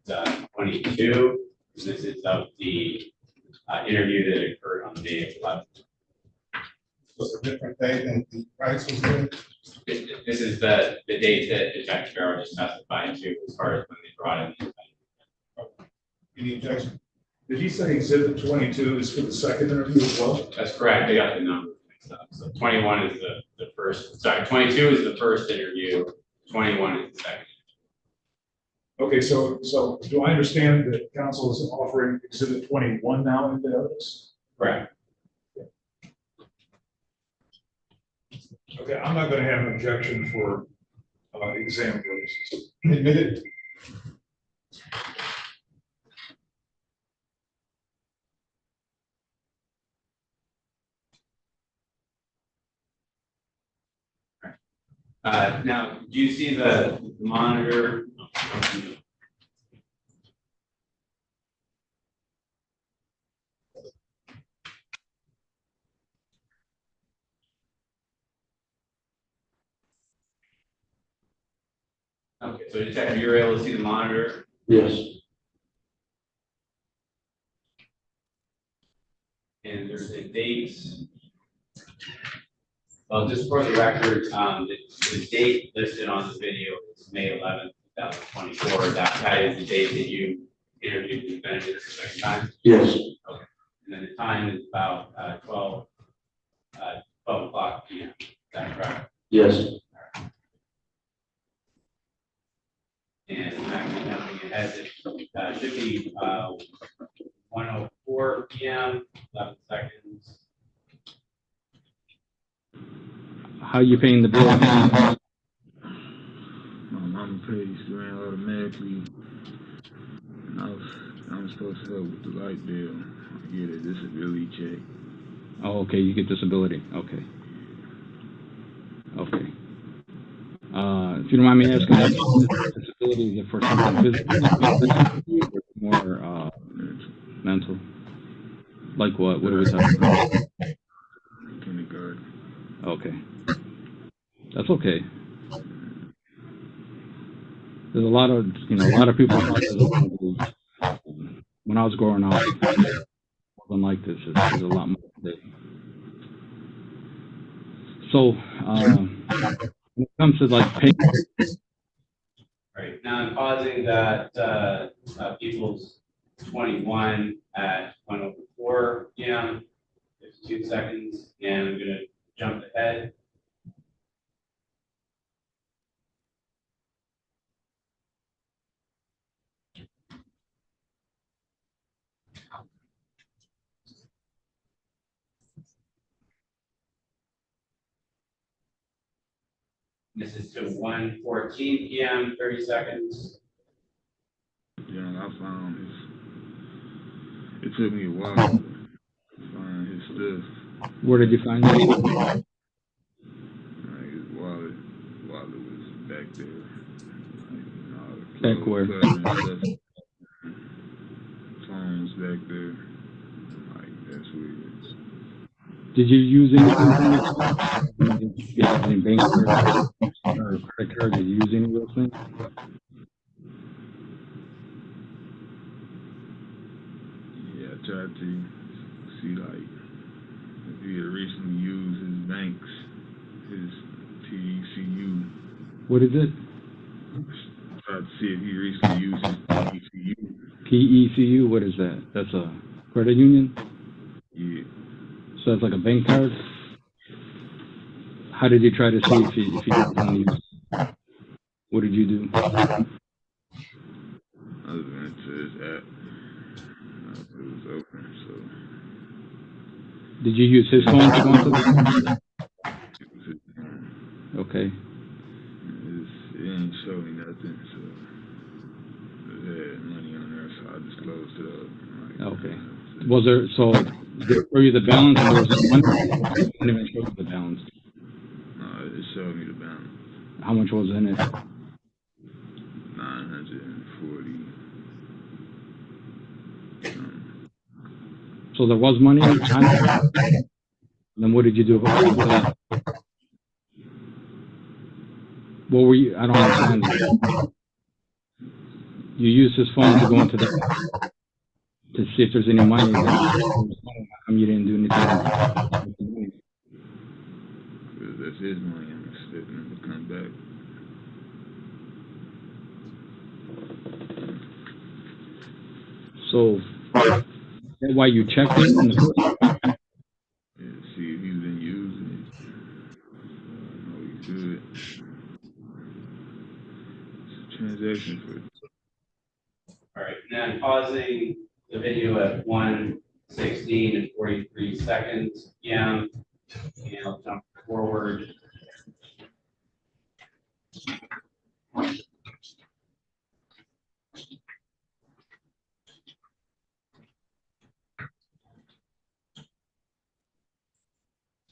22. This is of the interview that occurred on May 11th. Was a different day than the price was given? This is the date that Detective Jaara just testified to as far as when they brought in the defendant. Any objection? Did he say exhibit 22 is for the second interview as well? That's correct. They got the numbers mixed up. So 21 is the first, sorry, 22 is the first interview, 21 is the second. Okay, so do I understand that counsel is offering exhibit 21 now into evidence? Correct. Okay, I'm not going to have an objection for exam purposes. Admitted. Now, do you see the monitor? Okay, so Detective, you're able to see the monitor? Yes. And there's a date. Well, just for the record, the date listed on the video is May 11th, 2024. That is the date that you interviewed the defendant the second time? Yes. Okay. And then the time is about 12 o'clock p.m. Is that correct? Yes. And and I'm actually jumping ahead. It should be 1:04 p.m. 11 seconds. How you paying the bill? My mama pays ran automatically. And I'm supposed to help with the light bill. I get a disability check. Oh, okay, you get disability. Okay. Okay. If you don't mind me asking, disability, is it for something physical or more mental? Like what? What are we talking about? Kindergarten. Okay. That's okay. There's a lot of, a lot of people when I was growing up, it wasn't like this. There's a lot more today. So, when it comes to like pay. Right, now I'm pausing that People's 21 at 1:04 p.m. 52 seconds, and I'm gonna jump ahead. This is to 1:14 p.m. 30 seconds. Yeah, I found it took me a while to find his stuff. Where did you find it? Like his wallet was back there. Like, back where? Phones back there. Like that's weird. Did you use anything? Did you have any bank cards or credit cards? Did you use any of those things? Yeah, I tried to see like if he had recently used his banks, his TECU. What is it? Tried to see if he recently used his TECU. TECU, what is that? That's a credit union? Yeah. So it's like a bank card? How did you try to see if he didn't want to use it? What did you do? I went to his app. It was open, so. Did you use his phone to go into the? It was his phone. Okay. It didn't show me nothing, so it had money on there, so I just closed it up. Okay. Was there, so did it show you the balance and there was no money? It didn't even show you the balance. No, it showed me the balance. How much was in it? 940. So there was money on it? Then what did you do with that? What were you, I don't understand. You used his phone to go into the, to see if there's any money. How come you didn't do anything? Because that's his money, I'm expecting him to come back. So, is that why you checked it? Yeah, see if he's been using it. I know he's good. It's a transaction for. All right, now I'm pausing the video at 1:16 and 43 seconds p.m. And I'll jump forward.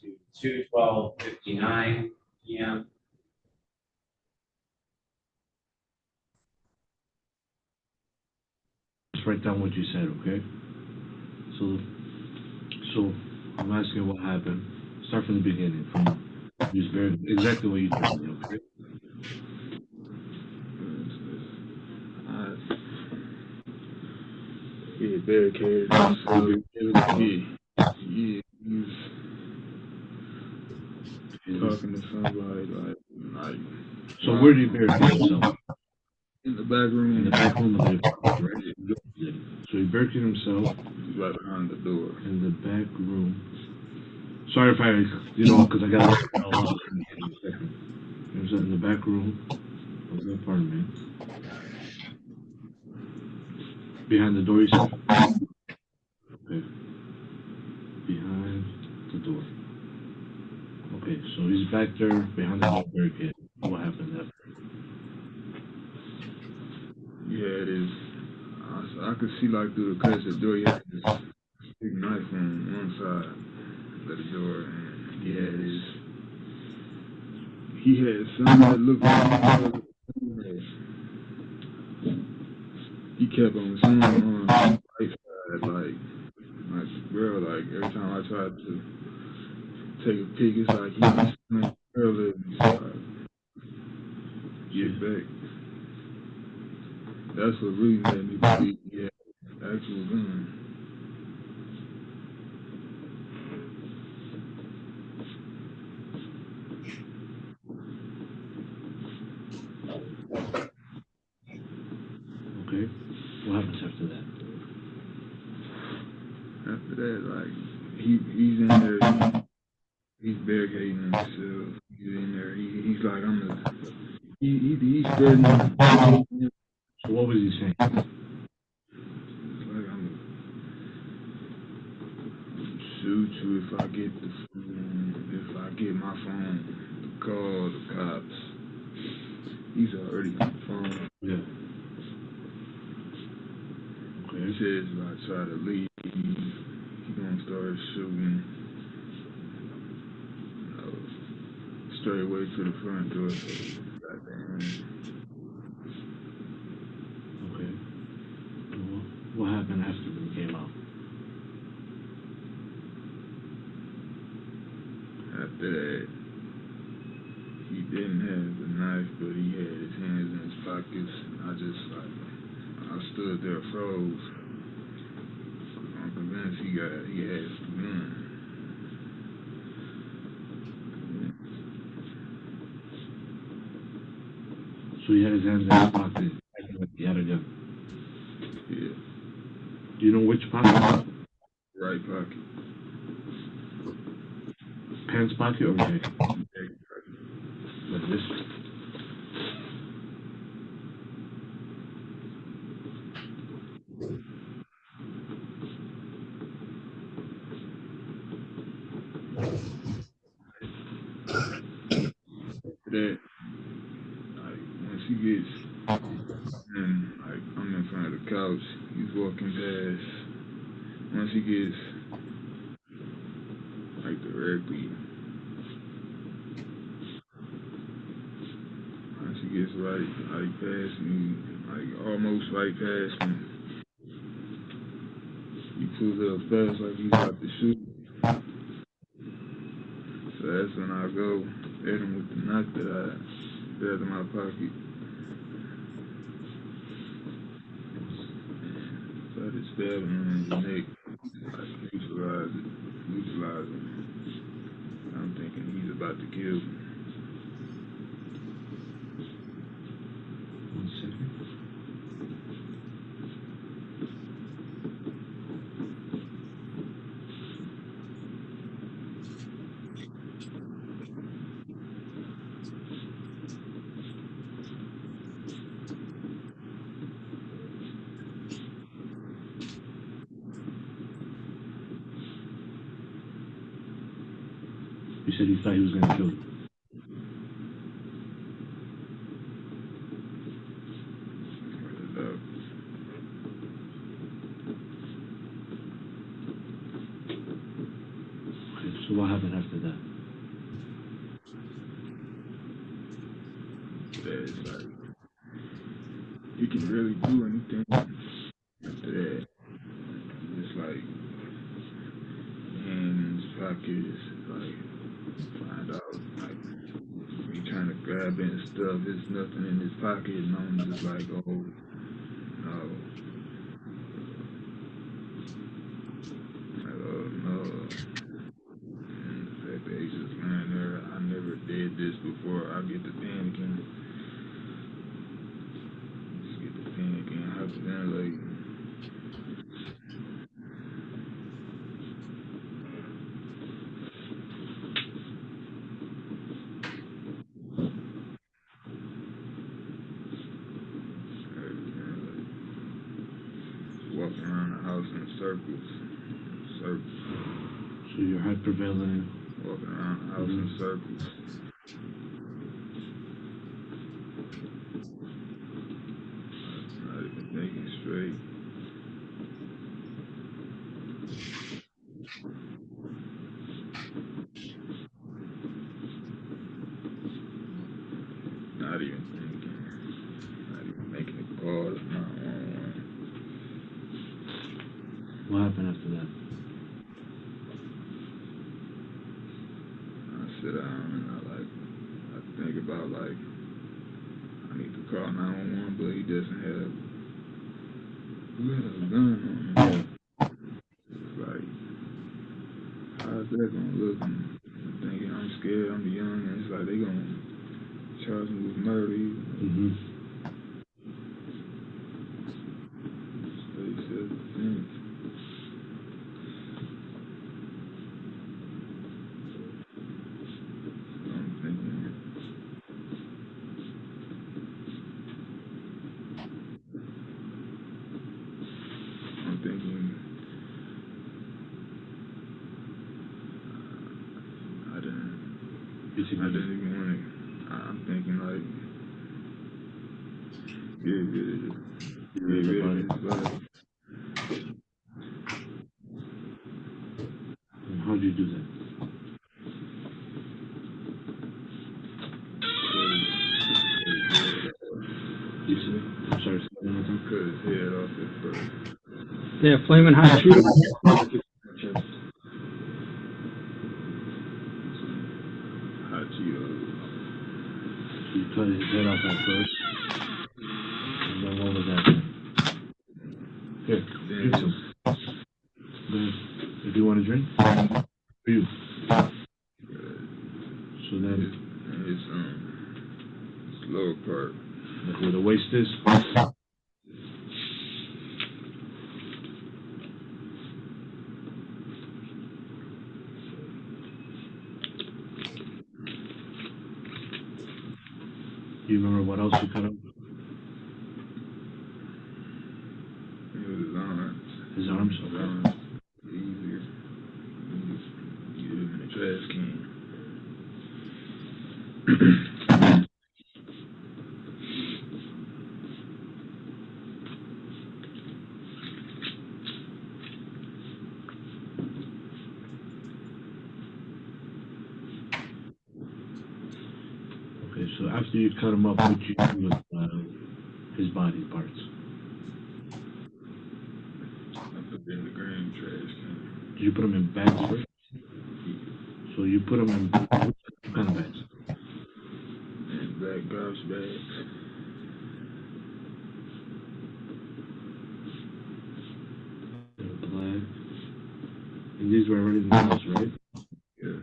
To 2:12:59 p.m. Just write down what you said, okay? So I'm asking what happened. Start from the beginning, from just very exactly what you told me, okay? Yeah, barricade. Yeah, he's talking to somebody like. So where do you barricade himself? In the back room. In the back room of the apartment, right? So he barricaded himself. Right behind the door. In the back room. Sorry if I, because I got a lot in a second. He was in the back room of the apartment. Behind the door, you said? Okay. Behind the door. Okay, so he's back there behind the door barricade. What happened after? Yeah, it is. I could see like through the cracks of the door, he had this big knife on one side of the door, and he had something that looked like he kept on seeing on the right side, like my girl, like every time I tried to take a peek, it's like he was seeing girl get back. That's what really made me believe he had actual gun. Okay. What happens after that? After that, like he's in there, he's barricading himself. He's in there. He's like he's spreading. So what was he saying? Like I'm shoot you if I get the phone, if I get my phone, call the cops. He's already on the phone. Yeah. Okay. He says if I try to leave, he's gonna start shooting. Straight away to the front door. So goddamn. Okay. Well, what happened after we came out? After that, he didn't have the knife, but he had his hands in his pockets. I stood there froze. I'm convinced he had the gun. So he had his hands in his pocket, acting like he had a gun. Yeah. Do you know which pocket? Right pocket. Pants pocket or neck? Neck pocket. Like this? That, like, once he gets in, like, I'm in front of the couch, he's walking past. Once he gets, like, directly, once he gets right past me, like, almost right past me, he pulls up fast like he's about to shoot. So that's when I go at him with the knife that I grabbed in my pocket. So I just stabbed him in the neck, like neutralize him. I'm thinking he's about to kill me. 1 second. You said he thought he was going to kill you. Okay, so what happened after that? It's like, he can really do anything after that. It's like, hand in his pockets, like, find out, like, he trying to grab it and stuff, there's nothing in his pocket, and I'm just like, oh, no. Like, oh, no. And the fact that he's just laying there, I never did this before, I get the panicking. Just get the panicking, hyperventilating. was in circles. So you're hyperventilating. Walking around the house in circles. Not even thinking straight. Not even thinking. Not even making a call to 911. What happened after that? I sit down and I think about like I need to call 911, but he doesn't have. Who has a gun on him? Like, how's that gonna look? I'm thinking I'm scared. I'm young, and it's like they gonna charge me with murder. Mm-hmm. State self-defense. I'm thinking. I didn't even want to. I'm thinking like, get rid of his body. And how'd you do that? You see? I'm sorry. Cut his head off at first. Yeah, flaming hot shooter. Hot Cheetos. You cut his head off at first. And then what was that? Here, drink some. Then, if you want to drink, for you. So then, It's lower part. Like where the waist is. You remember what else you cut up? It was his arms. His arms? His arms. Easier. Get him in the trash can. Okay, so after you cut him up, what you do with his body parts? I put it in the green trash can. Did you put them in bags first? So you put them in what kind of bags? In black garbage bags. Black. And these were already in the house, right? Yeah.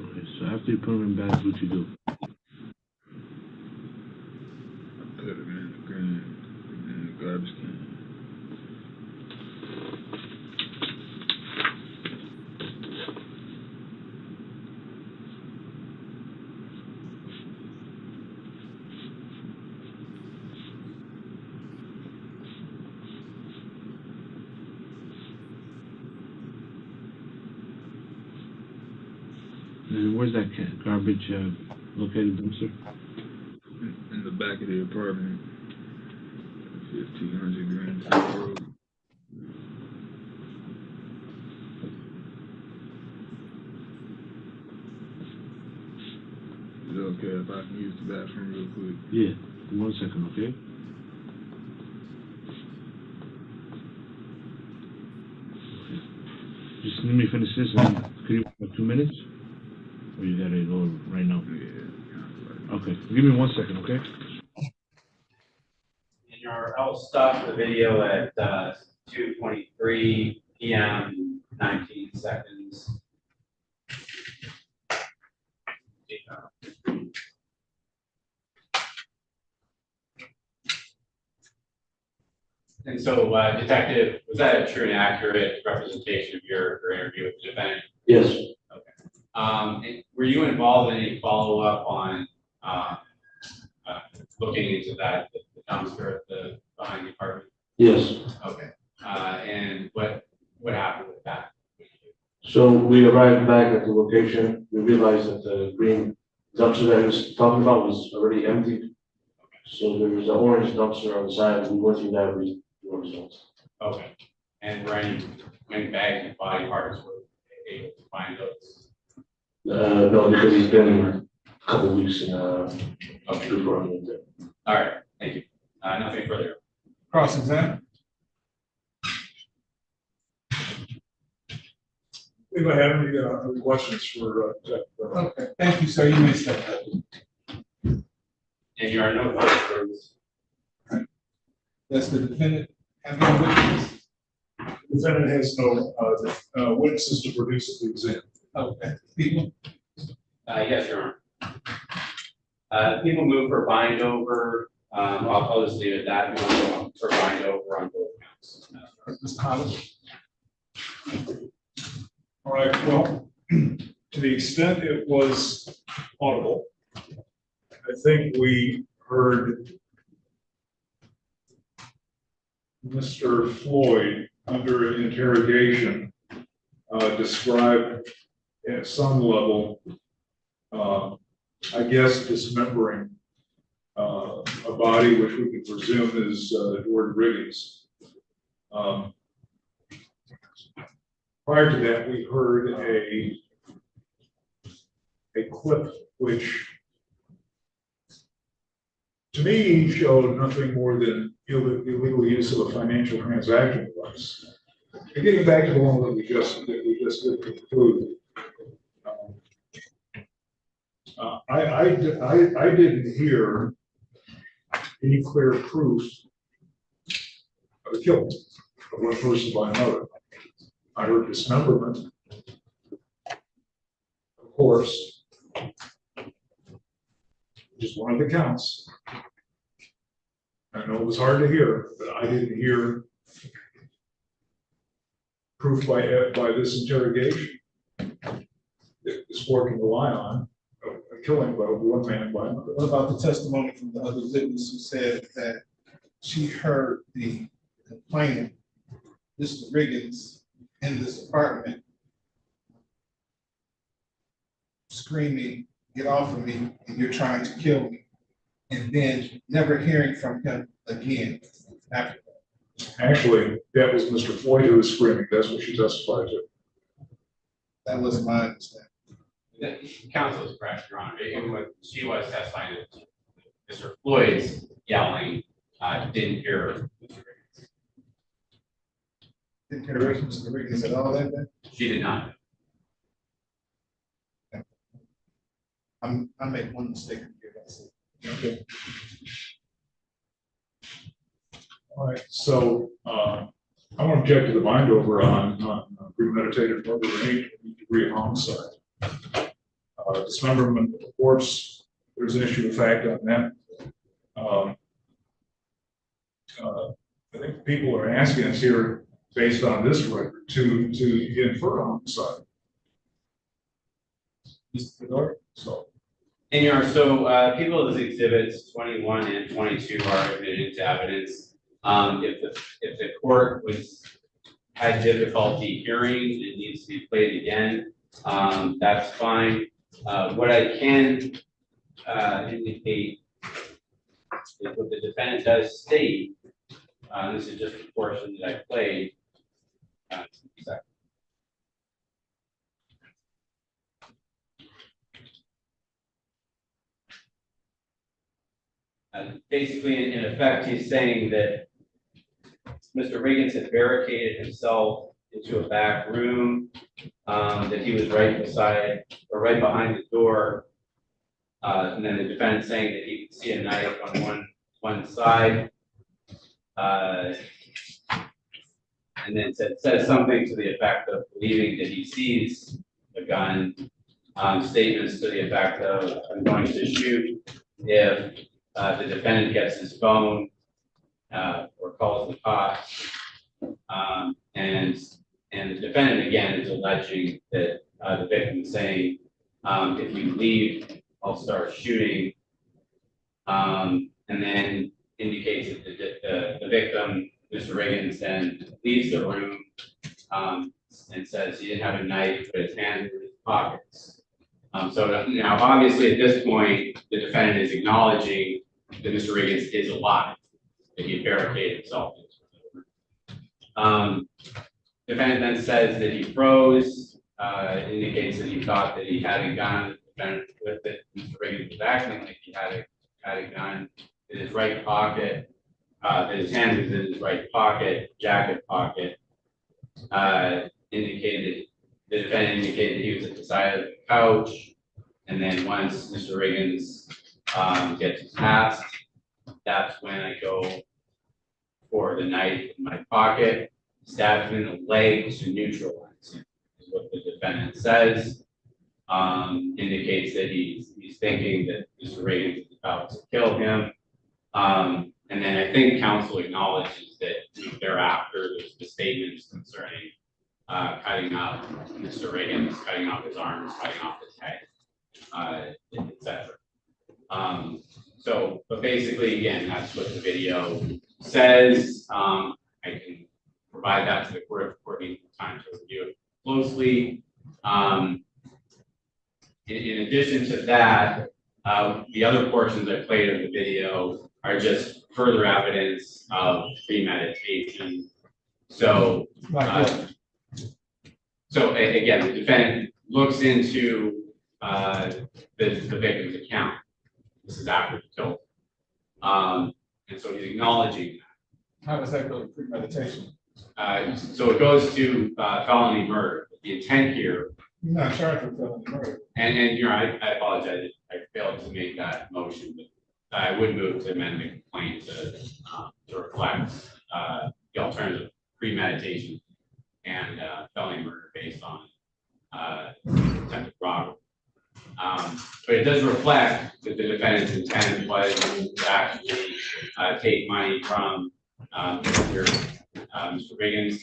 Okay, so after you put them in bags, what you do? I put them in the green, in the garbage can. And where's that garbage located, dumpster? In the back of the apartment. 1500 Green Top Road. Is it okay if I can use the bathroom real quick? Yeah, 1 second, okay? Just let me finish this and could you have 2 minutes? Or you gotta go right now? Yeah. Okay, give me 1 second, okay? And I'll stop the video at 2:23 p.m. 19 seconds. And so, Detective, was that a true and accurate representation of your interview with the defendant? Yes. Okay. were you involved in any follow-up on, looking into that, the dumpster at the, behind the apartment? Yes. Okay, and what happened with that? So we arrived back at the location. We realized that the green dumpster that he was talking about was already empty. So there was an orange dumpster on the side. We went through that, we no results. Okay, and were any bags and body parts were able to find those? No, because he's been a couple weeks in, before I went there. All right, thank you. Nothing further. Cross examine. If I have any other questions for, Jeff. Okay, thank you, sir. You may step up. And you are no further service. Does the defendant have any witnesses? The defendant has no witnesses to produce at the exam. Okay, people? Yes, Your Honor. People move for bind over. I'll just leave it at that. We want for bind over on both counts. Mr. Hollis? All right, well, to the extent it was audible, I think we heard Mr. Floyd under interrogation describe at some level, I guess, dismembering a body which we could presume is George Riggins. Prior to that, we heard a clip which, to me, showed nothing more than illegal use of a financial transaction device. And getting back to the one that we just did conclude, I didn't hear any clear proof of the killing of one person by another. I heard dismemberment, of course, just one of the counts. I know it was hard to hear, but I didn't hear proof by this interrogation that this court can rely on, a killing by one man by another. What about the testimony from the other witness who said that she heard the complainant, Mr. Riggins, in this apartment screaming, "Get off of me, and you're trying to kill me," and then never hearing from him again after that? Actually, that was Mr. Floyd who was screaming. That's what she testified to. That was my understanding. The counsel is correct, Your Honor. She was testifying that Mr. Floyd's yelling didn't hear Mr. Riggins. Didn't hear Mr. Riggins at all that day? She did not. I make one mistake here. That's it. Okay. All right, so I want to object to the bind over on premeditated murder and any degree of homicide. Dismemberment of the corpse, there's an issue of fact on that. I think people are asking us here, based on this record, to infer homicide. Mr. Fedor, so. And Your Honor, so people's exhibits 21 and 22 are admitted into evidence. If the court had difficulty hearing and it needs to be played again, that's fine. What I can indicate is what the defendant does state. This is just a portion that I played. Basically, in effect, he's saying that Mr. Riggins had barricaded himself into a back room, that he was right beside or right behind the door, and then the defendant saying that he could see a knife on one side, and then says something to the effect of believing that he sees a gun. Statements to the effect of "I'm going to shoot" if the defendant gets his phone or calls the cops, and the defendant again is alleging that the victim is saying If you leave, I'll start shooting. And then indicates that the victim, Mr. Riggins, then leaves the room, and says he didn't have a knife, but his hands were in his pockets. So now, obviously, at this point, the defendant is acknowledging that Mr. Riggins is alive, that he barricaded himself into the room. Defendant then says that he froze, indicates that he thought that he had a gun. Defendant with it, Mr. Riggins was acting like he had a gun in his right pocket, that his hand was in his right pocket, jacket pocket. Indicated, the defendant indicated he was at the side of the couch, and then once Mr. Riggins gets past, that's when I go for the knife in my pocket, stab him in the leg to neutralize him, is what the defendant says. Indicates that he's thinking that Mr. Riggins is about to kill him. And then I think counsel acknowledges that thereafter there's the statements concerning cutting up Mr. Riggins, cutting off his arms, cutting off his head, etc. But basically, again, that's what the video says. I can provide that to the court if court needs time to review it closely. In addition to that, the other portions I played of the video are just further evidence of premeditation. So again, the defendant looks into the victim's account. This is after the kill. And so he's acknowledging that. How does that go to premeditation? So it goes to felony murder. The intent here. You're not charged with felony murder. And I apologize. I failed to make that motion, but I would move to amend the complaint to reflect the alternative premeditation and felony murder based on attempted robbery. But it does reflect that the defendant's intent was to actually take money from Mr. Riggins.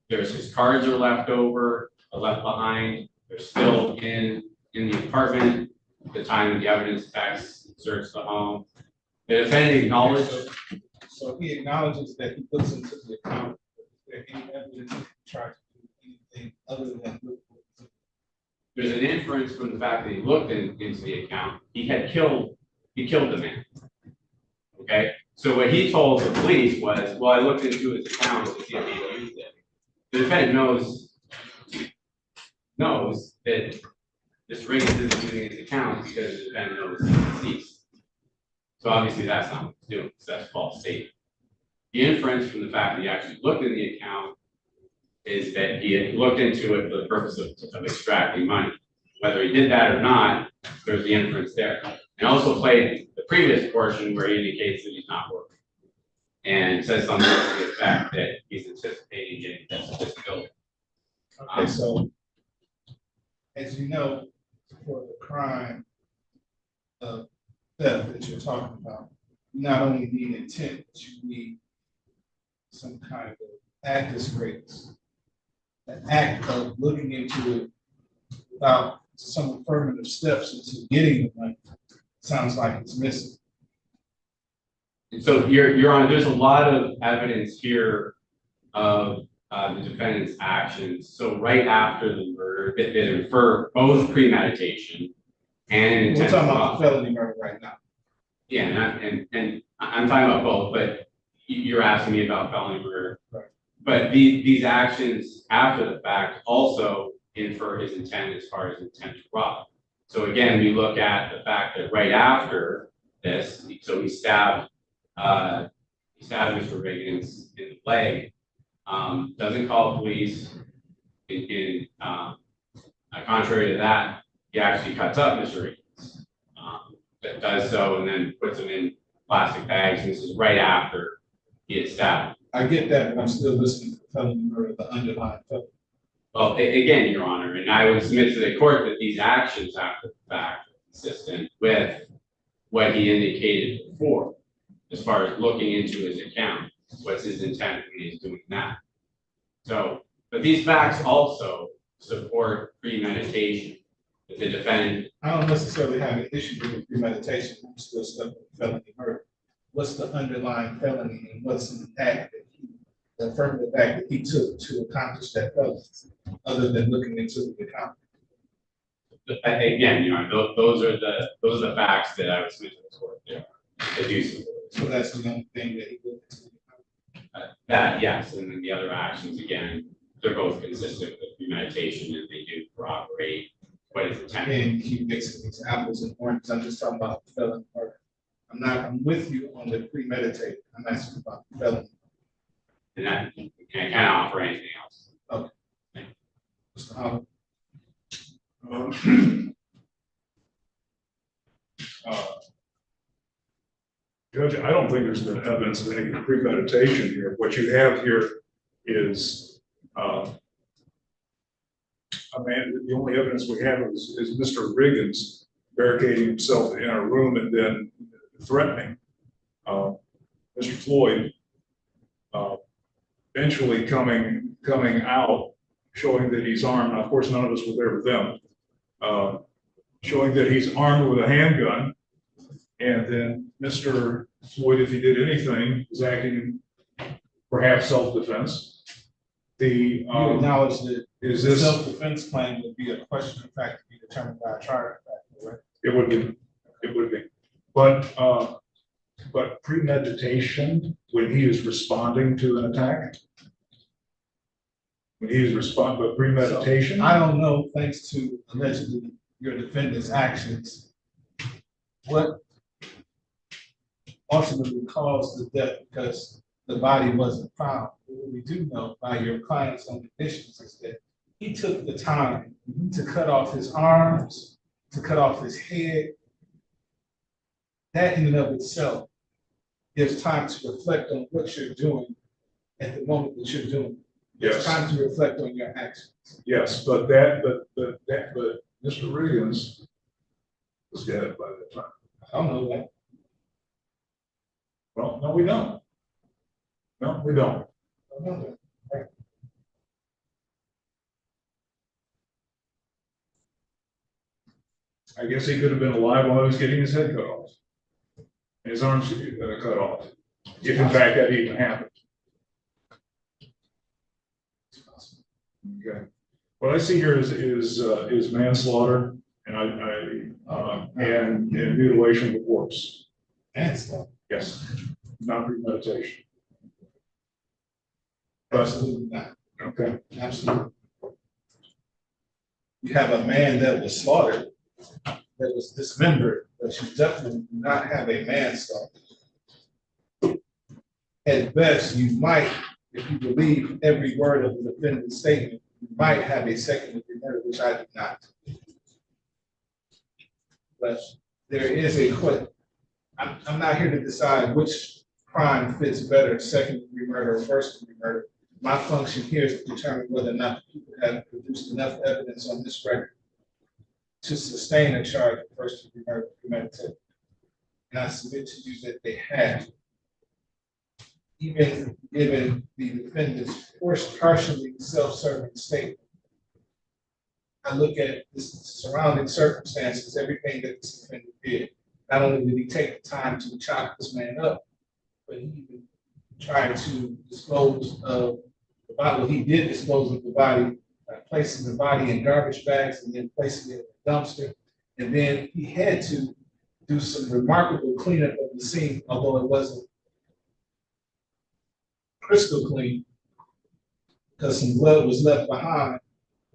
His cards are left behind. They're still in the apartment at the time of the evidence text searched the home. The defendant acknowledged. So he acknowledges that he looks into the account. Is there any evidence he tried to do anything other than look? There's an inference from the fact that he looked into the account. He killed the man. Okay. So what he told the police was, well, I looked into his account to see if he used it. The defendant knows that this Riggins isn't using his account because the defendant knows he's deceased. So obviously that's not what he's doing, because that's false statement. The inference from the fact that he actually looked in the account is that he had looked into it for the purpose of extracting money. Whether he did that or not, there's the inference there. And also played the previous portion where he indicates that he's not working. And says something to the effect that he's anticipating getting this building. Okay, so as you know, for the crime of theft that you're talking about, you not only need intent, but you need some kind of actus reus, an act of looking into it without some affirmative steps into getting the money. Sounds like it's missing. So Your Honor, there's a lot of evidence here of the defendant's actions. So right after the murder, they infer both premeditation and intent. We're talking about felony murder right now. Yeah, and I'm talking about both, but you're asking me about felony murder. Right. But these actions after the fact also infer his intent as far as intent to rob. So again, we look at the fact that right after this, so he stabbed Mr. Riggins in the leg, doesn't call police. Contrary to that, he actually cuts up Mr. Riggins. That does so and then puts him in plastic bags. And this is right after he had stabbed. I get that, but I'm still listening to felony murder, the underlying felony. Well, again, Your Honor, and I would submit to the court that these actions after the fact are consistent with what he indicated before, as far as looking into his account. What's his intent when he's doing that? So, but these facts also support premeditation. The defendant, I don't necessarily have an issue with the premeditation, I'm still stuck with felony murder. What's the underlying felony and what's the act that he, the affirmative act that he took to accomplish that felony, other than looking into the account? again, those are the facts that I was submitting to the court. Yeah. So that's the only thing that he looked into. That, yes, and then the other actions, again, they're both consistent with premeditation and they do corroborate what is intended. And keep mixing these apples and oranges, I'm just talking about the felony murder. I'm with you on the premeditated, I'm asking about the felony. And that, can't offer anything else. Okay. Mr. Holland. Judge, I don't think there's been evidence of any premeditation here. What you have here is, the only evidence we have is Mr. Riggins barricading himself in a room and then threatening Mr. Floyd, eventually coming out, showing that he's armed. Now, of course, none of us were there with them. Showing that he's armed with a handgun, and then Mr. Floyd, if he did anything, was acting perhaps self-defense. You acknowledge that is this self-defense claim would be a question of fact to be determined by a trial, right? It would be. It would be. But premeditation, when he is responding to an attack, when he is responding, but premeditation. So, I don't know, thanks to allegedly your defendant's actions, what ultimately caused the death, because the body wasn't found. What we do know by your client's own admissions is that he took the time to cut off his arms, to cut off his head. That in and of itself gives time to reflect on what you're doing at the moment that you're doing. Yes. It's time to reflect on your actions. Yes, but Mr. Riggins was dead by that time. I don't know that. Well, no, we don't. No, we don't. I don't know that. I guess he could have been alive while he was getting his head cut off. And his arms cut off. If in fact that even happened. Okay. What I see here is manslaughter and mutilation of the corpse. Manslaughter? Yes, not premeditation. Absolutely not. Okay. Absolutely. You have a man that was slaughtered, that was dismembered, but you definitely do not have a manslaughter. At best, you might, if you believe every word of the defendant's statement, you might have a second-degree murder, which I do not. But there is a question. I'm not here to decide which crime fits better, second-degree murder or first-degree murder. My function here is to determine whether or not people have produced enough evidence on this record to sustain a charge of first-degree murder premeditated. And I submit to you that they have. Even given the defendant's partially self-serving statement, I look at the surrounding circumstances, everything that this defendant did. Not only did he take the time to chop this man up, but he even tried to dispose of the body. Well, he did dispose of the body by placing the body in garbage bags and then placing it in a dumpster. And then he had to do some remarkable cleanup of the scene, although it wasn't crystal clean, because some blood was left behind,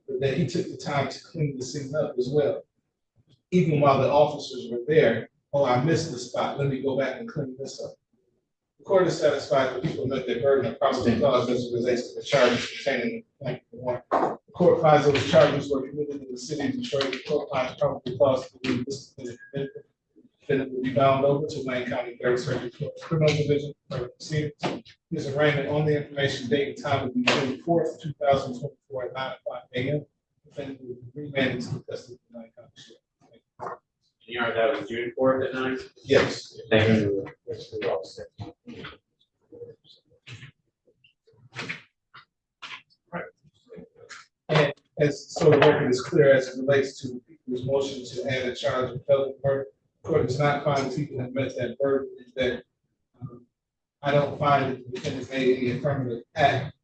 but that he took the time to clean the scene up as well. Even while the officers were there, oh, I missed the spot, let me go back and clean this up. The court is satisfied that people met their burden of probable cause as it relates to the charges contained in the complaint. The court finds those charges were committed in the city of Detroit. The court finds probable cause to believe this defendant will be bound over to Wayne County Third Circuit Court Criminal Division for proceedings. His arraignment on the information date and time will be June 4th, 2024 at 9:00 a.m. Defendant will be remanded to the custody of the Wayne County Sheriff. You know, that was June 4th at 9? Yes. Thank you. Right. And as so the record is clear as it relates to people There's motion to add a charge of felony murder. Court does not find the people have met that burden, is that I don't find that the defendant made any affirmative act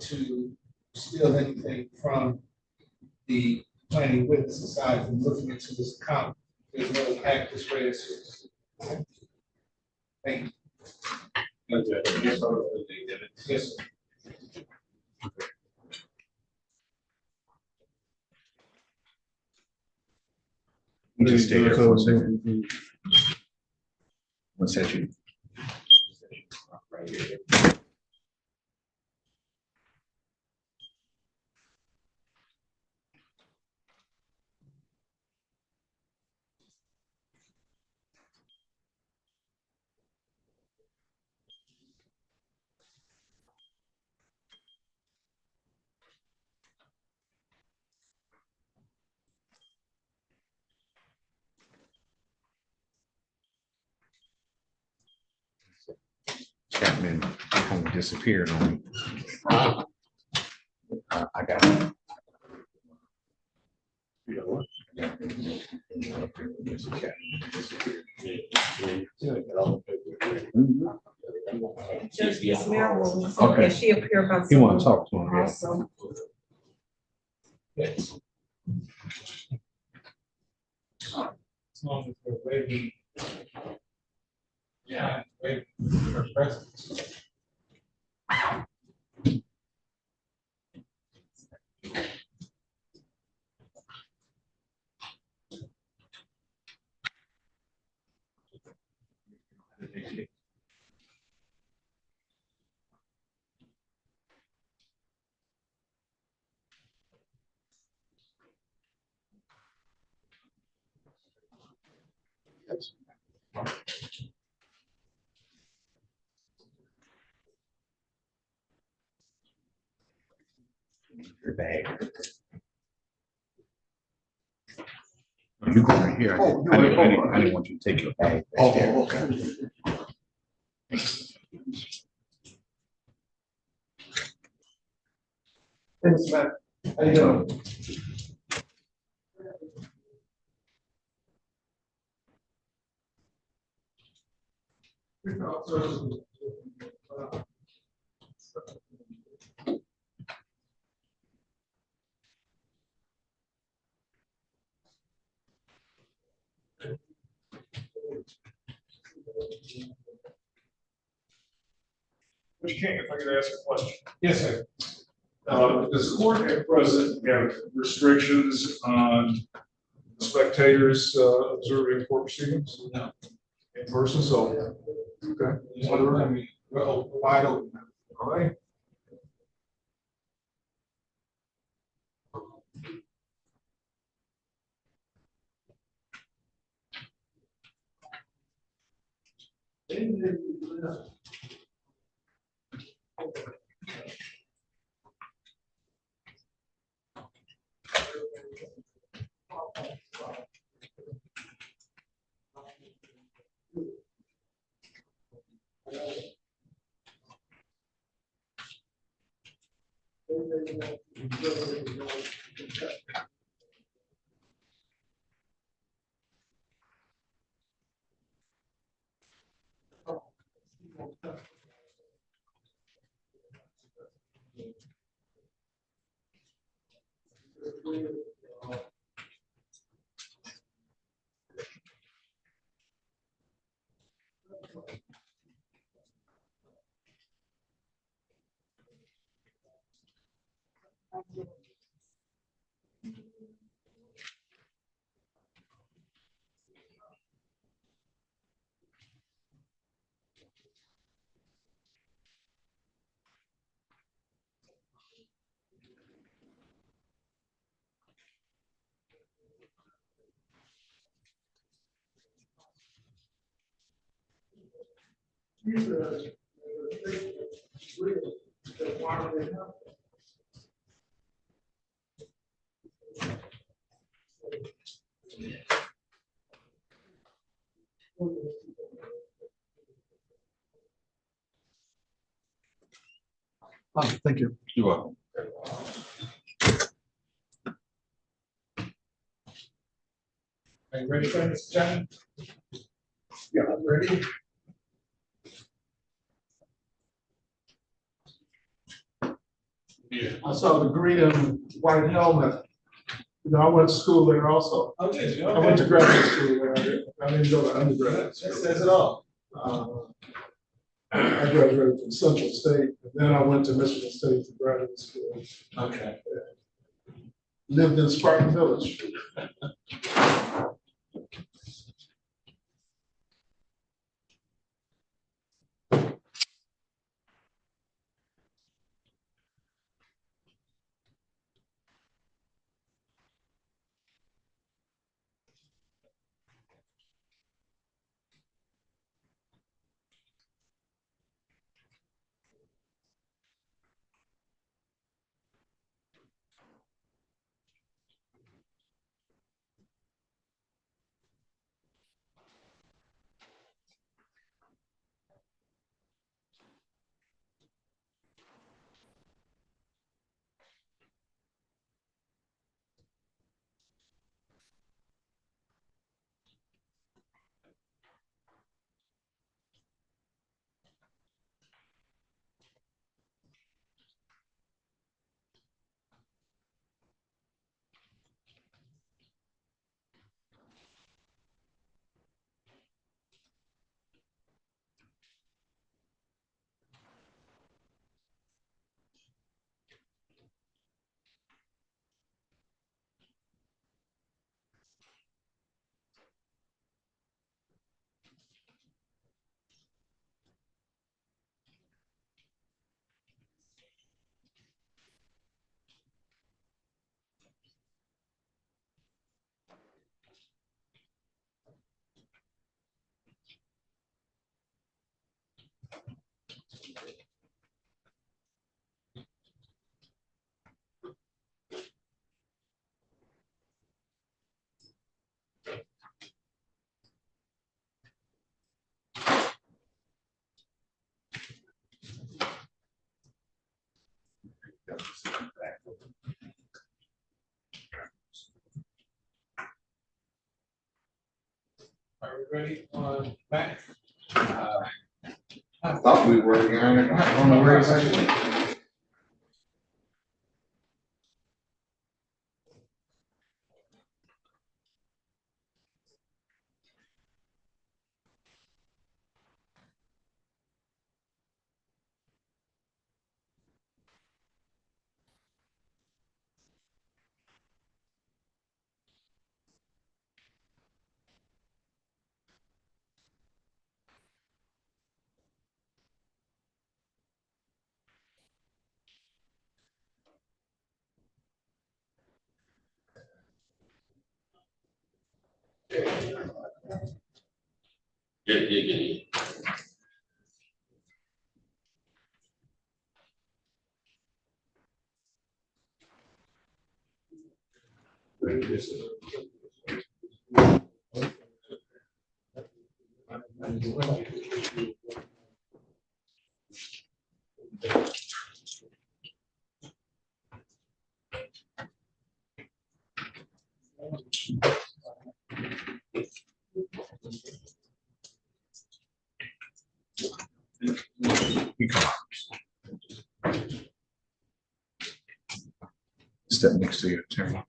to steal anything from the planning witness aside from looking into this account. There's no act this way. Thank you. Yes, sir. Just stay there for a second. One second. Right here. Chapman kind of disappeared on me. I got it. You know what? Just Miss Merrill, Okay. and she appeared by. You want to talk to him? Yeah. Also. Yes. As long as we're waiting. Yeah, wait for presence. Yes. Your bag. You go right here. I didn't want you to take your bag. Oh, okay. Thanks, Matt. How you doing? Mr. King, if I could ask a question. Yes, sir. Does the court at present have restrictions on spectators observing court proceedings? No. In person, so, okay. I mean, we're wide open. All right. Oh, thank you. You're welcome. Are you ready for this, John? Yeah, I'm ready. Yeah, I saw the green and white helmet. You know, I went to school there also. Oh, did you? I went to graduate school there. I didn't go to undergrad. That says it all. I graduated from Central State, and then I went to Michigan State for graduate school. Okay. Lived in Spartan Village. Are we ready on Matt? I thought we were, I don't know where it's at. Yeah. Step next to your attorney.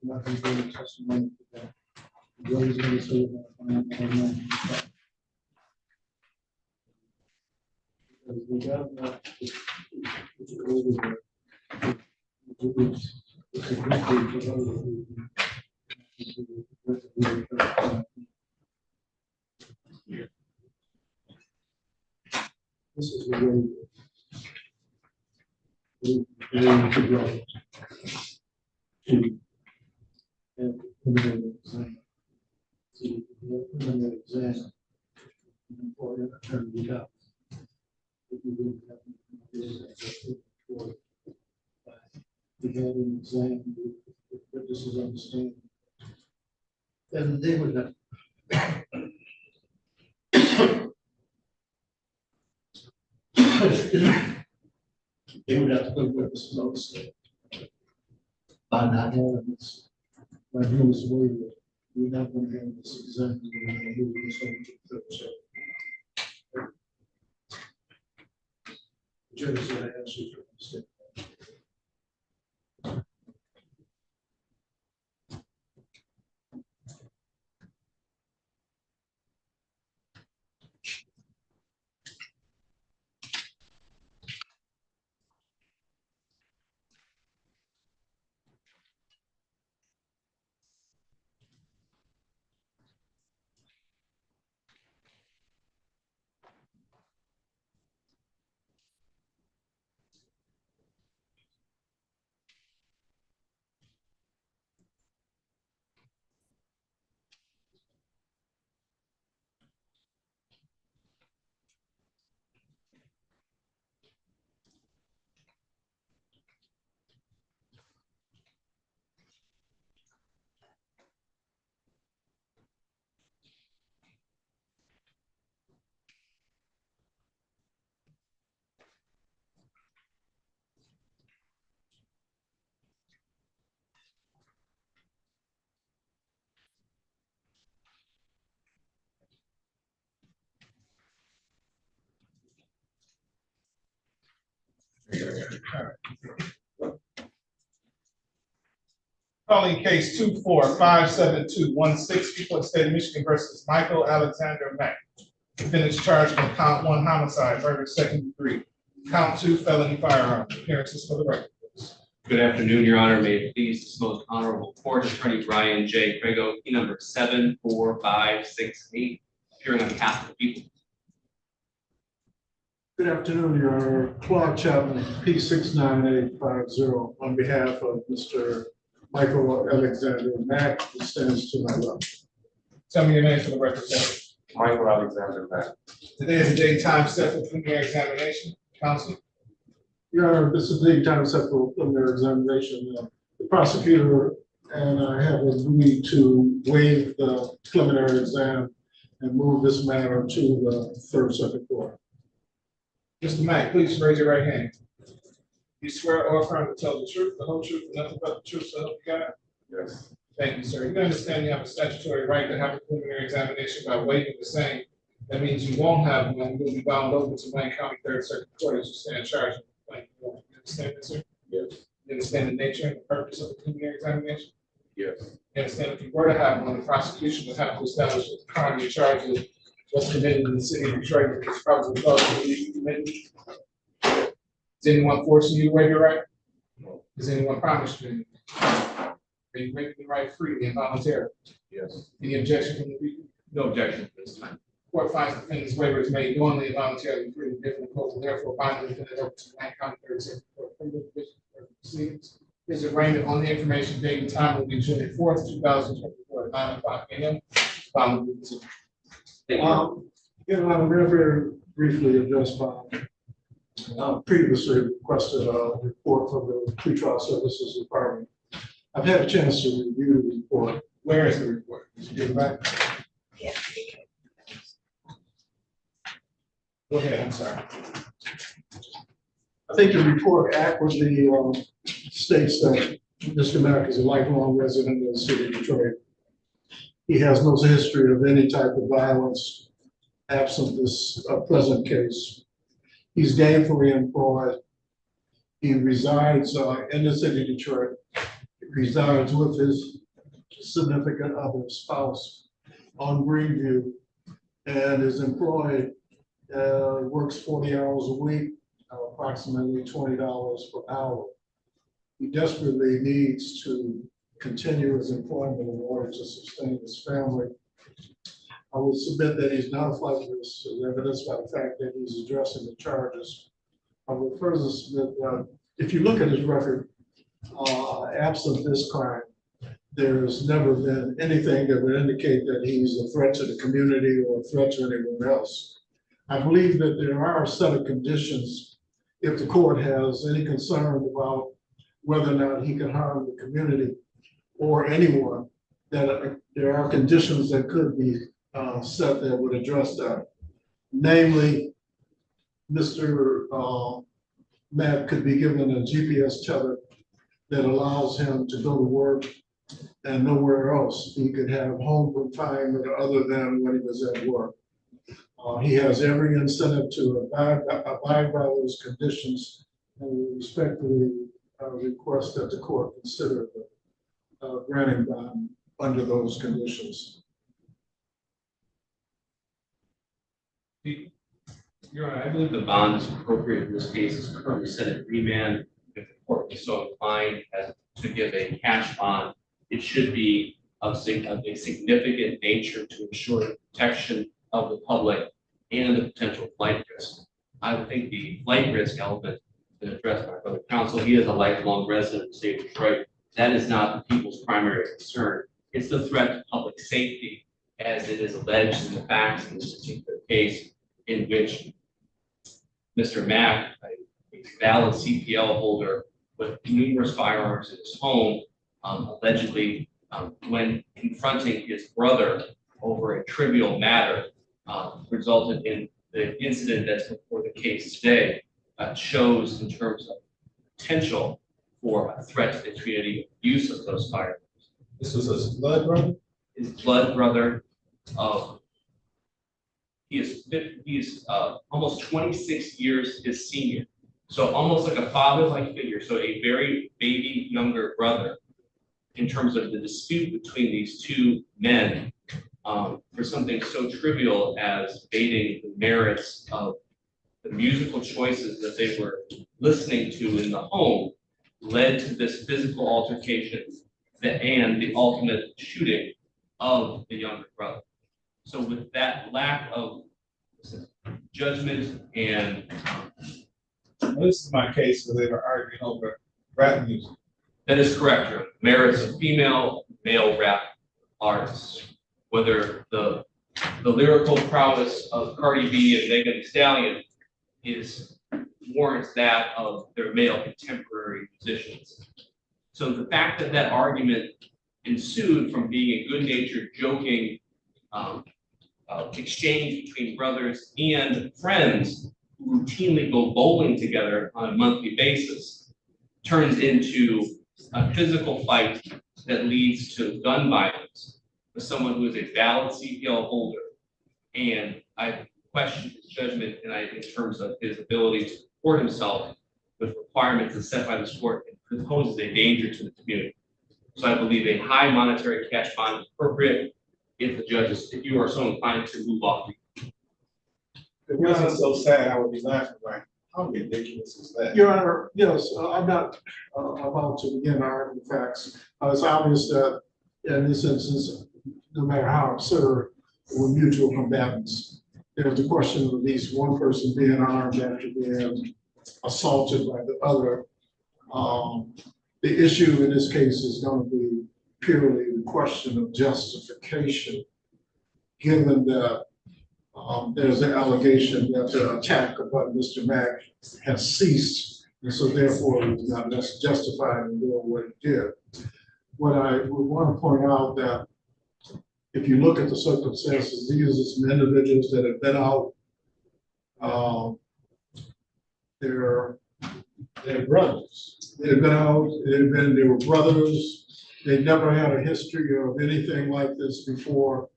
Nothing during testimony today. What he's gonna say about This is the way to go. And preliminary exam. See, the preliminary exam. For it, turn it up. If you really have we had an exam, if this is understanding. Then they would have. They would have to put witness notice by not having this. When he was waiting, we're not going to have this exam. We're going to move this over to the third. The judge is going to ask you for a mistake. Calling case 2457216, people of the state of Michigan versus Michael Alexander Mack. Defendants charged on count 1 homicide, murder second degree. Count 2 felony firearm. Appearances for the record. Good afternoon, Your Honor. May it please this most honorable court, Attorney Raion J. Prego, key number 74568, appearing on behalf of the people. Good afternoon, Your Honor. Claude Chapman, P69850, on behalf of Mr. Michael Alexander Mack, who stands to my left. Tell me your name for the record, sir. Michael Alexander Mack. Today is the day and time set for preliminary examination. Counsel. Your Honor, this is the time set for preliminary examination. The prosecutor and I have agreed to waive the preliminary exam and move this matter to the Third Circuit Court. Mr. Mack, please raise your right hand. You swear or affirm to tell the truth, the whole truth, and nothing but the truth, so help you God? Yes. Thank you, sir. You understand you have a statutory right to have a preliminary examination by waiving the same. That means you won't have one. You'll be bound over to Wayne County Third Circuit Court as you stand charged. You understand that, sir? Yes. You understand the nature and the purpose of the preliminary examination? Yes. You understand if you were to have one, the prosecution would have to establish that the crime you're charged with was committed in the city of Detroit, which is probably close to the committed. Is anyone forcing you to waive your right? No. Does anyone promise you? Are you waiving the right freely and voluntarily? Yes. Any objection from the people? No objection at this time. Court finds the defendant's waiver is made knowingly and voluntarily free and different court will therefore bind the defendant over to Wayne County Third Circuit Court for proceedings. His arraignment on the information date and time will be June 4th, 2024 at 9:00 a.m. Following the I'm very briefly addressed by previously requested a report from the pretrial services department. I've had a chance to review the report. Where is the report? Did you give it back? Yeah. Go ahead, I'm sorry. I think the report accurately states that Mr. Mack is a lifelong resident of the city of Detroit. He has no history of any type of violence absent this present case. He's gainfully employed. He resides in the city of Detroit. He resides with his significant other spouse on Greenview and is employed, works 40 hours a week, approximately $20 per hour. He desperately needs to continue his employment in order to sustain his family. I would submit that he's not a flight risk, as evidenced by the fact that he's addressing the charges. I would further submit that if you look at his record, absent this crime, there's never been anything that would indicate that he's a threat to the community or a threat to anyone else. I believe that there are a set of conditions, if the court has any concern about whether or not he can harm the community or anyone, that there are conditions that could be set that would address that. Namely, Mr. Matt could be given a GPS tether that allows him to go to work and nowhere else. He could have home confinement other than when he was at work. He has every incentive to abide by those conditions, and we respectfully request that the court consider granting bond under those conditions. Your Honor, I believe the bond is appropriate in this case. It's currently set at remand. If the court is so inclined as to give a cash bond, it should be of a significant nature to ensure the protection of the public and the potential flight risk. I would think the flight risk element is addressed by brother counsel. He is a lifelong resident of the state of Detroit. That is not the people's primary concern. It's the threat to public safety, as it is alleged in the facts in this particular case, in which Mr. Mack, a valid CPL holder with numerous firearms in his home, allegedly, when confronting his brother over a trivial matter, resulted in the incident that's before the case today, shows in terms of potential for a threat to the community use of those firearms. This was his blood brother? His blood brother. He is almost 26 years his senior. So almost like a father-like figure. So a very baby younger brother in terms of the dispute between these two men for something so trivial as debating the merits of the musical choices that they were listening to in the home led to this physical altercation and the ultimate shooting of the younger brother. So with that lack of judgment and this is my case where they were arguing over rap music. That is correct, Your Honor. Merits of female, male rap artists, whether the lyrical prowess of Cardi B and Megan Thee Stallion warrants that of their male contemporary musicians. So the fact that that argument ensued from being a good-natured, joking exchange between brothers and friends who routinely go bowling together on a monthly basis turns into a physical fight that leads to gun violence with someone who is a valid CPL holder. And I question his judgment in terms of his ability to support himself with requirements as set by this court and poses a danger to the community. So I believe a high monetary cash bond is appropriate if you are so inclined to move off. If it wasn't so sad, I would be laughing, right? How ridiculous is that? Your Honor, yes, I'm not about to begin arguing facts. It's obvious that in this instance, no matter how absurd, we're mutual combatants. There's the question of at least one person being armed after being assaulted by the other. The issue in this case is going to be purely the question of justification, given that there's an allegation that the attack upon Mr. Mack has ceased, and so therefore he was not justified in doing what he did. What I would want to point out that if you look at the circumstances, these are some individuals that have been out. They're brothers. They've been out. They were brothers. They never had a history of anything like this before.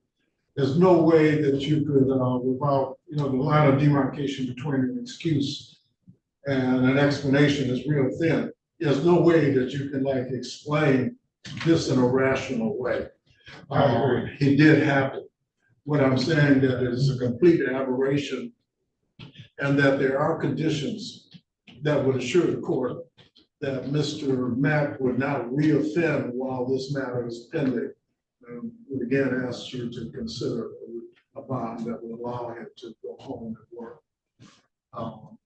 There's no way that you could, without, the line of demarcation between an excuse and an explanation is real thin. There's no way that you can explain this in a rational way. It did happen. What I'm saying that it is a complete aberration and that there are conditions that would assure the court that Mr. Mack would not reoffend while this matter is pending. Would again ask you to consider a bond that would allow him to go home and work. I'm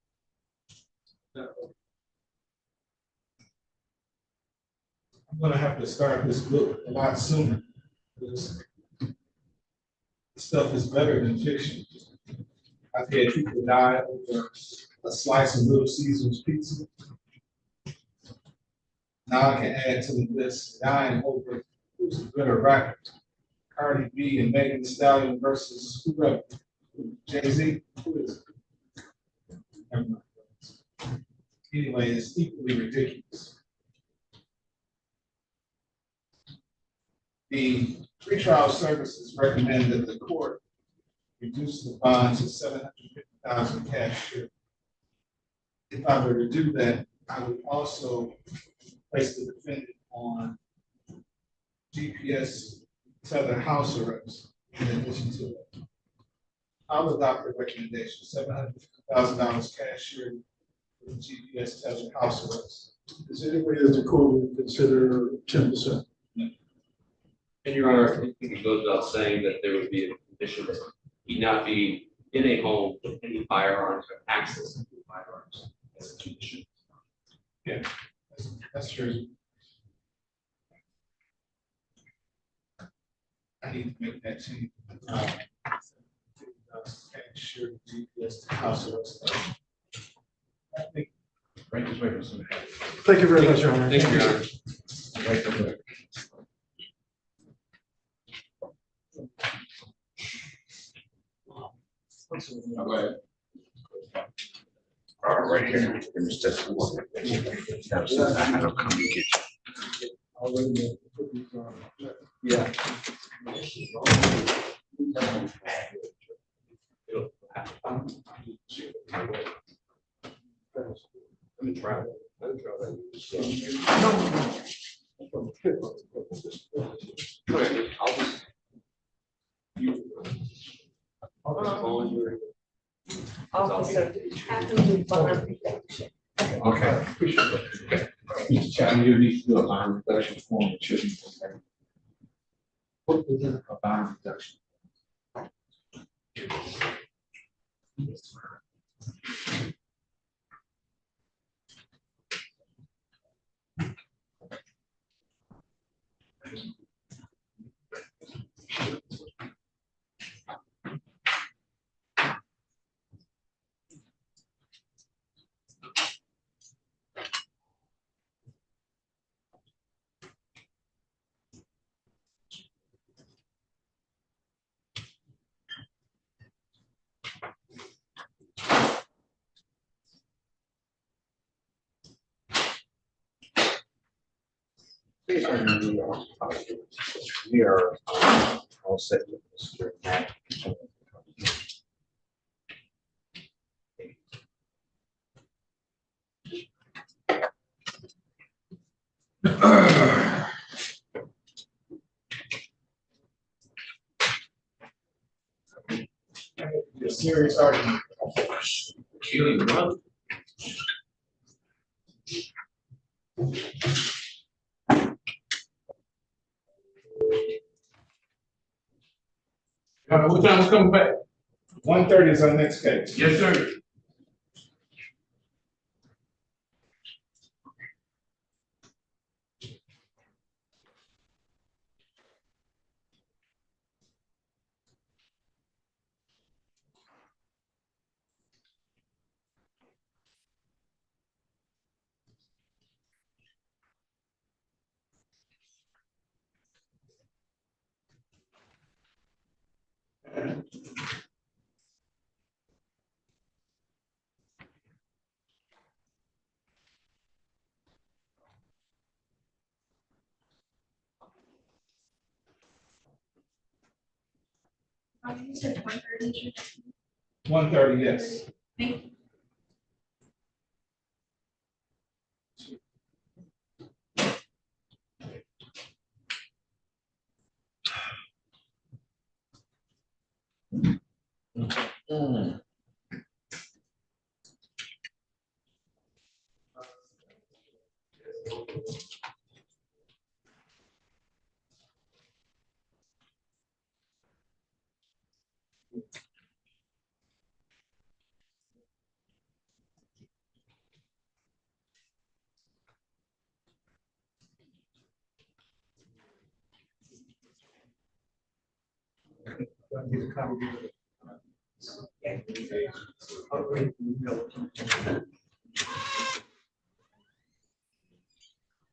gonna have to start this book a lot sooner. Because stuff is better than fiction. I've had people die over a slice of Little Caesar's pizza. Now I can add to the list, dying over who's a better rapper. Cardi B and Megan Thee Stallion versus whoever. Jay-Z, who is it? Anyway, it's equally ridiculous. The pretrial services recommend that the court reduce the bond to $750,000 cash. If I were to do that, I would also place the defendant on GPS tether house arrest in addition to it. I'll adopt the recommendation, $750,000 cash with GPS tether house arrest. Is there any way that the court would consider 10%? And Your Honor, I think it goes without saying that there would be a condition that he not be in a home with any firearms or access to firearms as a condition. Yeah, that's true. I need to make that change. Sure, GPS house arrest. I think. Thank you very much, Your Honor. Thank you, Your Honor. Right here. I'll come and get you. Yeah. Let me try that. Officer, after we bond reduction. Okay. Each time you need to do a bond reduction form, it should be. What within a bond reduction? We are all set with Mr. Mack. A serious argument. Killing brother. What time is coming back? 1:30 is our next case. Yes, sir. You said 1:30. 1:30, yes. Thank you. Yeah,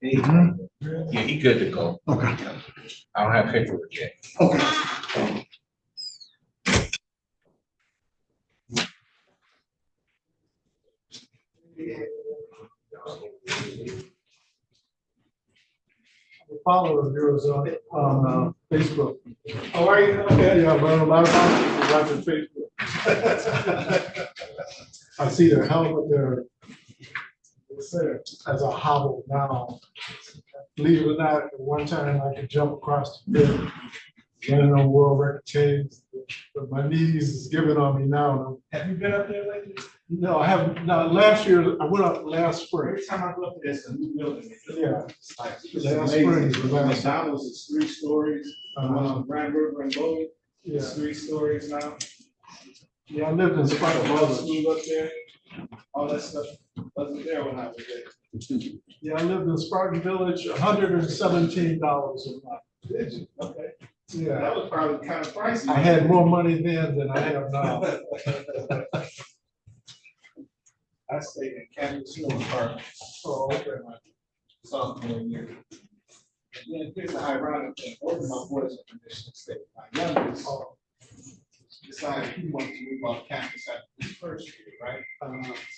he good to go. Okay. I don't have paperwork yet. Okay. A follower of yours on Facebook. How are you? Okay, yeah, I learned a lot about you watching Facebook. I see their helmet there. It's there as a hobble now. Believe it or not, at one time I could jump across the field, running on world record chains, but my knees is giving on me now. Have you been up there lately? No, I haven't. No, last year, I went up last spring. Every time I go up there, it's a new building. Yeah. It's like, it's Last amazing. spring, last- McDonald's is 3 stories. One on Grand River and Logan, it's Yeah. 3 stories now. Yeah, I lived in Sparta Law Village. school up there, all that stuff wasn't there when I was there. Yeah, I lived in Spartan Village, $117 a month. Did you? Okay. Yeah. That was probably kind of pricey. I had more money then than I have now. I stayed in Campus Hill Apartment. Oh, okay. My sophomore year. And then here's the ironic thing, both of my boys are from Michigan State. My youngest decided he wanted to move off campus after his first year, right?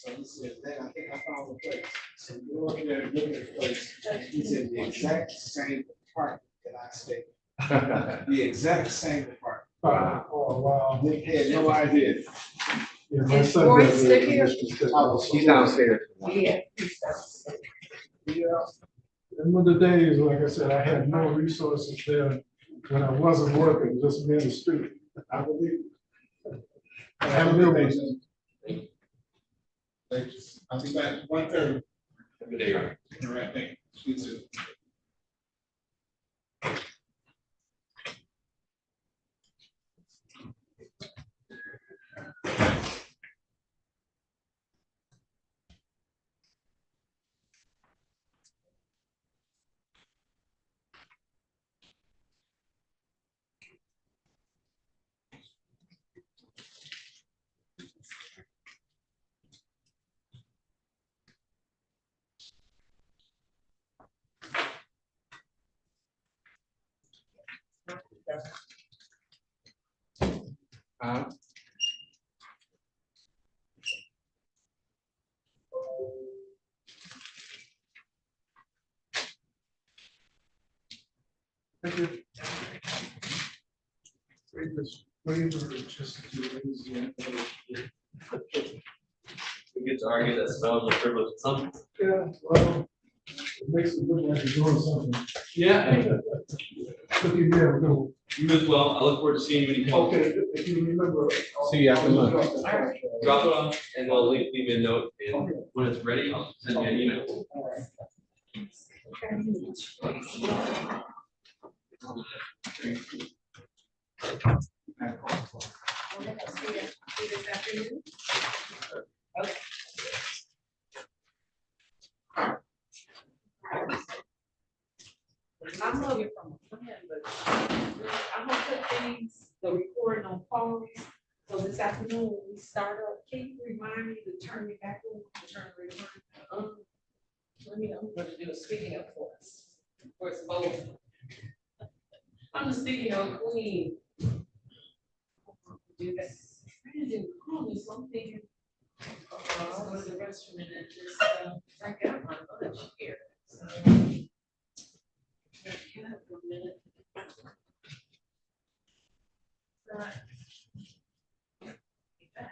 So he said, then I think I found a place. So we go up there and look at the place. He's in the exact same apartment that I stayed. The exact same apartment. Wow. Oh, wow. They had no idea. Yeah, my Is son Roy does still it in here? Michigan State. He's downstairs. Yeah. Yeah. And when the days, like I said, I had no resources there when I wasn't working, just me in the street. I believe. I have a new one. I'll be back at 1:30. Good day. All right, thank you. You too. Thank you. We get to argue that spells are privileged something. Yeah, well, it makes it look like you're doing something. Yeah. Look, you have a good one. You as well. I look forward to seeing you when you come. Okay, if you remember. See you after lunch. All right. Drop it off and I'll leave me a note, and when it's ready, I'll send you an email. I know you're from a friend, but I'm gonna put things, the recording on pause. So this afternoon, when we start up, can you remind me to turn it back on, to turn it on? Let me know what to do, speaking of course, for it's both. I'm just thinking of Queen. Do this. I didn't call me, so I'm thinking, I'll go to the restroom and then just, I got my lunch here, so. Can I have a minute? Right. Be back.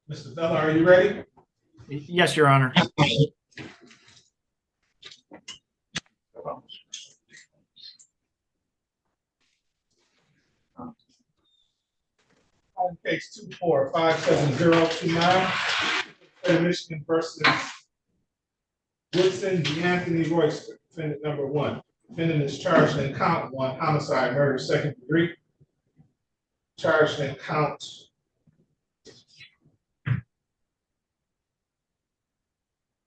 Mr. Feller, are you ready? Yes, Your Honor. On case 2457029, State of Michigan versus Woodson D'Anthony Royster, defendant number 1. Defendant is charged in count 1, homicide, murder, second degree. Charged in count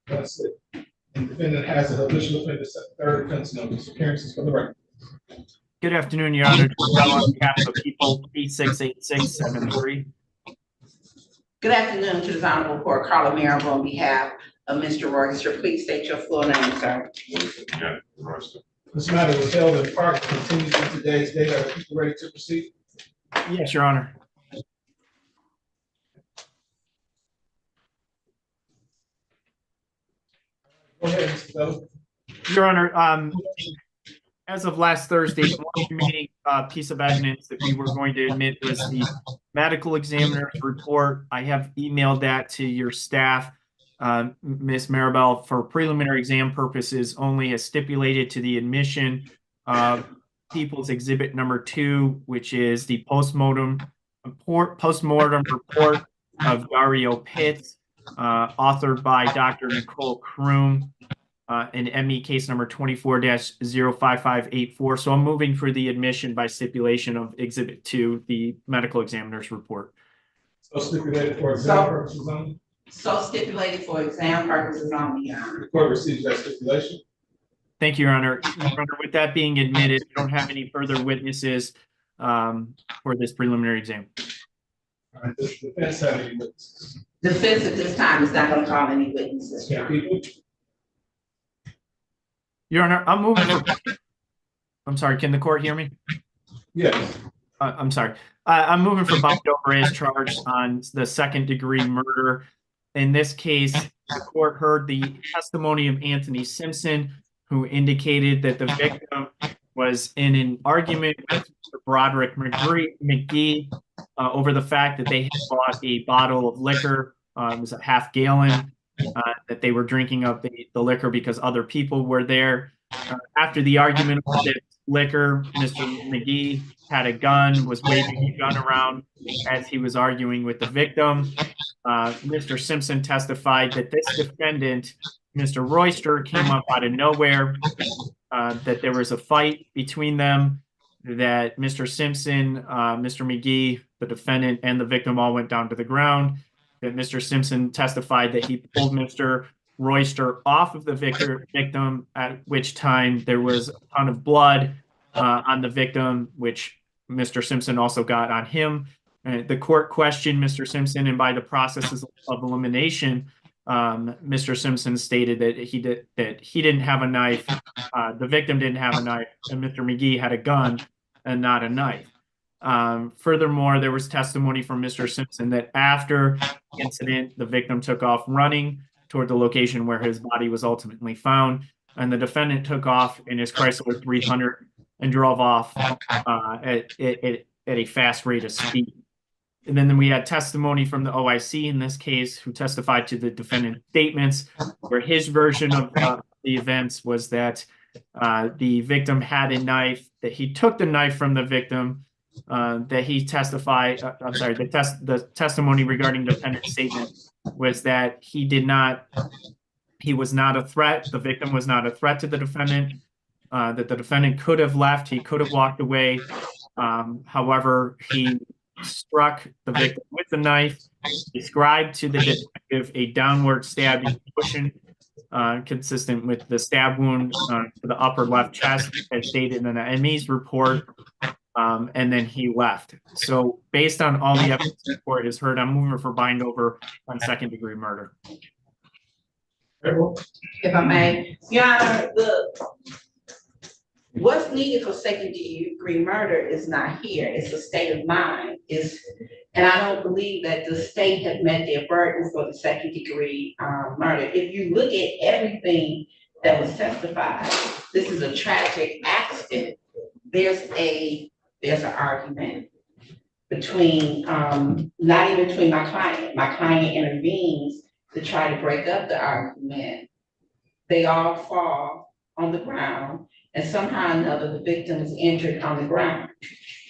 that's it. And defendant has a habitual offender set third offense notice. Appearances for the record. Good afternoon, Your Honor. On behalf of the people, 368673. Good afternoon to the Honorable Court. Carla Merrill on behalf of Mr. Royster. Please state your full name, sir. This matter was held in part to continue to today's date. Are people ready to proceed? Yes, Your Honor. Go ahead, Mr. Feller. Your Honor, as of last Thursday, the one remaining piece of evidence that we were going to admit was the medical examiner's report. I have emailed that to your staff, Ms. Maribel, for preliminary exam purposes only, as stipulated to the admission of People's Exhibit number 2, which is the postmortem report of Dario Pitts, authored by Dr. Nicole Kroom, in ME case number 24-05584. So I'm moving for the admission by stipulation of Exhibit 2, the medical examiner's report. So stipulated for exam purposes only? So stipulated for exam purposes only, Your Honor. The court receives that stipulation. Thank you, Your Honor. Your Honor, with that being admitted, we don't have any further witnesses for this preliminary exam. All right, does the defense have any witnesses? Defense at this time is not going to call any witnesses, Your Honor. Your Honor, I'm moving for... I'm sorry, can the court hear me? Yes. I'm sorry. I'm moving for bond over as charged on the second-degree murder. In this case, the court heard the testimony of Anthony Simpson, who indicated that the victim was in an argument with Mr. Broderick McGee over the fact that they had bought a bottle of liquor. It was a half gallon. That they were drinking up the liquor because other people were there. After the argument of the liquor, Mr. McGee had a gun, was waving the gun around as he was arguing with the victim. Mr. Simpson testified that this defendant, Mr. Royster, came up out of nowhere, that there was a fight between them, that Mr. Simpson, Mr. McGee, the defendant, and the victim all went down to the ground. That Mr. Simpson testified that he pulled Mr. Royster off of the victim, at which time there was a ton of blood on the victim, which Mr. Simpson also got on him. The court questioned Mr. Simpson, and by the processes of elimination, Mr. Simpson stated that he didn't have a knife, the victim didn't have a knife, and Mr. McGee had a gun and not a knife. Furthermore, there was testimony from Mr. Simpson that after the incident, the victim took off running toward the location where his body was ultimately found, and the defendant took off in his Chrysler 300 and drove off at a fast rate of speed. And then we had testimony from the OIC in this case, who testified to the defendant's statements, where his version of the events was that the victim had a knife, that he took the knife from the victim, that he testified, the testimony regarding the defendant's statement was that he was not a threat, the victim was not a threat to the defendant, that the defendant could have left, he could have walked away. However, he struck the victim with the knife, described to the detective a downward stabbing motion consistent with the stab wound to the upper left chest as stated in the ME's report, and then he left. So based on all the evidence the court has heard, I'm moving for bind over on second-degree murder. If I may, Your Honor, what's needed for second-degree murder is not here. It's a state of mind. And I don't believe that the state has met their burden for the second-degree murder. If you look at everything that was testified, this is a tragic accident. There's an argument. between, not even between my client. My client intervenes to try to break up the argument. They all fall on the ground, and somehow or another, the victim is injured on the ground.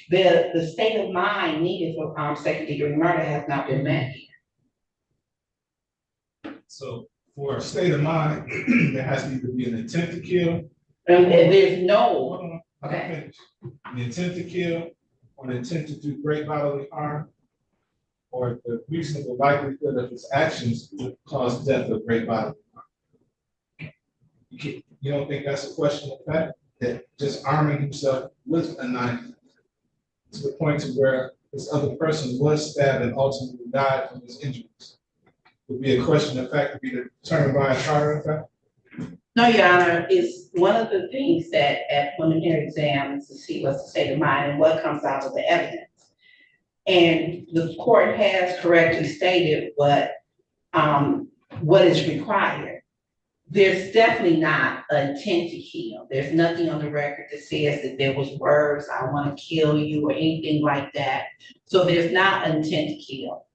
The state of mind needed for second-degree murder has not been met. So for a state of mind, there has to either be an intent to kill. And there's no. Okay. The intent to kill, or the intent to do great bodily harm, or the reasonable likelihood of his actions would cause death or great bodily harm. You don't think that's a question of fact? That just arming himself with a knife to the point to where this other person was stabbed and ultimately died from his injuries would be a question of fact to be determined by a trial of fact? No, Your Honor, is one of the things that at preliminary exams to see what's the state of mind and what comes out of the evidence. And the court has correctly stated what is required. There's definitely not an intent to kill. There's nothing on the record that says that there was words, I want to kill you or anything like that. So there's not an intent to kill.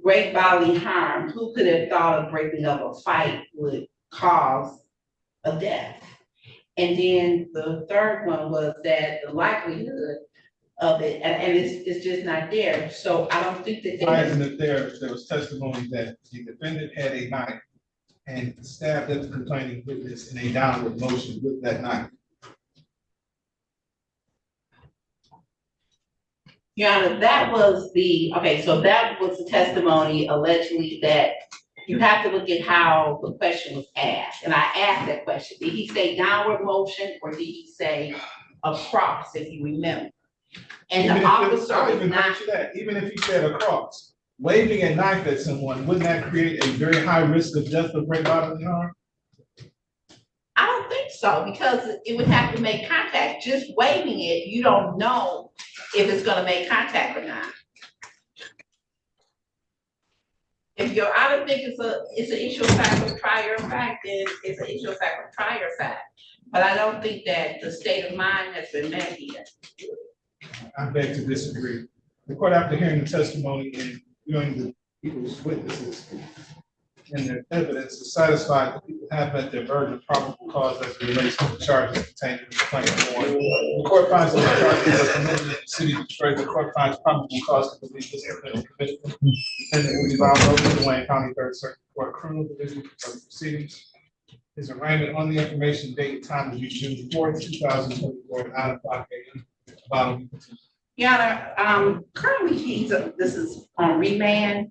Great bodily harm, who could have thought of breaking up a fight would cause a death? And then the third one was that the likelihood of it, and it's just not there. So I don't think that why isn't it there was testimony that the defendant had a knife and stabbed at the complaining witness in a downward motion with that knife? Your Honor, that was the testimony allegedly that you have to look at how the question was asked. And I asked that question, did he say downward motion or did he say across, if you remember? And the officer was not. Even if he said across, waving a knife at someone, wouldn't that create a very high risk of death or great bodily harm? I don't think so, because it would have to make contact. Just waving it, you don't know if it's gonna make contact or not. If you're, I don't think it's an issue of fact or prior fact, then it's an issue of fact or prior fact. But I don't think that the state of mind has been met here. I beg to disagree. The court, after hearing the testimony and viewing the people's witnesses and their evidence, is satisfied that people have met their burden of probable cause as it relates to the charges contained in the complaint. The court finds that the charges are committed in the city of Detroit. The court finds probable cause to believe this criminal conviction. Defendant will be bound over to the Wayne County Third Circuit Court Criminal Division of Proceedings. His arraignment on the information date and time will be June 4th, 2024 at 9 o'clock a.m. Your Honor, currently this is on remand.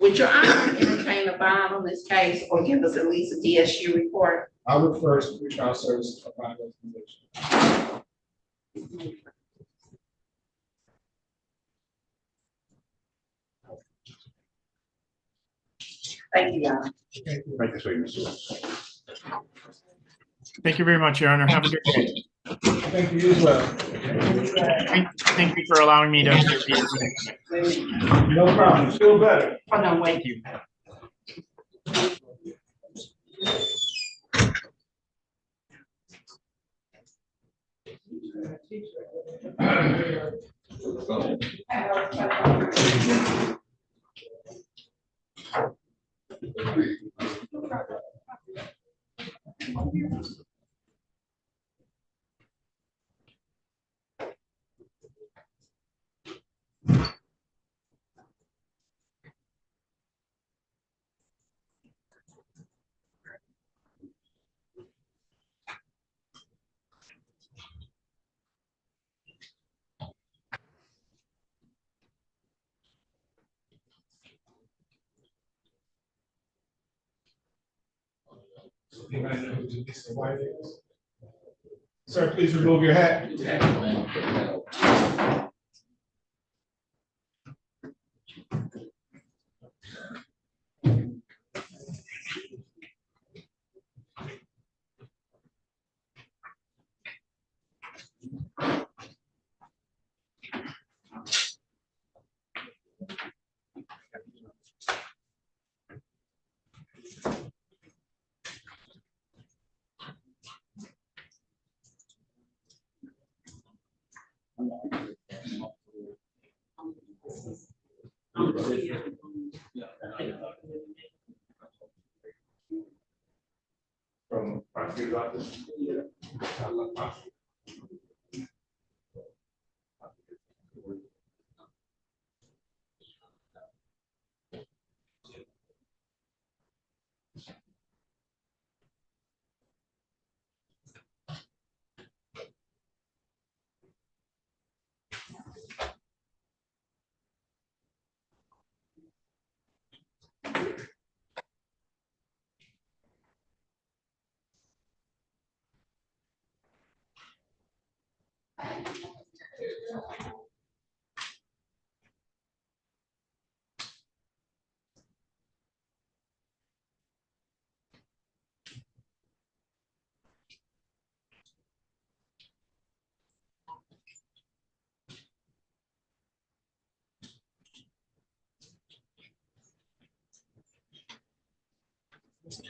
Would Your Honor entertain a bond on this case or give us at least a DSU report? I would first pretrial services for bond recommendation. Thank you, Your Honor. Right this way, Mr. Thank you very much, Your Honor. Have a good day. Thank you as well. Thank you for allowing me to interview. No problem. Feel better. Oh, no, thank you. Sir, please remove your hat.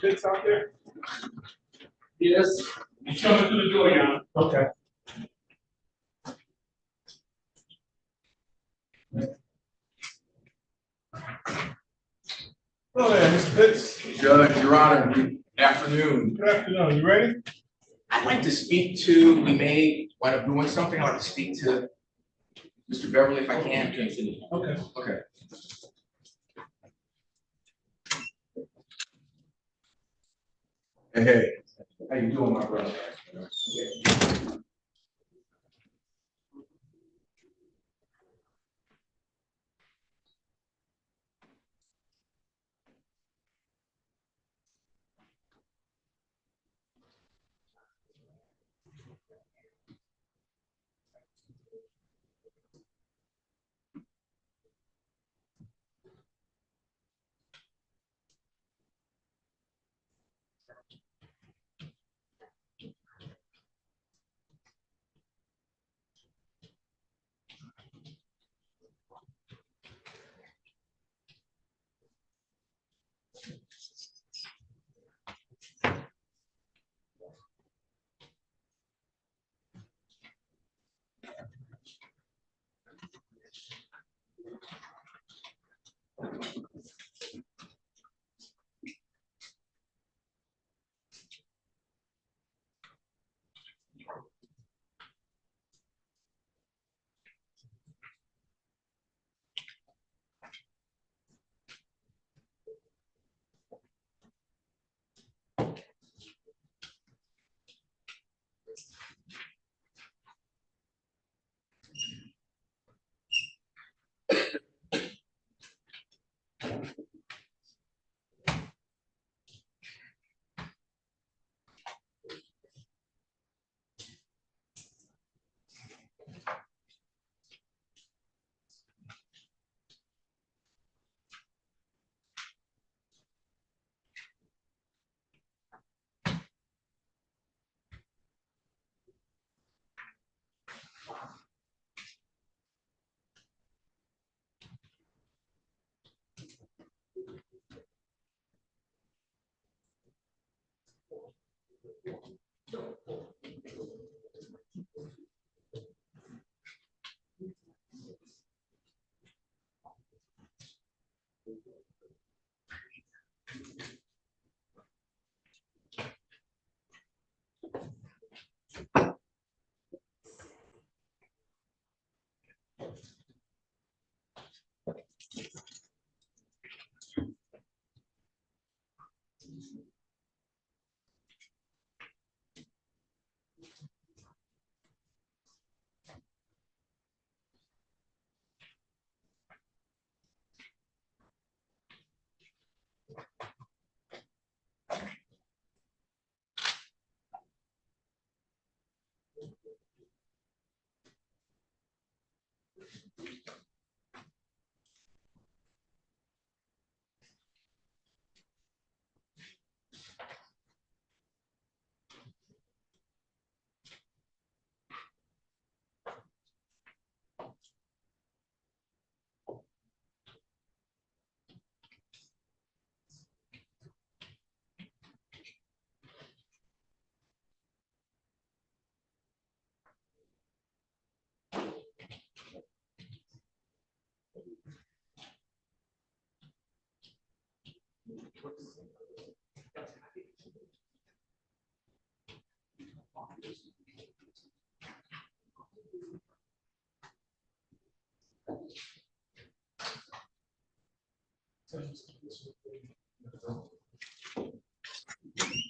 Kids out there? Yes, he's coming through the door now. Okay. Hello there, Mr. Pitts. Judge, Your Honor, good afternoon. Good afternoon. You ready? I'd like to speak to, we may wind up doing something, I'd like to speak to Mr. Beverly if I can. Okay. Okay. Hey, how you doing, my brother?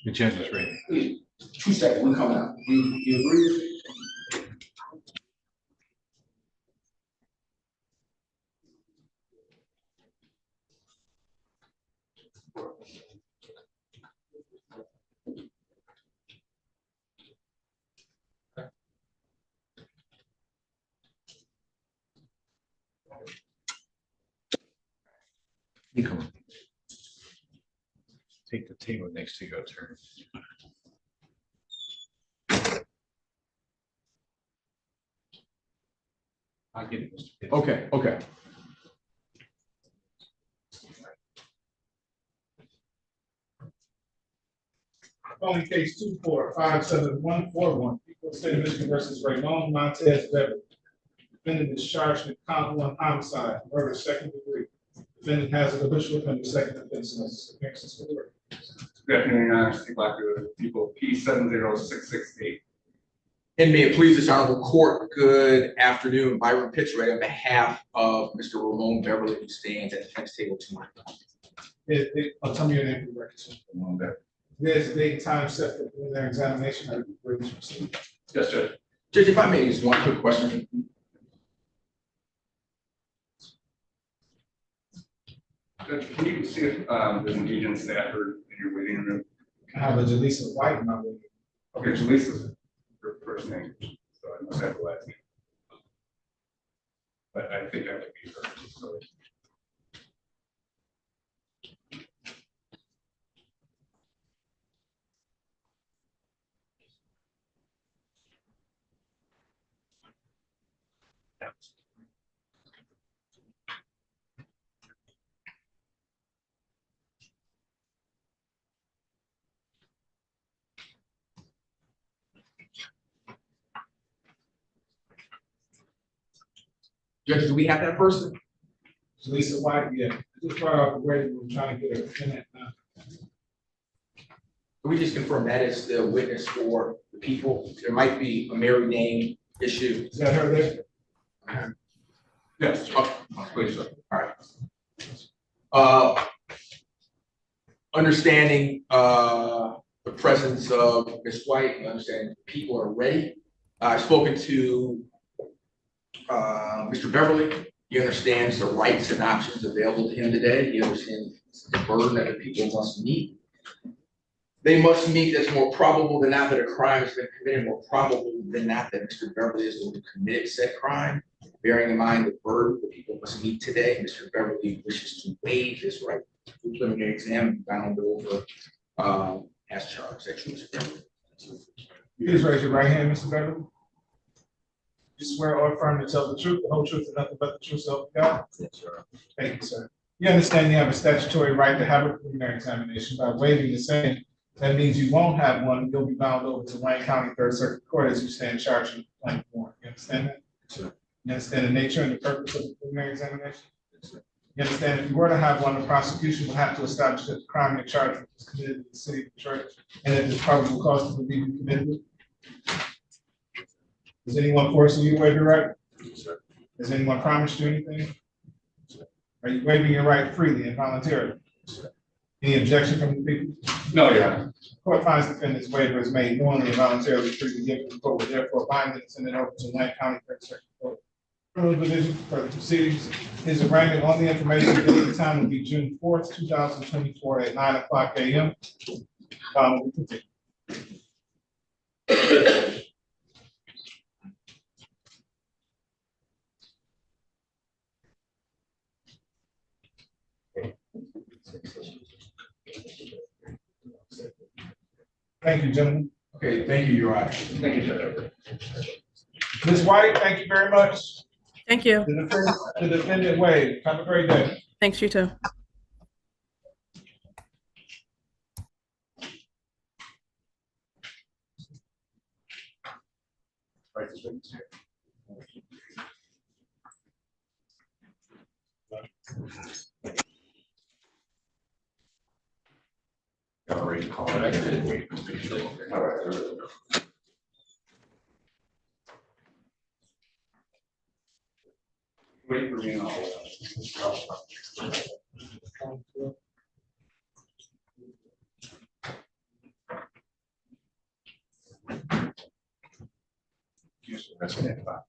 The judge is ready. 2 seconds, we're coming out. You agree? You come on. Take the table next to your turn. I'll get it, Mr. Pitts. Okay, okay. Calling case 2457141, people of the state of Michigan versus Raion Montez Beverly. Defendant is charged with count 1 homicide, murder, second degree. Defendant has a habitual offender, second offense, and appearances for the record. Good afternoon, Your Honor. Steve Blackwood, people P70668. And may it please this honorable court, good afternoon. Byron Pitchford on behalf of Mr. Ramon Beverly, who stands at the defense table tonight. Tell me your name for the record, sir. Ramon Beverly. There's a date and time set for preliminary examination. Are you ready to proceed? Yes, Judge. Judge, if I may, just one quick question. Judge, can you see if there's an agent staffer in your waiting room? I have a Jaleesa White in my waiting room. Okay, Jaleesa's her first name, so I must have the last name. But I think that would be her. So. Judge, do we have that person? Jaleesa White, yeah. I just brought out the waiting room trying to get her in that now. Can we just confirm that is the witness for the people? There might be a married name issue. Is that her there? Okay. Yes. Okay. Please, sir. All right. Understanding the presence of Ms. White, understanding people are ready. I've spoken to Mr. Beverly. He understands the rights and options available to him today. He understands the burden that the people must meet. They must meet that's more probable than not that a crime has been committed, more probable than not that Mr. Beverly is going to commit said crime. Bearing in mind the burden the people must meet today, Mr. Beverly wishes to waive his right to preliminary exam and bound over as charged. That's true, Mr. Beverly. Please raise your right hand, Mr. Beverly. You swear or affirm to tell the truth, the whole truth, and nothing but the truth, so help you God? Yes, sir. Thank you, sir. You understand you have a statutory right to have a preliminary examination. By waiving the same, that means you won't have one. You'll be bound over to Wayne County Third Circuit Court as you stand charged in the complaint form. You understand that? Sir. You understand the nature and the purpose of the preliminary examination? Yes, sir. You understand if you were to have one, the prosecution will have to establish that the crime you're charged with was committed in the city of Detroit, and that there's probable cause to believe you committed it. Is anyone forcing you to waive your right? Yes, sir. Has anyone promised you anything? Are you waiving your right freely and voluntarily? Any objection from the people? No, Your Honor. Court finds defendant's waiver is made knowingly and voluntarily freely given to the court, will therefore bind it and send it over to Wayne County Third Circuit Court. Criminal Division for the proceedings. His arraignment on the information given the time will be June 4th, 2024 at 9:00 a.m. Will be continued. Thank you, gentlemen. Okay, thank you, Your Honor. Thank you, Judge. Ms. White, thank you very much. Thank you. The defendant waived. Have a great day. Thanks, you too. Already called it. I didn't wait. All right. Wait for me and I'll. Rest of that file.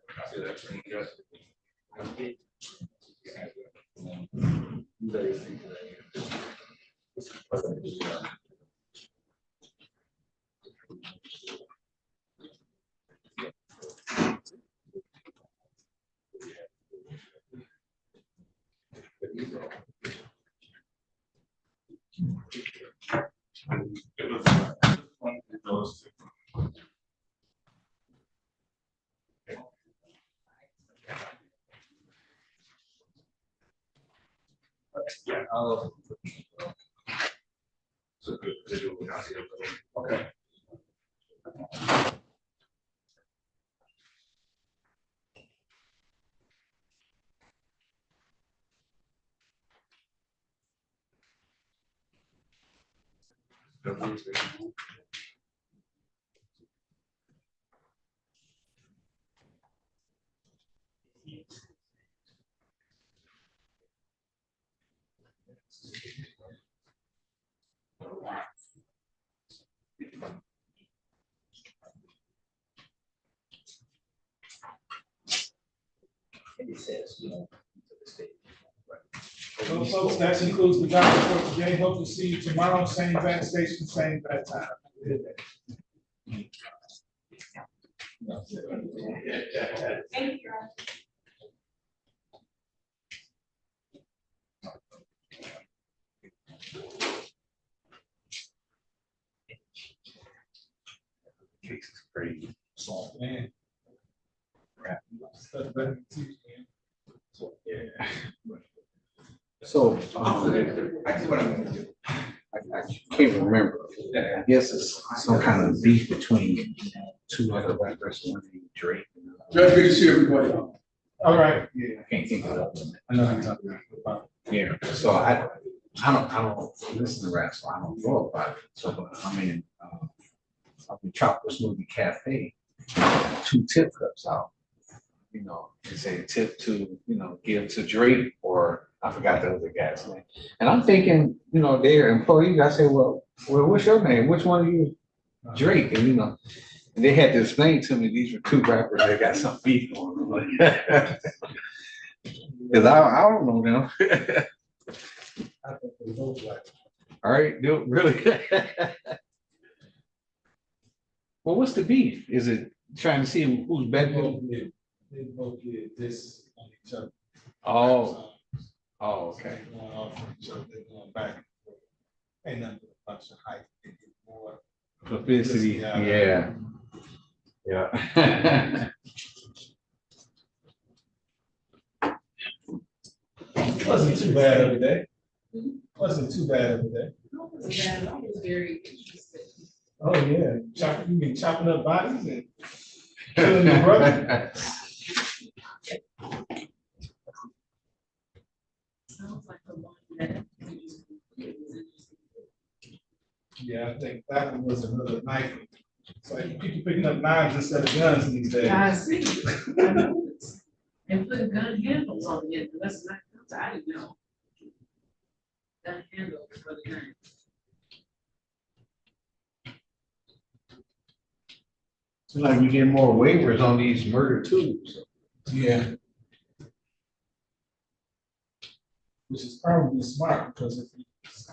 Copy that from you guys. Yeah, I'll. So good visual copy of it. Okay. So folks, that concludes the docket for today. Hope to see you tomorrow, same bat station, same bat time. Thank you. Case is crazy. Soft man. Crap. So, yeah. So, I guess what I'm gonna do, I can't remember. I guess it's some kind of beef between two other rappers, one named Drake. Judge, good to see everybody. all right, yeah. I can't think of it. I know you're talking about. Yeah, so I don't listen to rap, so I don't know about it. So, but I mean, I'll be Tropical Smoothie Cafe, 2 tip cups out. You know, they say tip to, give to Drake, or I forgot the other guy's name. And I'm thinking, they're employees. I say, well, what's your name? Which one are you? Drake. And and they had to explain to me these were 2 rappers that got some beef on them. Because I don't know them. I think they both like. All right, no, really. Well, what's the beef? Is it trying to see who's better? They both did this on each other. Oh, okay. Going off on each other, they're going back and forth. Ain't nothing but a bunch of hype. They get more Publicity, yeah. Yeah. Wasn't too bad of a day. Wasn't too bad of a day. That was very interesting. Oh, yeah. You been chopping up bodies and killing your brother. Sounds like the one that. Yeah, I think that one was another knife. It's like people picking up knives instead of guns these days. I see. I know this. And putting gun handles on the end, that's not, I didn't know. Gun handles for the gun. Seems like we get more waivers on these murder too. Yeah. Which is probably smart, because if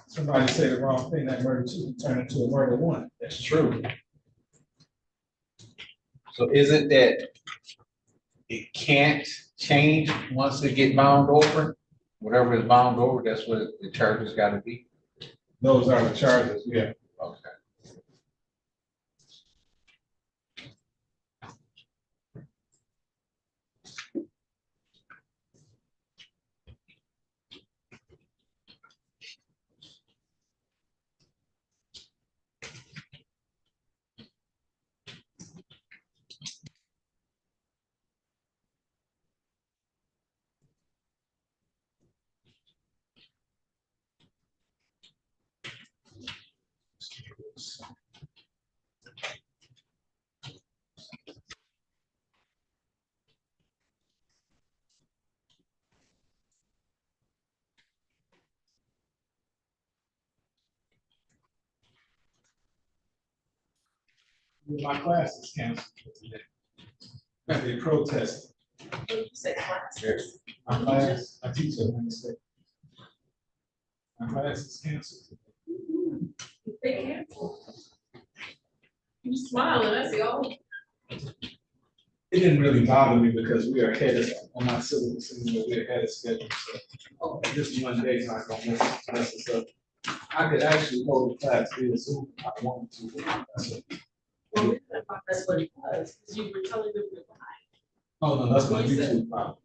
somebody say the wrong thing, that murder 2 can turn into a murder 1. That's true. So is it that it can't change once they get bound over? Whatever is bound over, that's what the charges gotta be? Those are the charges, yeah. Okay. My class is canceled for today. They protested. You said classes. My class, I teach at Wednesday. My class is canceled. They canceled. You smiling, I see all. It didn't really bother me because we are ahead of, on my syllabus, and we're ahead of schedule, so this one day is not gonna mess us up. I could actually hold the class via Zoom if I wanted to. But that's it. Well, that's what it was, because you were telling them we're behind. Oh, no, that's my YouTube problem.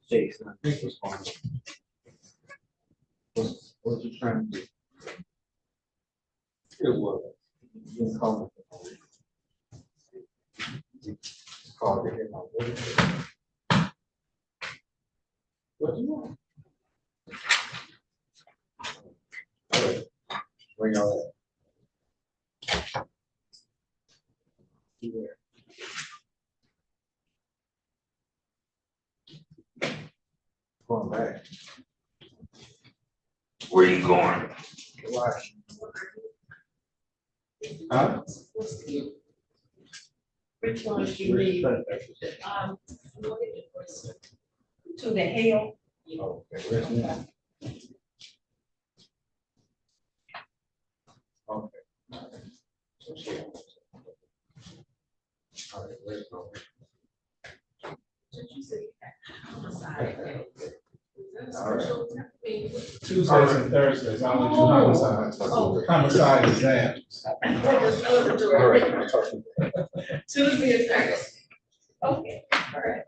Jason, I think was fine. What's you trying to do? It was. You can call it. Call it in my voice. What do you want? All right. Where y'all at? Here. Going back. Where you going? Watch. Huh? Which one do you need? To the hell. Okay, where's one? Okay. Tuesdays and Thursdays, I only do homicide exams. All right, I'll talk to you. Tuesday and Thursday. Okay, all right.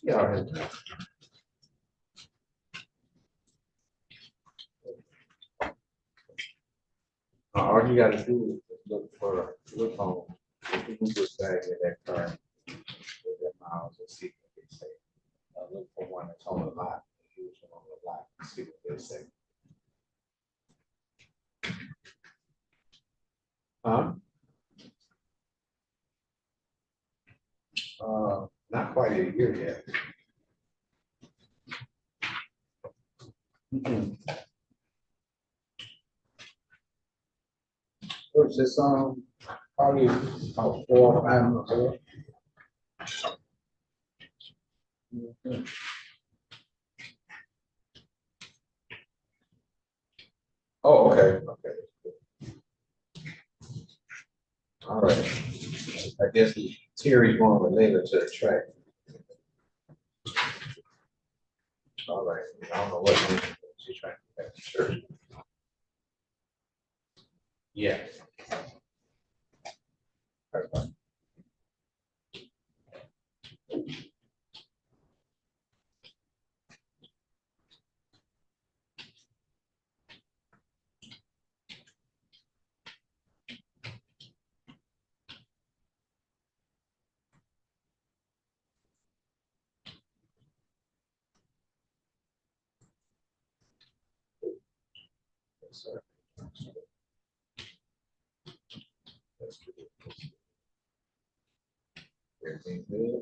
Yeah, all right. All you gotta do is look on, Google tag in that car, with that miles and see what they say. Look for one that's on the lot, use one on the lot, and see what they say. Huh? Not quite a year yet. What's this, probably about 4 or 5 months ago. Oh, okay, okay. All right. I guess Terry's going with later to the track. All right, I don't know what she's trying to get back to church. Yeah. Yes, sir. That's good. Everything good?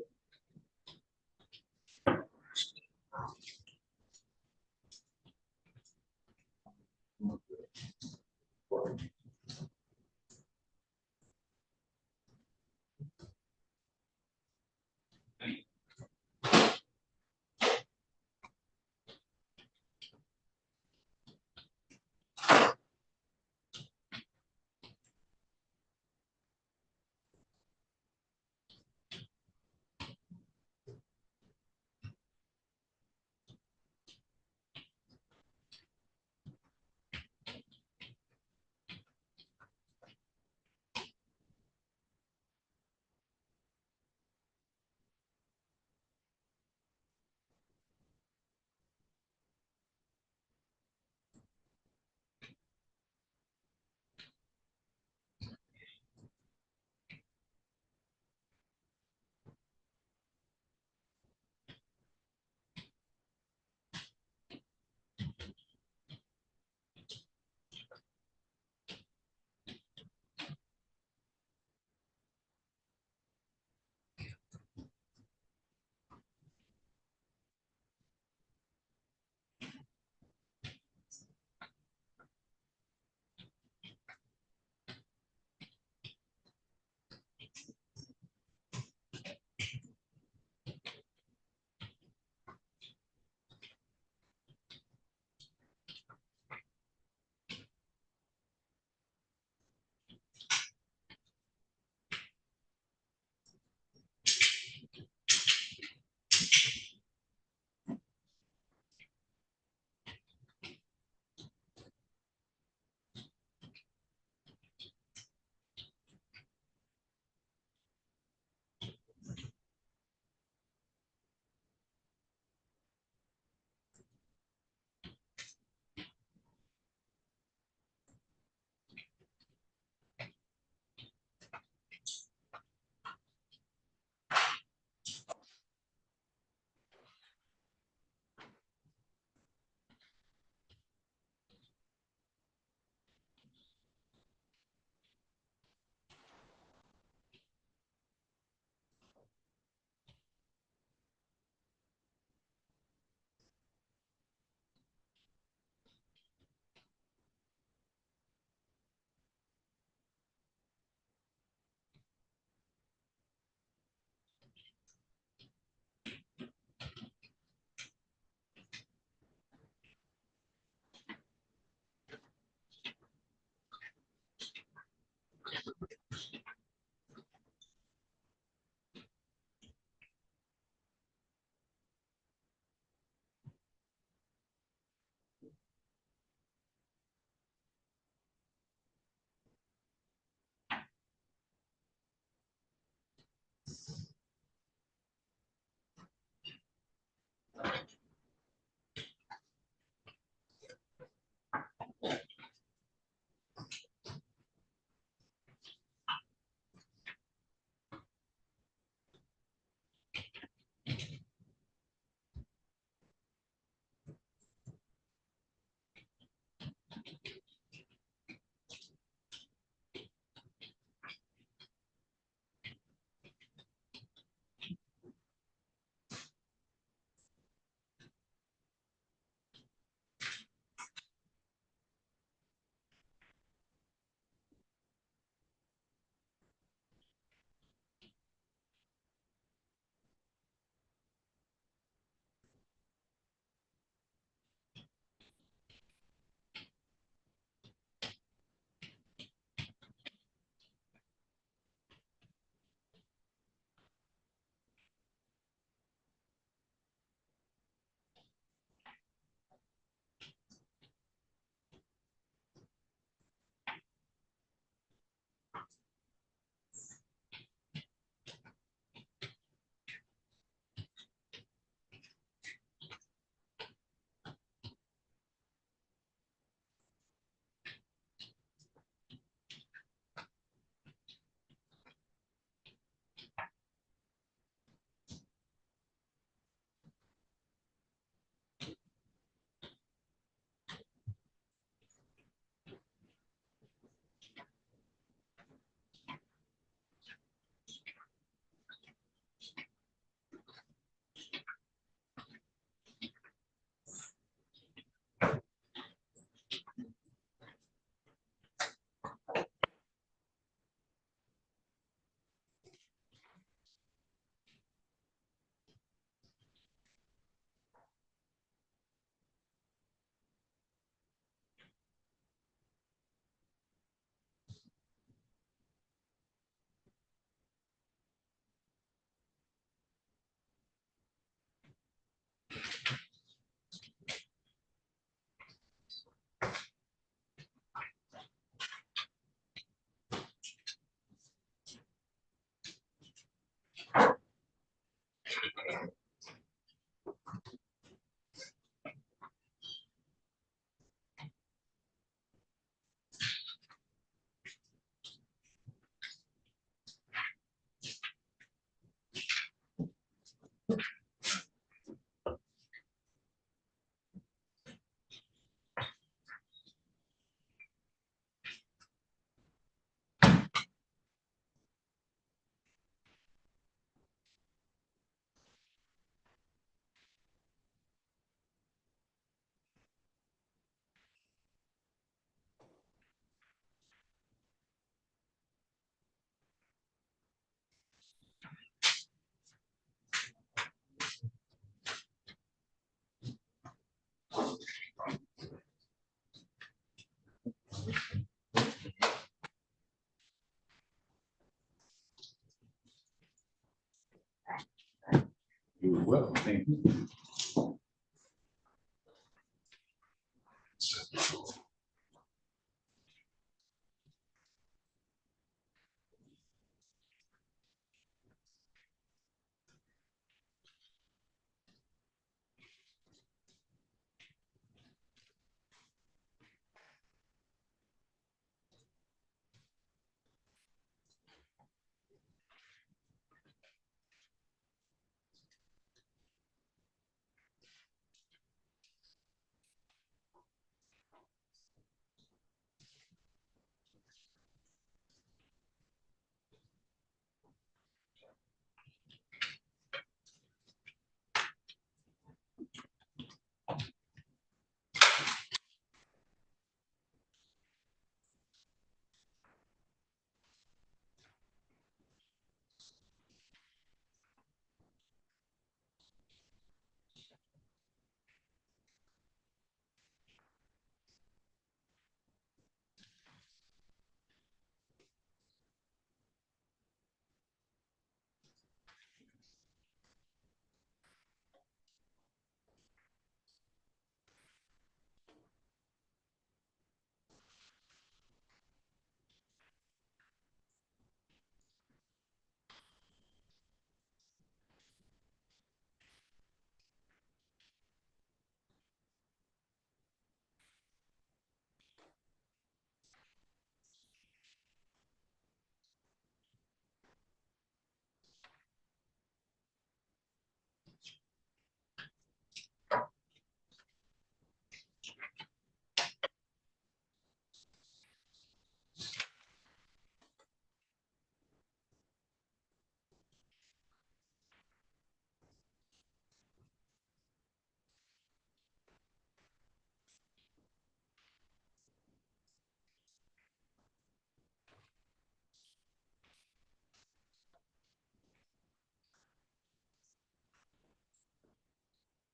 Thank you.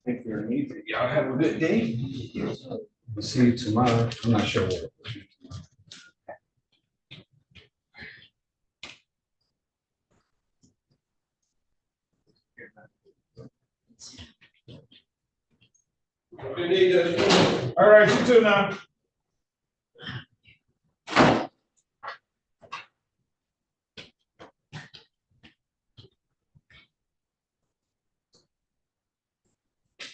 Thank you very much. Y'all have a good day. We'll see you tomorrow. I'm not sure where. All right, you too now.